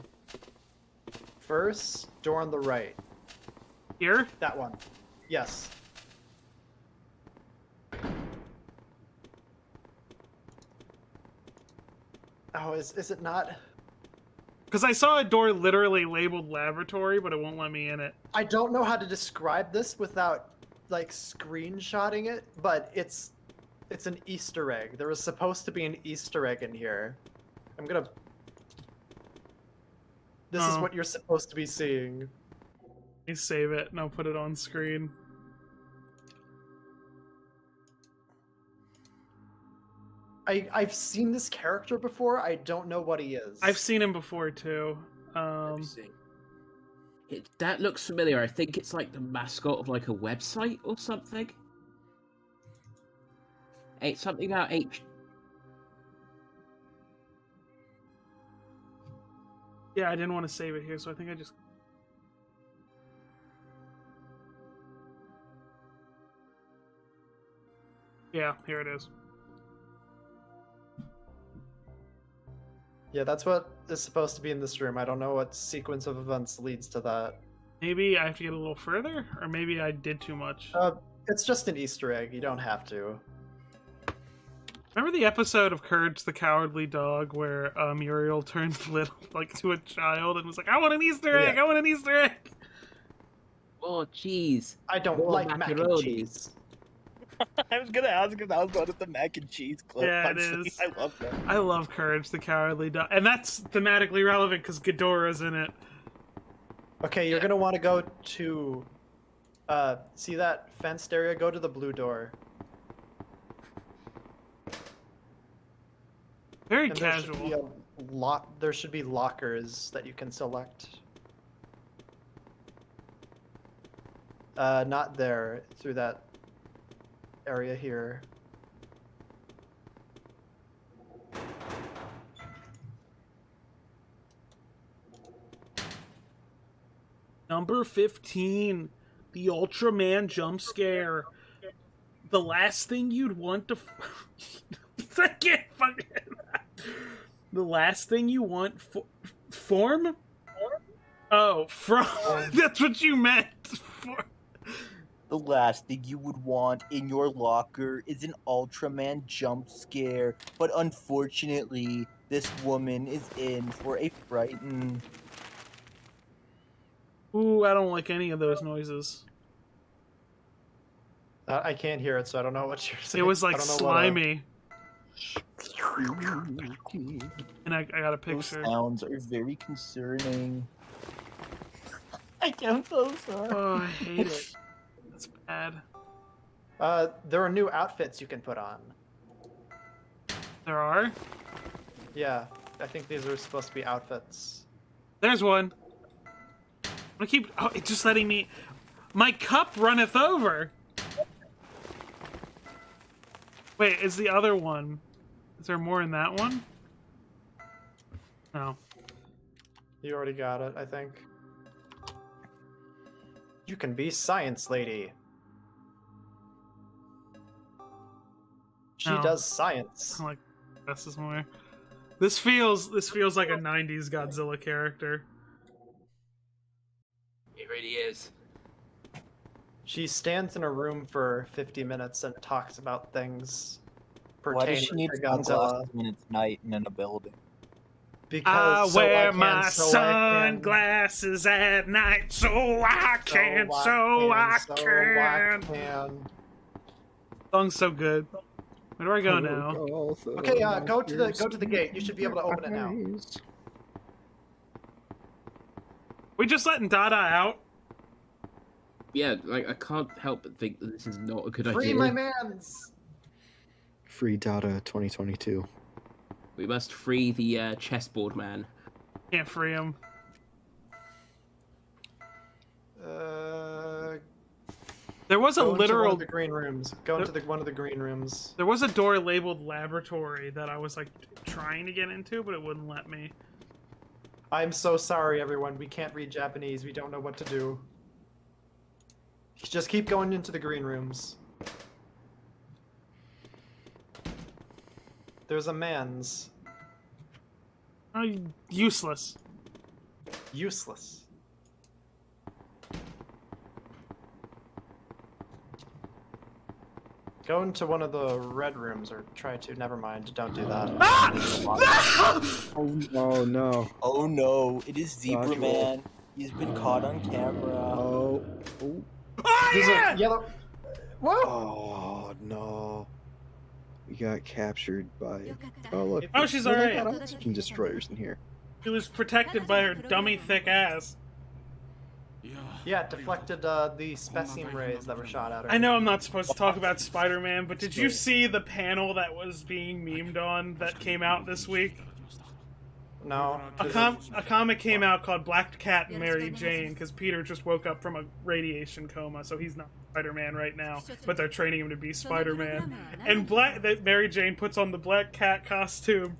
C: first door on the right.
A: Here?
C: That one. Yes. Oh, is it not?
A: Because I saw a door literally labeled laboratory, but it won't let me in it.
C: I don't know how to describe this without, like, screenshotting it, but it's an Easter egg. There was supposed to be an Easter egg in here. This is what you're supposed to be seeing.
A: Let me save it and I'll put it on screen.
C: I've seen this character before. I don't know what he is.
A: I've seen him before too.
B: That looks familiar. I think it's like the mascot of like a website or something. It's something about H.
A: Yeah, I didn't want to save it here, so I think I just... Yeah, here it is.
C: Yeah, that's what is supposed to be in this room. I don't know what sequence of events leads to that.
A: Maybe I have to get a little further? Or maybe I did too much.
C: It's just an Easter egg. You don't have to.
A: Remember the episode of Courage the Cowardly Dog where Muriel turned little, like, to a child and was like, I want an Easter egg! I want an Easter egg!
B: Oh, cheese.
C: I don't like mac and cheese.
I: I was gonna ask if that was one of the mac and cheese clips.
A: Yeah, it is.
I: I love that.
A: I love Courage the Cowardly Dog. And that's thematically relevant because Ghidorah's in it.
C: Okay, you're gonna want to go to... see that fenced area? Go to the blue door.
A: Very
C: And
A: casual.
C: There should be lockers that you can select. Not there, through that area here.
A: Number 15, the Ultraman jump scare. The last thing you'd want to... I can't fucking... The last thing you want... Form? Oh, from... That's what you meant.
I: The last thing you would want in your locker is an Ultraman jump scare, but unfortunately, this woman is in for a frighten.
A: Ooh, I don't like any of those noises.
C: I can't hear it, so I don't know what you're saying.
A: It was
C: I
A: like
C: don't know
A: slimy. And I got a
I: Those
A: picture.
I: sounds are very concerning. I am so sorry.
A: Oh, I hate it. That's bad.
C: There are new outfits you can put on.
A: There are?
C: Yeah, I think these are supposed to be outfits.
A: There's one. I keep. Oh, it's just letting me. My cup runneth over. Wait, is the other one? Is there more in that one? No.
C: You already got it, I think. You can be Science Lady. She
A: No.
C: does science.
A: I'm like, this is more. This feels like a '90s Godzilla character.
B: It really is.
C: She stands in a room for 50 minutes and talks about things
I: Why does
C: pertaining
I: she need
C: to
I: sunglasses
C: Godzilla.
I: when it's night and in a building?
C: Because
A: I wear
C: can,
A: my
C: so I can,
A: sunglasses at night so I can, so I can. Song's so good. Where do I go now?
C: Okay, go to the gate. You should be able to open it now.
A: We just letting Dada out?
B: Yeah, like I can't help but think that this is not a good
C: Free
B: idea.
C: my mans.
H: Free Data 2022.
B: We must free the chessboard man.
A: Can't free him. There was a
C: Go into one
A: literal.
C: of the green rooms. Go into one of the green rooms.
A: There was a door labeled laboratory that I was like trying to get into, but it wouldn't let me.
C: I'm so sorry, everyone. We can't read Japanese. We don't know what to do. Just keep going into the green rooms. There's a man's.
A: Oh, useless.
C: Useless. Go into one of the red rooms, or try to. Never mind. Don't do that.
H: Oh no.
I: Oh no, it is Zebra
H: Dodge
I: Man. He's been caught on camera.
H: Oh.
C: There's a yellow. Whoa!
H: Oh no. We got captured by. Oh look.
A: Oh, she's
H: look,
A: alright.
H: I got oxygen destroyers in here.
A: She was protected by her dummy thick ass.
C: Yeah, it deflected the specimen rays that were shot at her.
A: I know I'm not supposed to talk about Spider-Man, but did you see the panel that was being memed on that came out this week?
C: No.
A: A comic came out called Black Cat and Mary Jane because Peter just woke up from a radiation coma, so he's not Spider-Man right now, but they're training him to be Spider-Man. And Mary Jane puts on the Black Cat costume,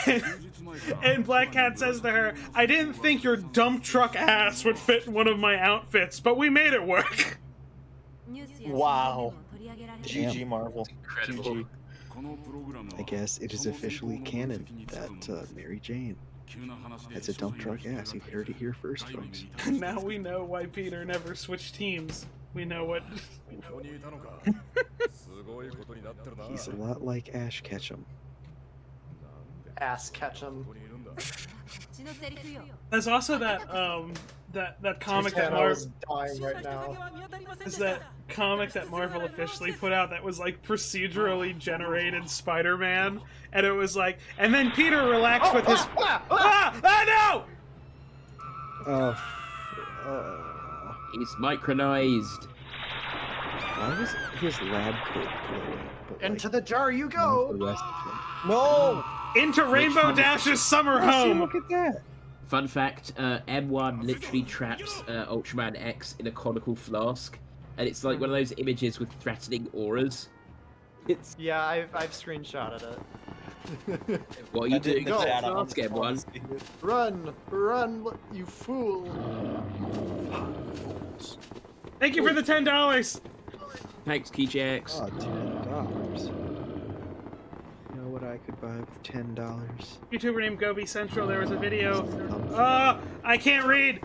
A: and Black Cat says to her, "I didn't think your dump truck ass would fit in one of my outfits, but we made it work."
I: Wow.
H: Damn.
I: GG Marvel.
B: Incredible.
I: GG.
H: I guess it is officially canon that Mary Jane has a dump truck ass. You heard it here first, folks.
A: Now we know why Peter never switched teams. We know what.
H: He's a lot like Ash Ketchum.
C: Ass Ketchum.
A: There's also that that comic that
C: Titano's
A: Marvel
C: dying right now.
A: is that comic that Marvel officially put out that was like procedurally generated Spider-Man, and it was like, and then Peter relaxed with his no!
B: He's micronized.
H: Why was his lab coat glowing? But, like,
C: Into the jar you
H: none of
C: go!
H: the rest of him?
I: No!
A: Into Rainbow Dash's summer
H: See,
A: home.
H: look at that!
B: Fun fact, M1 literally traps Ultraman X in a conical flask, and it's like one of those images with threatening auras. It's
C: Yeah, I've screenshotted it.
B: what are you doing?
C: Go,
B: Flask, M1.
C: Run, you fool!
A: Thank you for the $10.
B: Thanks, KeyJX.
H: Oh, $10. You know what I could buy with $10?
A: YouTuber named Gobi Central. There was a video.
H: Some
A: I can't read.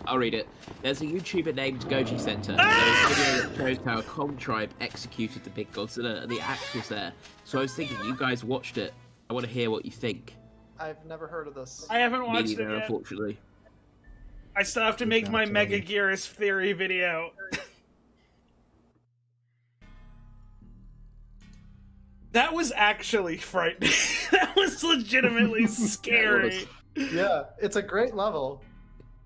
B: I'll read it. There's a YouTuber named Goji Center. There was a video that shows how a Kong tribe executed the big Godzilla, and the axe was there. So I was thinking, you guys watched it. I want to hear what you think.
C: I've never heard of this.
A: I haven't
B: Me
A: watched it
B: neither,
A: yet.
B: unfortunately.
A: I still have to make my Mega Gearus theory video. That was actually frightening. That was legitimately scary.
C: Yeah, it's a great level.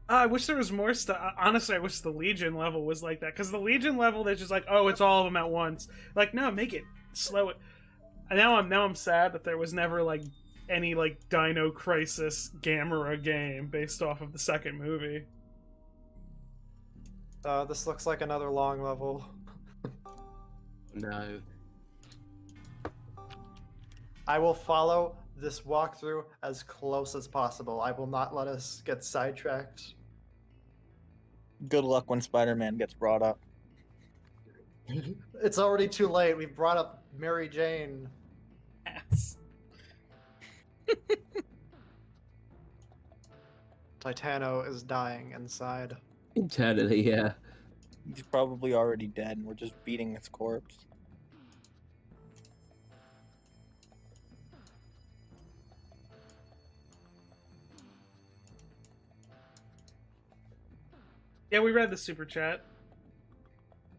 A: I wish there was more stuff. Honestly, I wish the Legion level was like that. Because the Legion level, they're just like, oh, it's all of them at once. Like, no, make it, slow it. And now I'm sad that there was never, like, any, like, Dino Crisis Gamera game based off of the second movie.
C: This looks like another long level.
B: No.
C: I will follow this walkthrough as close as possible. I will not let us get sidetracked.
I: Good luck when Spider-Man gets brought up.
C: It's already too late. We brought up Mary Jane.
A: Ass.
C: Titano is dying inside.
B: Internally, yeah.
I: He's probably already dead, and we're just beating his corpse.
A: Yeah, we read the super chat.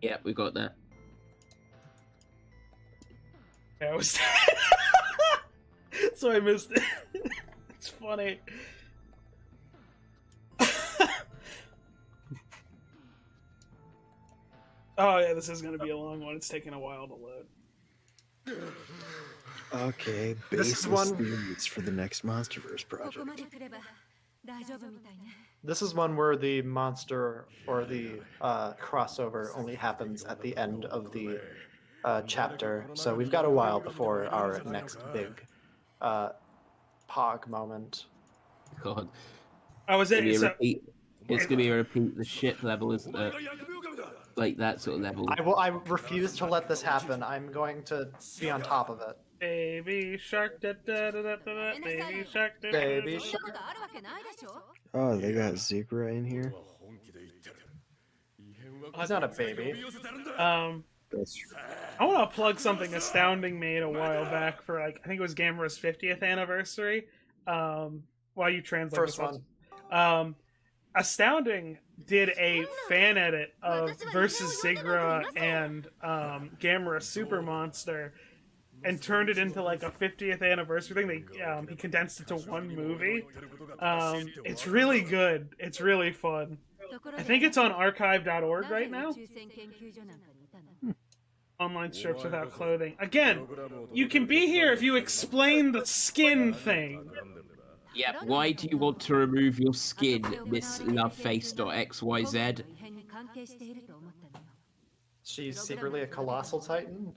B: Yeah, we got that.
A: Yeah, I was. So I missed it. It's funny. Oh yeah, this is gonna be a long one. It's taking a while to load.
H: Okay,
C: This is
H: baseless
C: one-
H: theories for the next MonsterVerse project.
C: This is one where the monster or the crossover only happens at the end of the chapter, so we've got a while before our next big Pog moment.
B: God.
A: Oh, is
B: It's gonna
A: it?
B: be a
A: So,
B: repeat. It's gonna be a repeat the shit level, isn't it? Like that sort of level.
C: I refuse to let this happen. I'm going to be on top of it.
A: baby shark, da da da da da, baby shark, da, da, da,
C: Baby
A: da.
C: shark.
H: Oh, they got Zebra in here.
C: He's not a baby.
H: That's true.
A: I want to plug something Astounding made a while back for, like, I think it was Gamera's 50th anniversary. While you translate
C: First
A: this
C: one.
A: Astounding did a fan edit of versus Zigra and Gamera Super Monster and turned it into like a 50th anniversary thing. He condensed it to one movie. It's really good. It's really fun. I think it's on archive.org right now. Online strips without clothing. Again, you can be here if you explain the skin thing.
B: Yeah, why do you want to remove your skin, Miss Loveface.xyz?
C: She's secretly a colossal titan?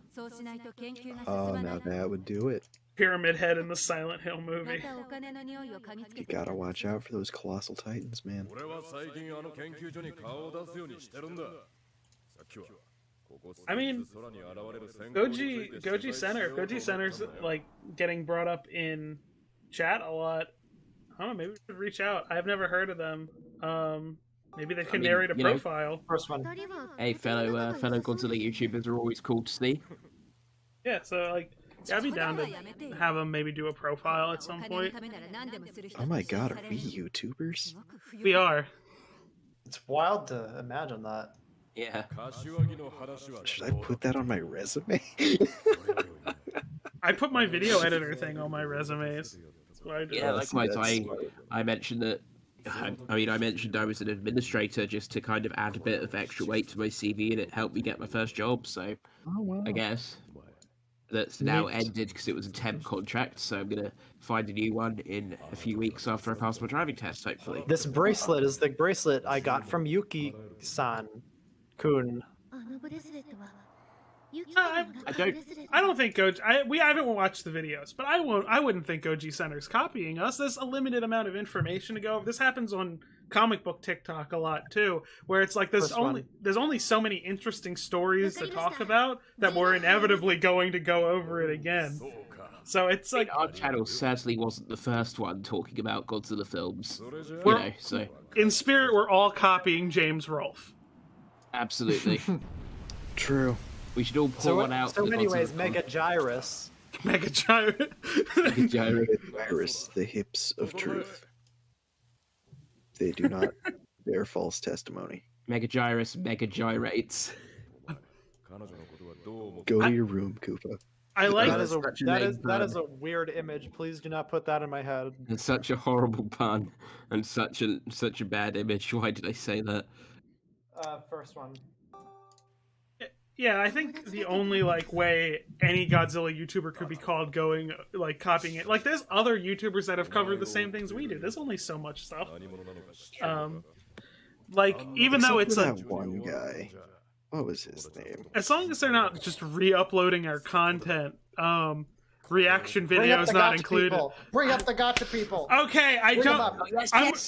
H: Oh, now that would do it.
A: Pyramid Head in the Silent Hill movie.
H: You gotta watch out for those colossal titans, man.
A: I mean, Goji Center's like getting brought up in chat a lot. I don't know, maybe we should reach out. I've never heard of them. Maybe they can narrate a profile.
C: First one.
B: Hey, fellow Godzilla YouTubers are always cool to see.
A: Yeah, so like, yeah, I'd be down to have them maybe do a profile at some point.
H: Oh my god, are we YouTubers?
A: We are.
C: It's wild to imagine that.
B: Yeah.
H: Should I put that on my resume?
A: I put my video editor thing on my resumes. That's what I do.
B: Yeah, likewise.
H: that's smart.
B: I mentioned that. I mentioned I was an administrator just to kind of add a bit of extra weight to my CV, and it helped me get my first job. So,
H: Oh wow.
B: I guess that's now
H: Neat.
B: ended because it was a temp contract. So I'm gonna find a new one in a few weeks after I pass my driving test, hopefully.
C: This bracelet is the bracelet I got from Yuki-san. Kun.
A: I don't think Goji. We haven't watched the videos, but I wouldn't think Goji Center's copying us. There's a limited amount of information to go over. This happens on comic book TikTok a lot too, where it's like there's only so many interesting stories to talk about that we're inevitably going to go over it again. So it's like
B: Our channel certainly wasn't the first one talking about Godzilla films. So
A: in spirit, we're all copying James Rolfe.
B: absolutely,
H: True.
B: we should all pour one out.
C: So
B: for the
C: anyways,
B: Godzilla
C: Mega Gyrus.
A: Mega Giant.
B: Gyro.
H: Virus, the hips of truth. They do not bear false testimony.
B: Mega Gyrus, Mega Gyrates.
H: Go to your room, Koopa.
A: I like
C: That is a
B: such a
C: that
B: lame
C: is that
B: pun.
C: is a weird image. Please do not put that in my head.
B: And such a horrible pun, and such a bad image. Why did I say that?
C: First one.
A: Yeah, I think the only like way any Godzilla YouTuber could be called going like copying it. Like there's other YouTubers that have covered the same things we do. There's only so much stuff. Like even though it's
H: that one guy. What was his name?
A: as long as they're not just re-uploading our content, reaction
C: Bring up
A: videos
C: the
A: not
C: gotcha
A: included.
C: people. Bring up the gotcha people.
A: Okay, I
C: Bring 'em
A: don't.
C: up.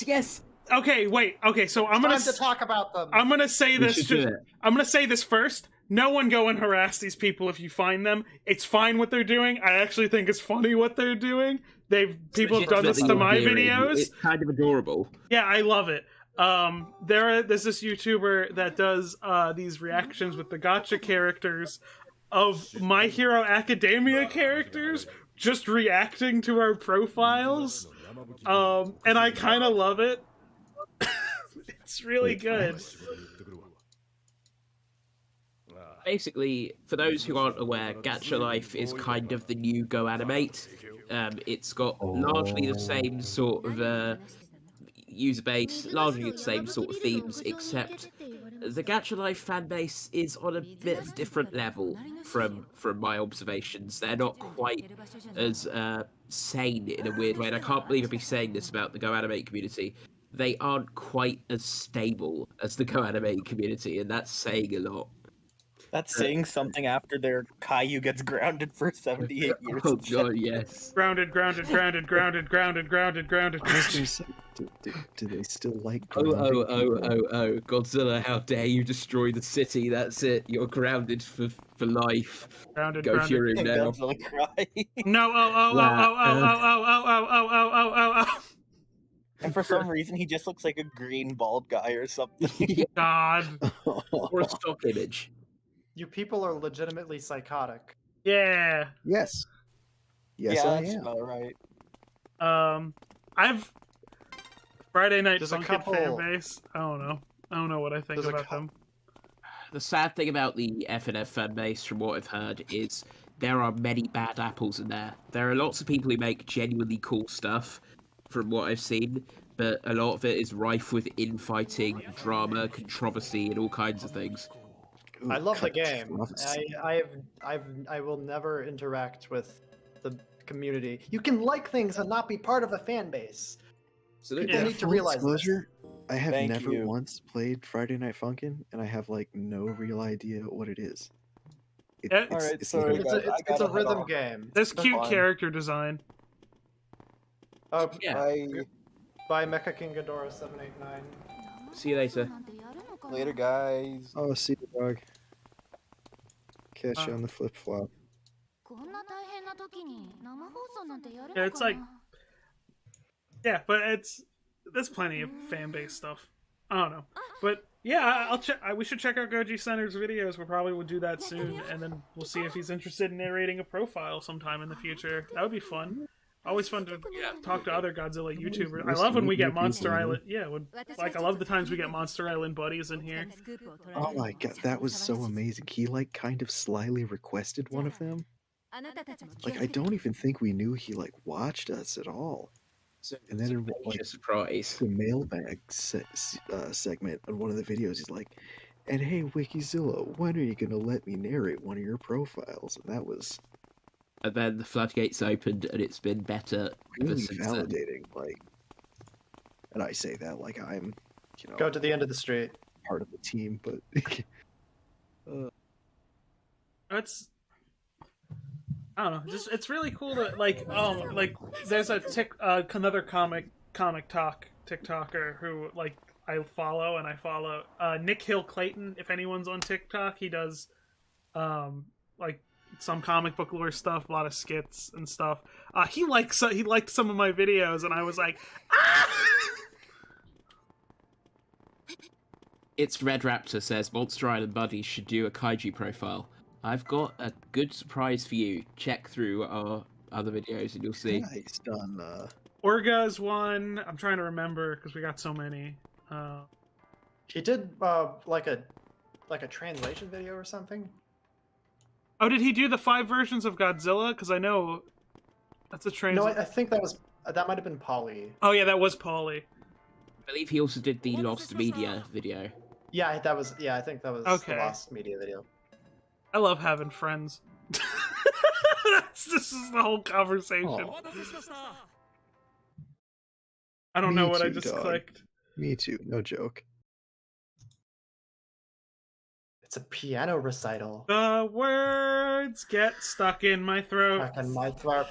B: Yes.
A: Okay, wait. Okay, so I'm gonna
C: Time to talk about them.
A: I'm gonna say
B: We
A: this.
B: should do it.
A: I'm gonna say this first. No one go and harass these people if you find them. It's fine what they're doing. I actually think it's funny what they're doing. People have done this to my videos.
B: It's kind of adorable.
A: Yeah, I love it. There's this YouTuber that does these reactions with the gotcha characters of My Hero Academia characters just reacting to our profiles. And I kind of love it. It's really good.
B: Basically, for those who aren't aware, Gacha Life is kind of the new Go Animate. It's got largely the same sort of user base, largely the same sort of themes, except the Gacha Life fan base is on a bit of a different level from my observations. They're not quite as sane in a weird way, and I can't believe I'd be saying this about the Go Animate community. They aren't quite as stable as the Go Animate community, and that's saying a lot.
I: That's saying something after their Caillou gets grounded for 78 years.
B: Oh god, yes.
A: Grounded.
H: I was gonna say, do they still like
B: Oh,
H: grounding?
B: Godzilla, how dare you destroy the city? That's it. You're grounded for life.
A: Grounded.
B: Go to your room now.
I: Godzilla cry.
A: No. Oh.
I: And for some reason, he just looks like a green bald guy or something.
A: God.
B: Or a stock image.
C: You people are legitimately psychotic.
A: Yeah.
H: Yes. Yes,
I: yeah,
H: I
I: that's
H: am.
I: about right.
A: I've Friday Night
C: There's a
A: Funkin' fan
C: couple-
A: base. I don't know what I think
C: There's a
A: about them.
B: The sad thing about the FNF fan base, from what I've heard, is there are many bad apples in there. There are lots of people who make genuinely cool stuff, from what I've seen, but a lot of it is rife with infighting, drama, controversy, and all kinds of things.
C: I love the game.
H: controversy.
C: I will never interact with the community. You can like things and not be part of a fan base.
B: So
C: People
A: Yeah.
C: need to
H: Full
C: realize this.
H: disclosure, I have
I: Thank
H: never
I: you.
H: once played Friday Night Funkin', and I have like no real idea what it is.
A: Yeah.
I: Alright, sorry,
C: It's
I: guys,
C: a,
I: I
C: it's a
I: gotta head
C: rhythm
I: off.
C: game.
A: There's cute
I: fine.
A: character design.
C: Oh,
B: Yeah.
C: by Mecha King Ghidorah 789.
B: See you later.
I: Later, guys.
H: Oh, see you, dog. Catch you on the flip flop.
A: Yeah, it's like yeah, but there's plenty of fan base stuff. I don't know, but yeah, I'll check. We should check out Goji Center's videos. We probably will do that soon, and then we'll see if he's interested in narrating a profile sometime in the future. That would be fun. Always fun to talk to other Godzilla YouTubers. I love when we get Monster Island. Yeah, I love the times we get Monster Island buddies in here.
H: Oh my god, that was so amazing. He like kind of slyly requested one of them. Like I don't even think we knew he like watched us at all. And then in like
B: a surprise.
H: the mailbag segment on one of the videos, he's like, "And hey, Wikizilla, when are you gonna let me narrate one of your profiles?" And that was
B: And then the floodgates opened, and it's been better ever
H: really
B: since then.
H: validating. Like, and I say that like I'm,
C: Go to the end of the street.
H: part of the team, but
A: It's I don't know. Just it's really cool to like there's another comic talk TikToker who like I follow Nick Hill Clayton. If anyone's on TikTok, he does like some comic book lore stuff, a lot of skits and stuff. He liked some of my videos, and I was like, ah!
B: It's Red Raptor says Monster Island buddies should do a kaiju profile. I've got a good surprise for you. Check through our other videos and you'll see.
H: yeah, he's done.
A: Orga's one. I'm trying to remember because we got so many.
C: He did like a translation video or something.
A: Oh, did he do the 5 versions of Godzilla? Because I know that's a
C: No, I think that might have been Polly.
A: Oh yeah, that was Paulie.
B: I believe he also did the Lost Media video.
C: Yeah, I think that was
A: Okay.
C: the Lost Media video.
A: I love having friends. This is the whole conversation.
H: Oh.
A: I don't
H: Me
A: know what I
H: too,
A: just
H: dog.
A: clicked.
H: Me too, no joke.
C: It's a piano recital.
A: The words get stuck in my throat.
C: Back in my throat.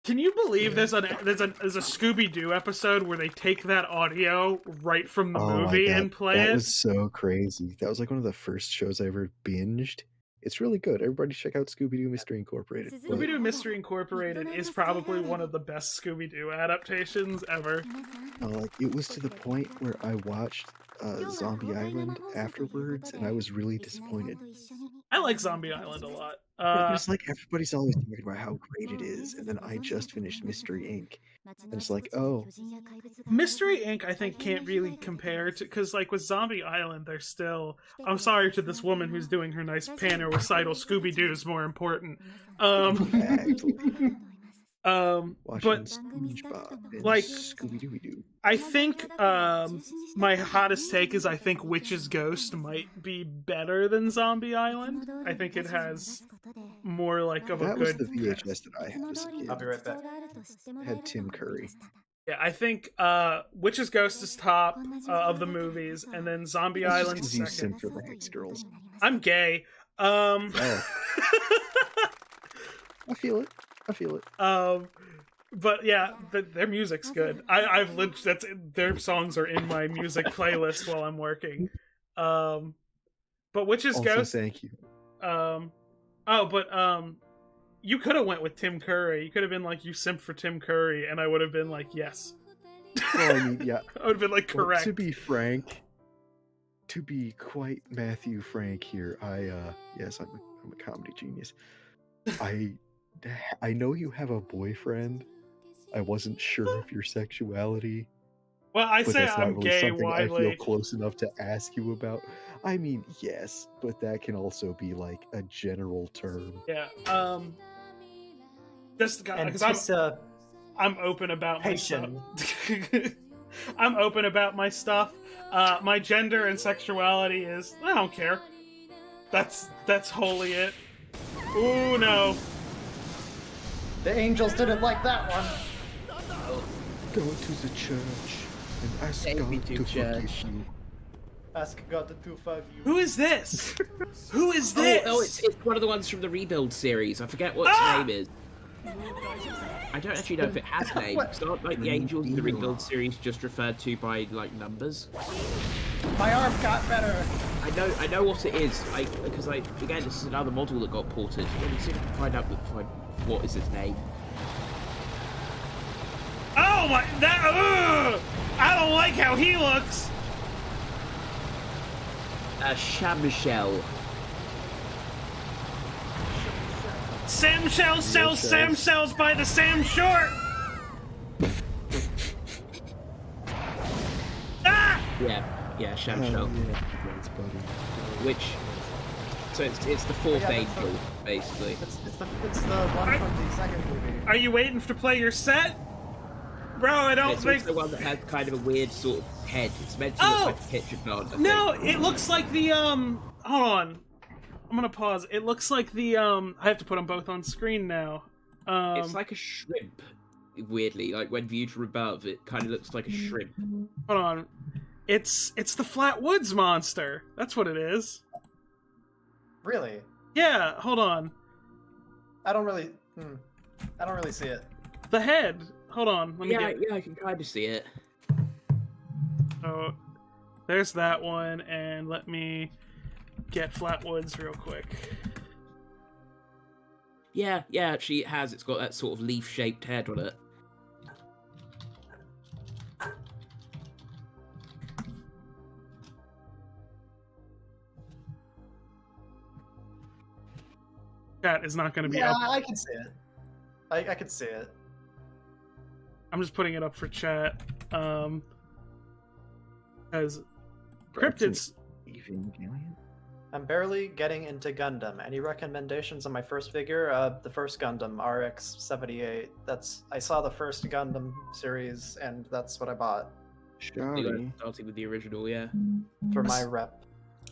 A: Can you believe there's a Scooby Doo episode where they take that audio right from the
H: Oh my
A: movie
H: God,
A: and play
H: that
A: it?
H: was so crazy. That was like one of the first shows I ever binged. It's really good. Everybody check out Scooby-Doo Mystery Incorporated. But-
A: Scooby Doo Mystery Incorporated is probably one of the best Scooby Doo adaptations ever.
H: Like it was to the point where I watched Zombie Island afterwards, and I was really disappointed.
A: I like Zombie Island a lot.
H: It's like everybody's always talking about how great it is, and then I just finished Mystery Inc. And it's like, oh,
A: Mystery Inc. I think can't really compare to, because like with Zombie Island, they're still. I'm sorry to this woman who's doing her nice piano recital. Scooby Doo is more important.
H: watching
A: But
H: SpongeBob and
A: like,
H: Scooby-Doo.
A: I think my hottest take is I think Witch's Ghost might be better than Zombie Island. I think it has more like of a
H: That was
A: good.
H: the VHS that I had as a kid.
C: I'll be right back.
H: Had Tim Curry.
A: Yeah, I think Witch's Ghost is top of the movies, and then Zombie
H: That's just
A: Island
H: 'cause you
A: second.
H: simp for the Hex Girls.
A: I'm gay.
H: Oh, I feel it.
A: But yeah, their music's good. I've that's their songs are in my music playlist while I'm working. But Witch's
H: Also,
A: Ghost.
H: thank you.
A: You could have went with Tim Curry. You could have been like, you simp for Tim Curry, and I would have been like, yes.
H: Well, I mean, yeah.
A: I would have been like,
H: Well,
A: correct.
H: to be frank, to be quite Matthew Frank here, yes, I'm a comedy genius. I know you have a boyfriend. I wasn't sure of your sexuality.
A: Well, I
H: but
A: say
H: that's not
A: I'm
H: really
A: gay
H: something I
A: widely.
H: feel close enough to ask you about. I mean, yes, but that can also be like a general term.
A: Yeah. Just because I'm open about my stuff. I'm open about my stuff. My gender and sexuality is I don't care. That's wholly it. Ooh no.
C: The angels didn't like that one.
H: Go to the church and ask
B: Take me
H: God
B: to
H: to
B: church.
H: forgive you.
C: Ask God to forgive you.
A: Who is this? Who is this?
B: Oh, it's one of the ones from the Rebuild series. I forget what its name is. I don't actually know if it has a name. It's not like the Angels in the Rebuild series just referred to by like numbers.
C: My arm got better.
B: I know what it is. Because again, this is another model that got ported. Let me see if I can find out what is its name.
A: Oh my! I don't like how he looks.
B: Shamshell.
A: Sam Shell sells Sam Cells by the Sam Short. Ah!
B: Yeah, Shamshell.
H: Yeah, thanks, buddy.
B: So it's the fourth
C: Yeah,
B: angel, basically.
C: It's the one from the second movie.
A: Are you waiting to play your set? Bro, I don't
B: It's
A: think.
B: also the one that has kind of a weird sort of head. It's meant to look like a picture plant. I
A: No,
B: think.
A: it looks like the Hold on. I'm gonna pause. It looks like the I have to put them both on screen now.
B: It's like a shrimp. Weirdly, like when viewed from above, it kind of looks like a shrimp.
A: Hold on. It's the Flat Woods monster. That's what it is.
C: Really?
A: Yeah. Hold on.
C: I don't really see it.
A: The head. Hold on. Let me
B: Yeah,
A: get.
B: I can kind of see it.
A: Oh, there's that one, and let me get Flatwoods real quick.
B: Yeah, actually it has. It's got that sort of leaf-shaped head on it.
A: That is not going to be
C: Yeah,
A: up.
C: I can see it. I can see it.
A: I'm just putting it up for chat. As
H: Bradson
A: cryptids.
H: Evangelion?
C: I'm barely getting into Gundam. Any recommendations on my first figure? The first Gundam, RX-78. I saw the first Gundam series, and that's what I bought
H: Shrouded.
B: Starting with the original, yeah.
C: for my rep.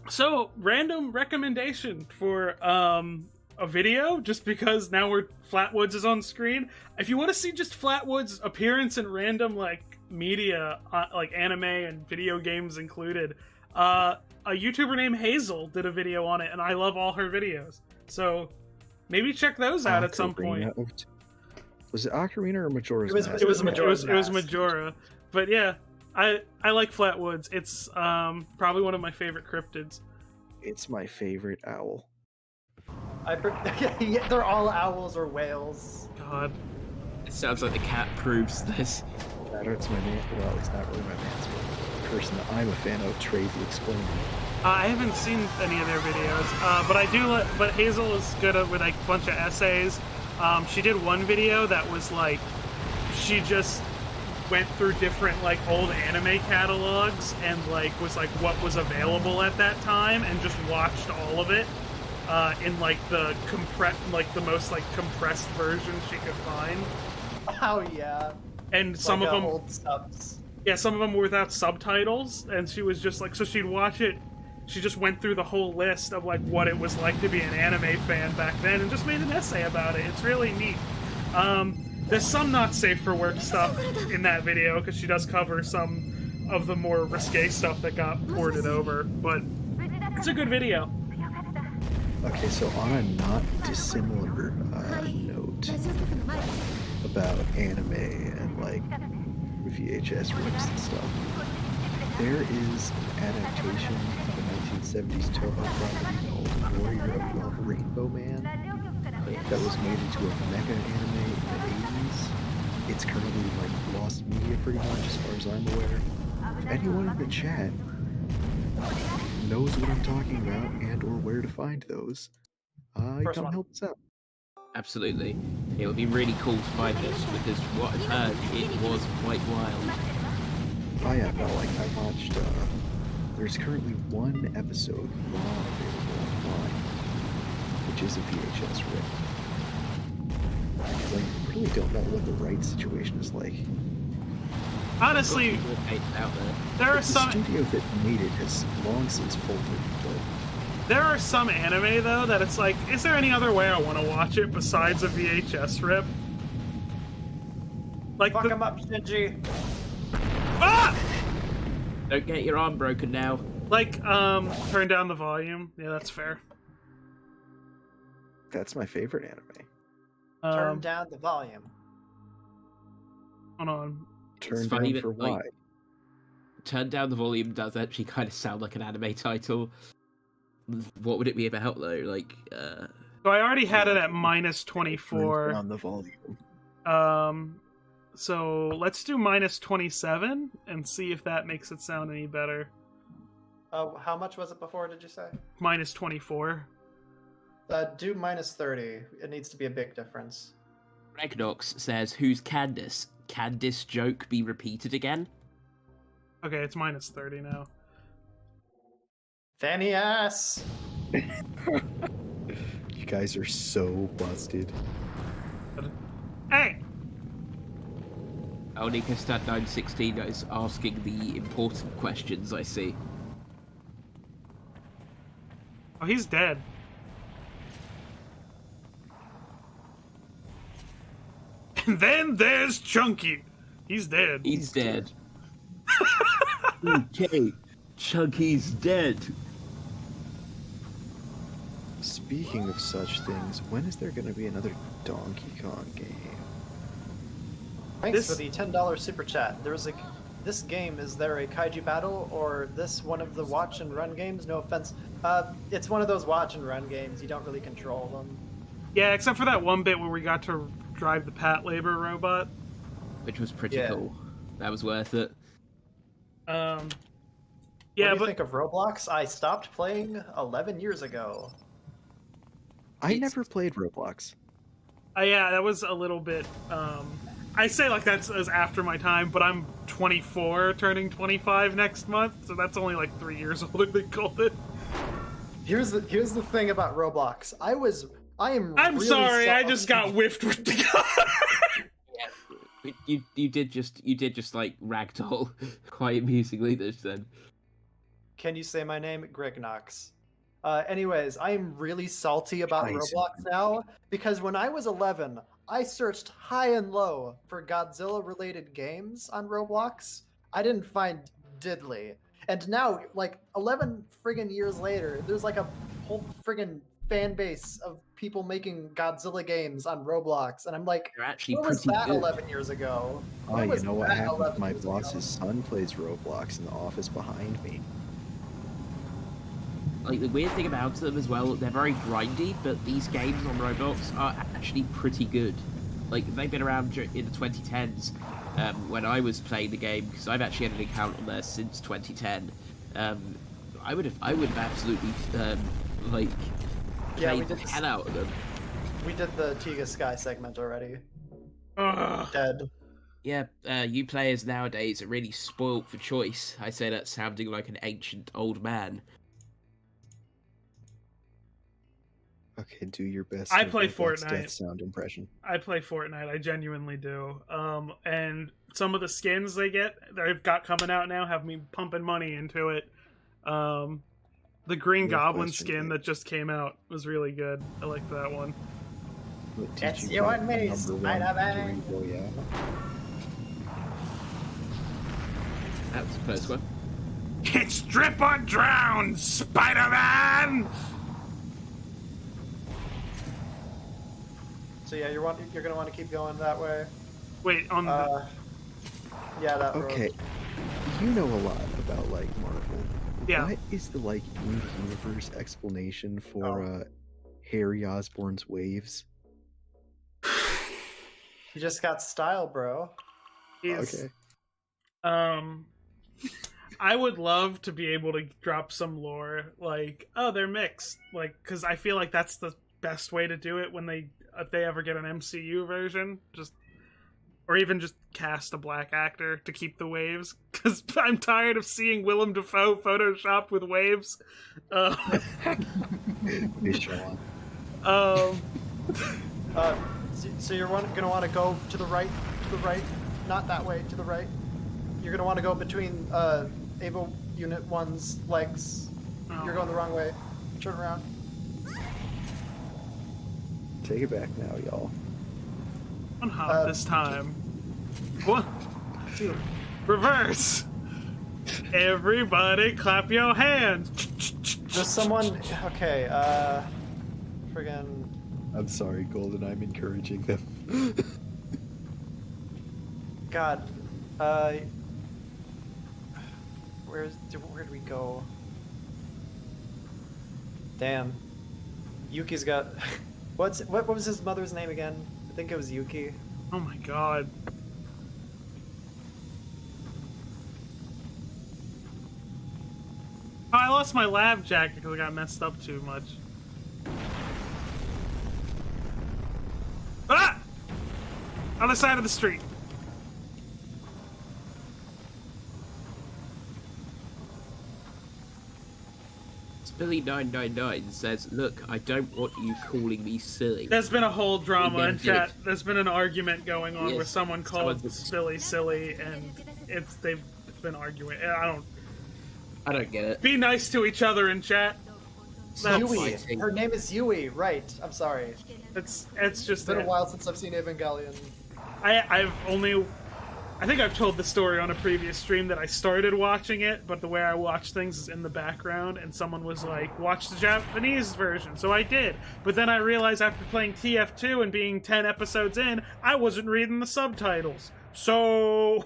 A: So, random recommendation for a video, just because now Flatwoods is on screen. If you want to see just Flatwoods' appearance in random like media, like anime and video games included, a YouTuber named Hazel did a video on it, and I love all her videos. So maybe check those out at some point.
H: Was it Ocarina or Majora's Mask?
A: It was Majora. But yeah, I like Flatwoods. It's probably one of my favorite cryptids.
H: It's my favorite owl.
C: Yeah, they're all owls or whales.
A: God.
B: It sounds like the cat proves this.
H: It's my man. Well, it's not really my man's person that I'm a fan of, Trey the Explainer.
A: I haven't seen any of their videos, but I do. But Hazel is good with like a bunch of essays. She did one video that was like, she just went through different like old anime catalogs and like was like what was available at that time and just watched all of it in like the most like compressed version she could find.
C: Oh yeah.
A: And some of them
C: old subs.
A: Yeah, some of them were without subtitles, and she was just like, so she'd watch it. She just went through the whole list of like what it was like to be an anime fan back then, and just made an essay about it. It's really neat. There's some not safe for work stuff in that video because she does cover some of the more risque stuff that got ported over, but it's a good video.
H: Okay, so on a not dissimilar note about anime and like VHS rips and stuff, there is an adaptation of a 1970s Toho property called Warrior of Rainbow Man that was made into a mecha anime in the 80s. It's currently like lost media pretty much as far as I'm aware. If anyone in the chat knows what I'm talking about and or where to find those, come help us out.
B: Absolutely. It would be really cool to find this because what I've heard, it was quite wild.
H: Oh yeah, no, like I watched, there's currently one episode raw available online, which is a VHS rip. Because I really don't know what the rights situation is like.
A: Honestly, there are some...
H: The studio that made it has long since folded, but...
A: There are some anime, though, that it's like, is there any other way I want to watch it besides a VHS rip? Like
C: Fuck him up, Shinji.
A: Ah!
B: Don't get your arm broken now.
A: Like, turn down the volume. Yeah, that's fair.
H: That's my favorite anime.
C: Turn down the volume.
A: Hold on.
H: Turn down for why?
B: Turn down the volume does actually kind of sound like an anime title. What would it be about though? Like,
A: So I already had it at minus 24.
H: On the volume.
A: So let's do minus 27 and see if that makes it sound any better.
C: How much was it before, did you say?
A: Minus 24.
C: Do minus 30. It needs to be a big difference.
B: Regnox says, who's Candice? Can this joke be repeated again?
A: Okay, it's minus 30 now.
C: Fanny ass!
H: You guys are so busted.
A: Hey!
B: Onikastad916 is asking the important questions, I see.
A: Oh, he's dead. And then there's Chunky. He's dead.
B: He's dead. Okay, Chunky's dead.
H: Speaking of such things, when is there going to be another Donkey Kong game?
C: Thanks for the $10 super chat. There was this game, is there a kaiju battle, or this one of the watch and run games? No offense. It's one of those watch and run games. You don't really control them.
A: Yeah, except for that one bit where we got to drive the Pat Labor robot.
B: Which was pretty cool. That was worth it.
A: Yeah,
C: what do you think of Roblox? I stopped playing 11 years ago.
H: I never played Roblox.
A: Yeah, that was a little bit I say like that's as after my time, but I'm 24, turning 25 next month, so that's only like 3 years older than Golden.
C: Here's the thing about Roblox. I'm
A: I'm
C: really
A: sorry, I
C: salty.
A: just got whiffed with the gun.
B: You did just like ragdoll quite amusingly this then.
C: Can you say my name? Greg Knox. Anyways, I am really salty about
H: Tyson.
C: Roblox now because when I was 11, I searched high and low for Godzilla-related games on Roblox. I didn't find diddly. And now, like 11 friggin' years later, there's like a whole friggin' fan base of people making Godzilla games on Roblox, and I'm like,
B: They're actually
C: where was
B: pretty
C: that
B: good.
C: 11 years ago?
H: Oh,
C: Where
H: you
C: was
H: know what
C: that
H: happened?
C: 11
H: My
C: years ago?
H: boss's son plays Roblox in the office behind me.
B: Like, the weird thing about them as well, they're very grindy, but these games on Roblox are actually pretty good. Like, they've been around in the 2010s, when I was playing the game, because I've actually had an account on there since 2010. I would have absolutely, like,
C: Yeah, we
B: played the
C: did
B: hell out of them.
C: We did the Tiga Sky segment already.
A: Ugh.
C: Dead.
B: Yeah, you players nowadays are really spoilt for choice. I say that sounding like an ancient old man.
H: Okay, do your best.
A: I play
H: Roblox
A: Fortnite.
H: Death sound impression.
A: I play Fortnite, I genuinely do. And some of the skins they've got coming out now have me pumping money into it. The Green
H: No
A: Goblin
H: question,
A: skin
H: dude.
A: that just came out was really good. I like that one.
H: What, did
C: It's
H: you
C: you
H: get
C: and me,
H: the number one
C: Spider-Man.
H: Dorito, yeah?
B: That was the first one.
A: It's drip or drown, Spider-Man!
C: So yeah, you're gonna want to keep going that way.
A: Wait, on the...
C: Yeah, that road.
H: Okay, you know a lot about like Marvel.
A: Yeah.
H: What is the like in-universe explanation for Harry Osborn's waves?
C: You just got style, bro.
A: He's-
H: Okay.
A: I would love to be able to drop some lore, like, oh, they're mixed, like, because I feel like that's the best way to do it when if they ever get an MCU version, or even just cast a black actor to keep the waves, because I'm tired of seeing Willem Dafoe photoshopped with waves.
H: Visual.
C: So you're gonna want to go to the right, not that way, to the right. You're gonna want to go between Ava Unit 1's legs.
A: Oh.
C: You're going the wrong way. Turn around.
H: Take it back now, y'all.
A: One hop this time. One, two, reverse. Everybody, clap your hands.
C: There's someone. Okay. Friggin'.
H: I'm sorry, Golden. I'm encouraging them.
C: God. Where'd we go? Damn. Yuki's got. What was his mother's name again? I think it was Yuki.
A: Oh my god. Oh, I lost my lab jacket because I got messed up too much. Ah! On the side of the street.
B: Billy999 says, "Look, I don't want you calling me silly."
A: There's been a whole drama
B: They
A: in
B: did.
A: chat. There's been an argument going on where
B: Yes,
A: someone called
B: someone-
A: Spilly silly, and they've been arguing.
B: I don't get it.
A: Be nice to each other in chat.
B: Stop
C: Yui.
B: fighting.
C: Her name is Yui. Right. I'm sorry.
A: It's just
C: It's been a while since I've seen Evangelion.
A: I think I've told the story on a previous stream that I started watching it, but the way I watch things is in the background, and someone was like, watch the Japanese version, so I did. But then I realized after playing TF2 and being 10 episodes in, I wasn't reading the subtitles. So...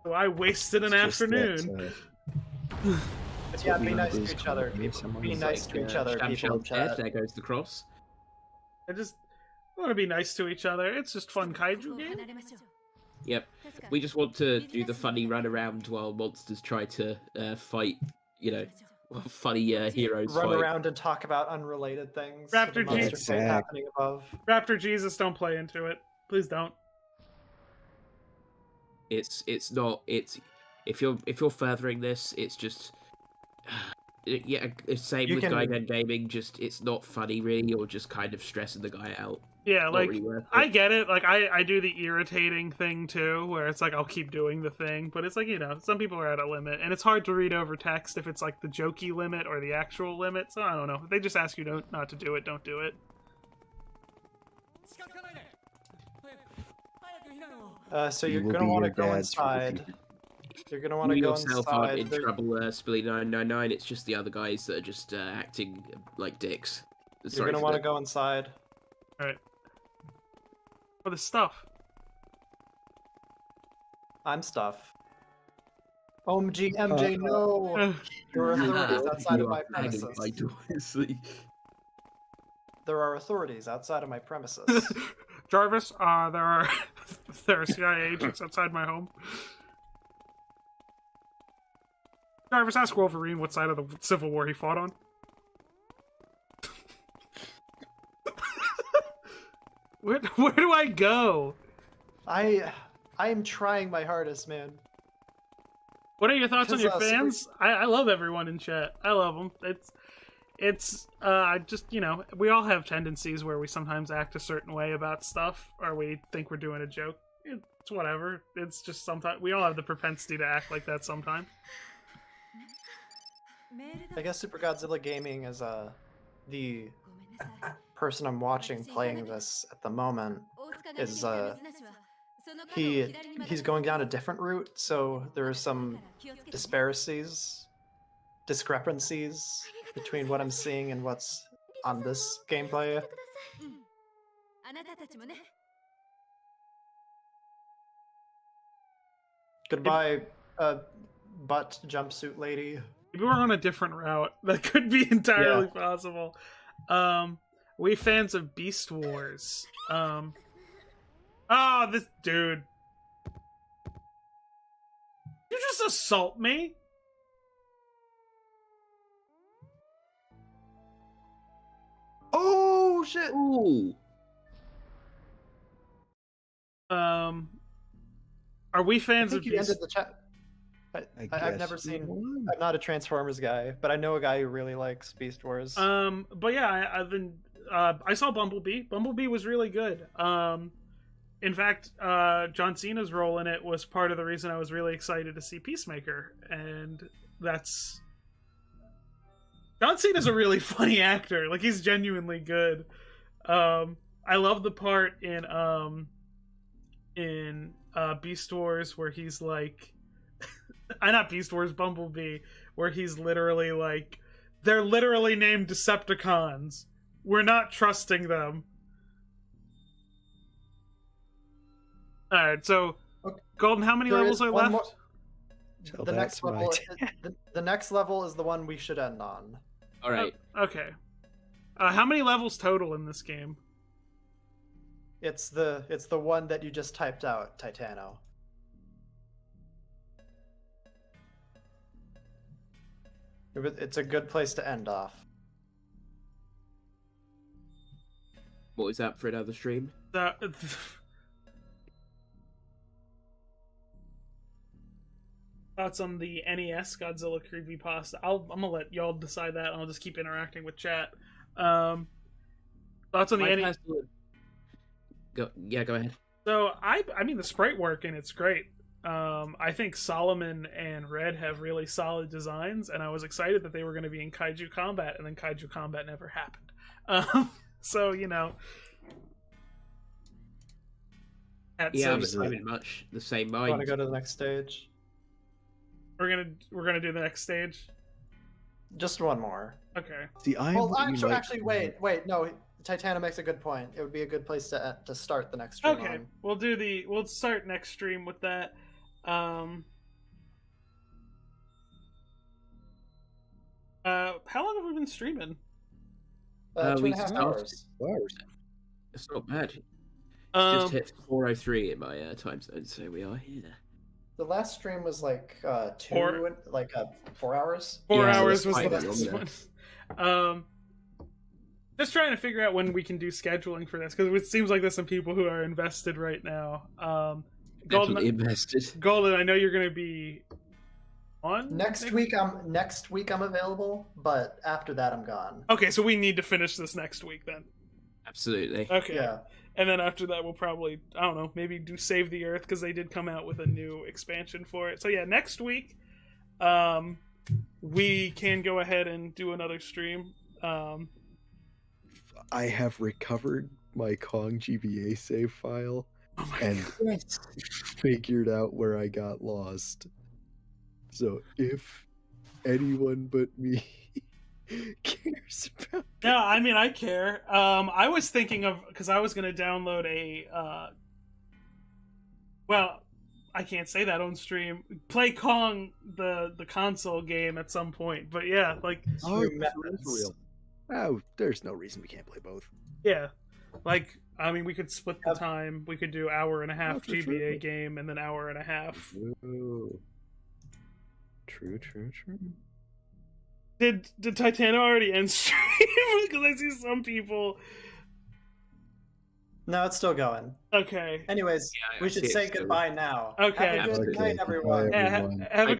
A: so I wasted an
H: It's just
A: afternoon.
H: That's
C: Yeah,
H: what we
C: be
H: do
C: nice to
H: is
C: each other.
H: compliment someone
C: Be
H: who's
C: nice
H: like,
C: to each other, people in chat.
B: There goes the cross.
A: I want to be nice to each other. It's just fun kaiju game.
B: Yep. We just want to do the funny run around while monsters try to fight, funny heroes
C: Run
B: fight.
C: around and talk about unrelated things.
A: Raptor
C: The monster
A: Jesus.
C: fight happening above.
A: Raptor Jesus, don't play into it. Please don't.
B: It's not. It's if you're furthering this, it's just yeah. It's same
C: You
B: with
C: can-
B: Gaigan Gaming. Just it's not funny really, or just kind of stressing the guy out.
A: Yeah,
B: Not
A: like
B: really worth it.
A: I get it. Like I do the irritating thing too, where it's like I'll keep doing the thing, but it's like, you know, some people are at a limit, and it's hard to read over text if it's like the jokey limit or the actual limit. So I don't know. If they just ask you not to do it, don't do it.
C: So
H: You
C: you're
H: will
C: gonna
H: be
C: want to
H: your
C: go
H: dad's for the
C: inside.
H: future.
C: You're gonna want to
B: You
C: go
B: yourself aren't in
C: inside. There-
B: trouble, Spilly 999. It's just the other guys that are just acting like dicks.
C: You're
B: Sorry
C: gonna
B: for
C: want to
B: that.
C: go inside.
A: For the stuff.
C: I'm stuff. OMG, MJ, no! There are authorities outside
B: You
C: of my
B: are banging
C: premises.
B: my door, see?
C: There are authorities outside of my premises.
A: Jarvis, there are CIA agents outside my home. Jarvis, ask Wolverine what side of the Civil War he fought on. Where do I go?
C: I am trying my hardest, man.
A: What are your thoughts on your
C: Because,
A: fans? I love everyone in chat. I love them. It's just, you know, we all have tendencies where we sometimes act a certain way about stuff, or we think we're doing a joke. It's whatever. It's just sometimes we all have the propensity to act like that sometimes.
C: I guess Super Godzilla Gaming is the person I'm watching playing this at the moment is he's going down a different route, so there are some discrepancies between what I'm seeing and what's on this gameplay. Goodbye, butt jumpsuit lady.
A: Maybe we're on a different route. That could be entirely possible. We fans of Beast Wars. Oh, this dude. You just assault me?
C: Oh shit!
B: Ooh.
A: Are we fans
C: I
A: of
C: think you
A: Beast?
C: ended the chat. I've
H: guess
C: never
H: you
C: seen.
H: won.
C: I'm not a Transformers guy, but I know a guy who really likes Beast Wars.
A: But yeah, I saw Bumblebee. Bumblebee was really good. In fact, John Cena's role in it was part of the reason I was really excited to see Peacemaker, and that's John Cena's a really funny actor. Like, he's genuinely good. I love the part in Beast Wars where he's like, not Beast Wars, Bumblebee, where he's literally like, they're literally named Decepticons. We're not trusting them. Alright, so, Golden, how many
C: There
A: levels
C: is
A: are
C: one
A: left?
C: more-
H: Well,
C: the
H: that's
C: next level,
H: right.
C: the next level is the one we should end on.
B: All right.
A: Okay. How many levels total in this game?
C: It's the one that you just typed out, Titano. It's a good place to end off.
B: What was that for another stream?
A: Thoughts on the NES Godzilla creepypasta? I'm gonna let y'all decide that, and I'll just keep interacting with chat. Thoughts on the
B: My
A: NES?
B: personal- Go ahead.
A: So I mean the sprite work and it's great. I think Solomon and Red have really solid designs, and I was excited that they were going to be in Kaiju Combat, and then Kaiju Combat never happened. So you know,
B: Yeah, I'm
A: that's
B: very much the same
C: Want to
B: mind.
C: go to the next stage?
A: we're gonna do the next stage.
C: Just one more.
A: Okay.
H: See, I'm
C: Well,
H: what you
C: actually,
H: might
C: wait, no. Titano makes a good point. It would be a good place to start the next stream.
A: Okay.
C: on.
A: We'll start next stream with that. How long have we been streaming?
C: 2.5 hours.
H: hours.
B: It's not bad.
A: Um,
B: Just hit 4:03 in my time zone, so we are here.
C: The last stream was like 4 hours.
A: 4
B: Yeah,
A: hours
B: that's
A: was the
B: quite
A: last
B: long,
A: one. Just trying to figure out when we can do scheduling for this, because it seems like there's some people who are invested right now.
B: Definitely invested.
A: Golden, I know you're going to be on
C: Next week I'm available, but after that I'm gone.
A: Okay, so we need to finish this next week then.
B: Absolutely.
A: Okay.
C: Yeah.
A: And then after that, we'll probably, I don't know, maybe do Save the Earth, because they did come out with a new expansion for it. So yeah, next week, we can go ahead and do another stream.
H: I have recovered my Kong GBA save file and figured out where I got lost. So if anyone but me cares about
A: No, I mean, I care. I was thinking of, because I was going to download a, well, I can't say that on stream. Play Kong, the console game at some point. But yeah, like...
H: Oh, there's no reason we can't play both.
A: Yeah. Like, I mean, we could split the time. We could do hour and a half GBA game and then hour and a half.
H: True.
A: Did Titano already end stream? Because I see some people...
C: No, it's still going.
A: Okay.
C: Anyways, we should say goodbye now.
A: Okay.
C: Have a good night, everyone.
A: Yeah, have a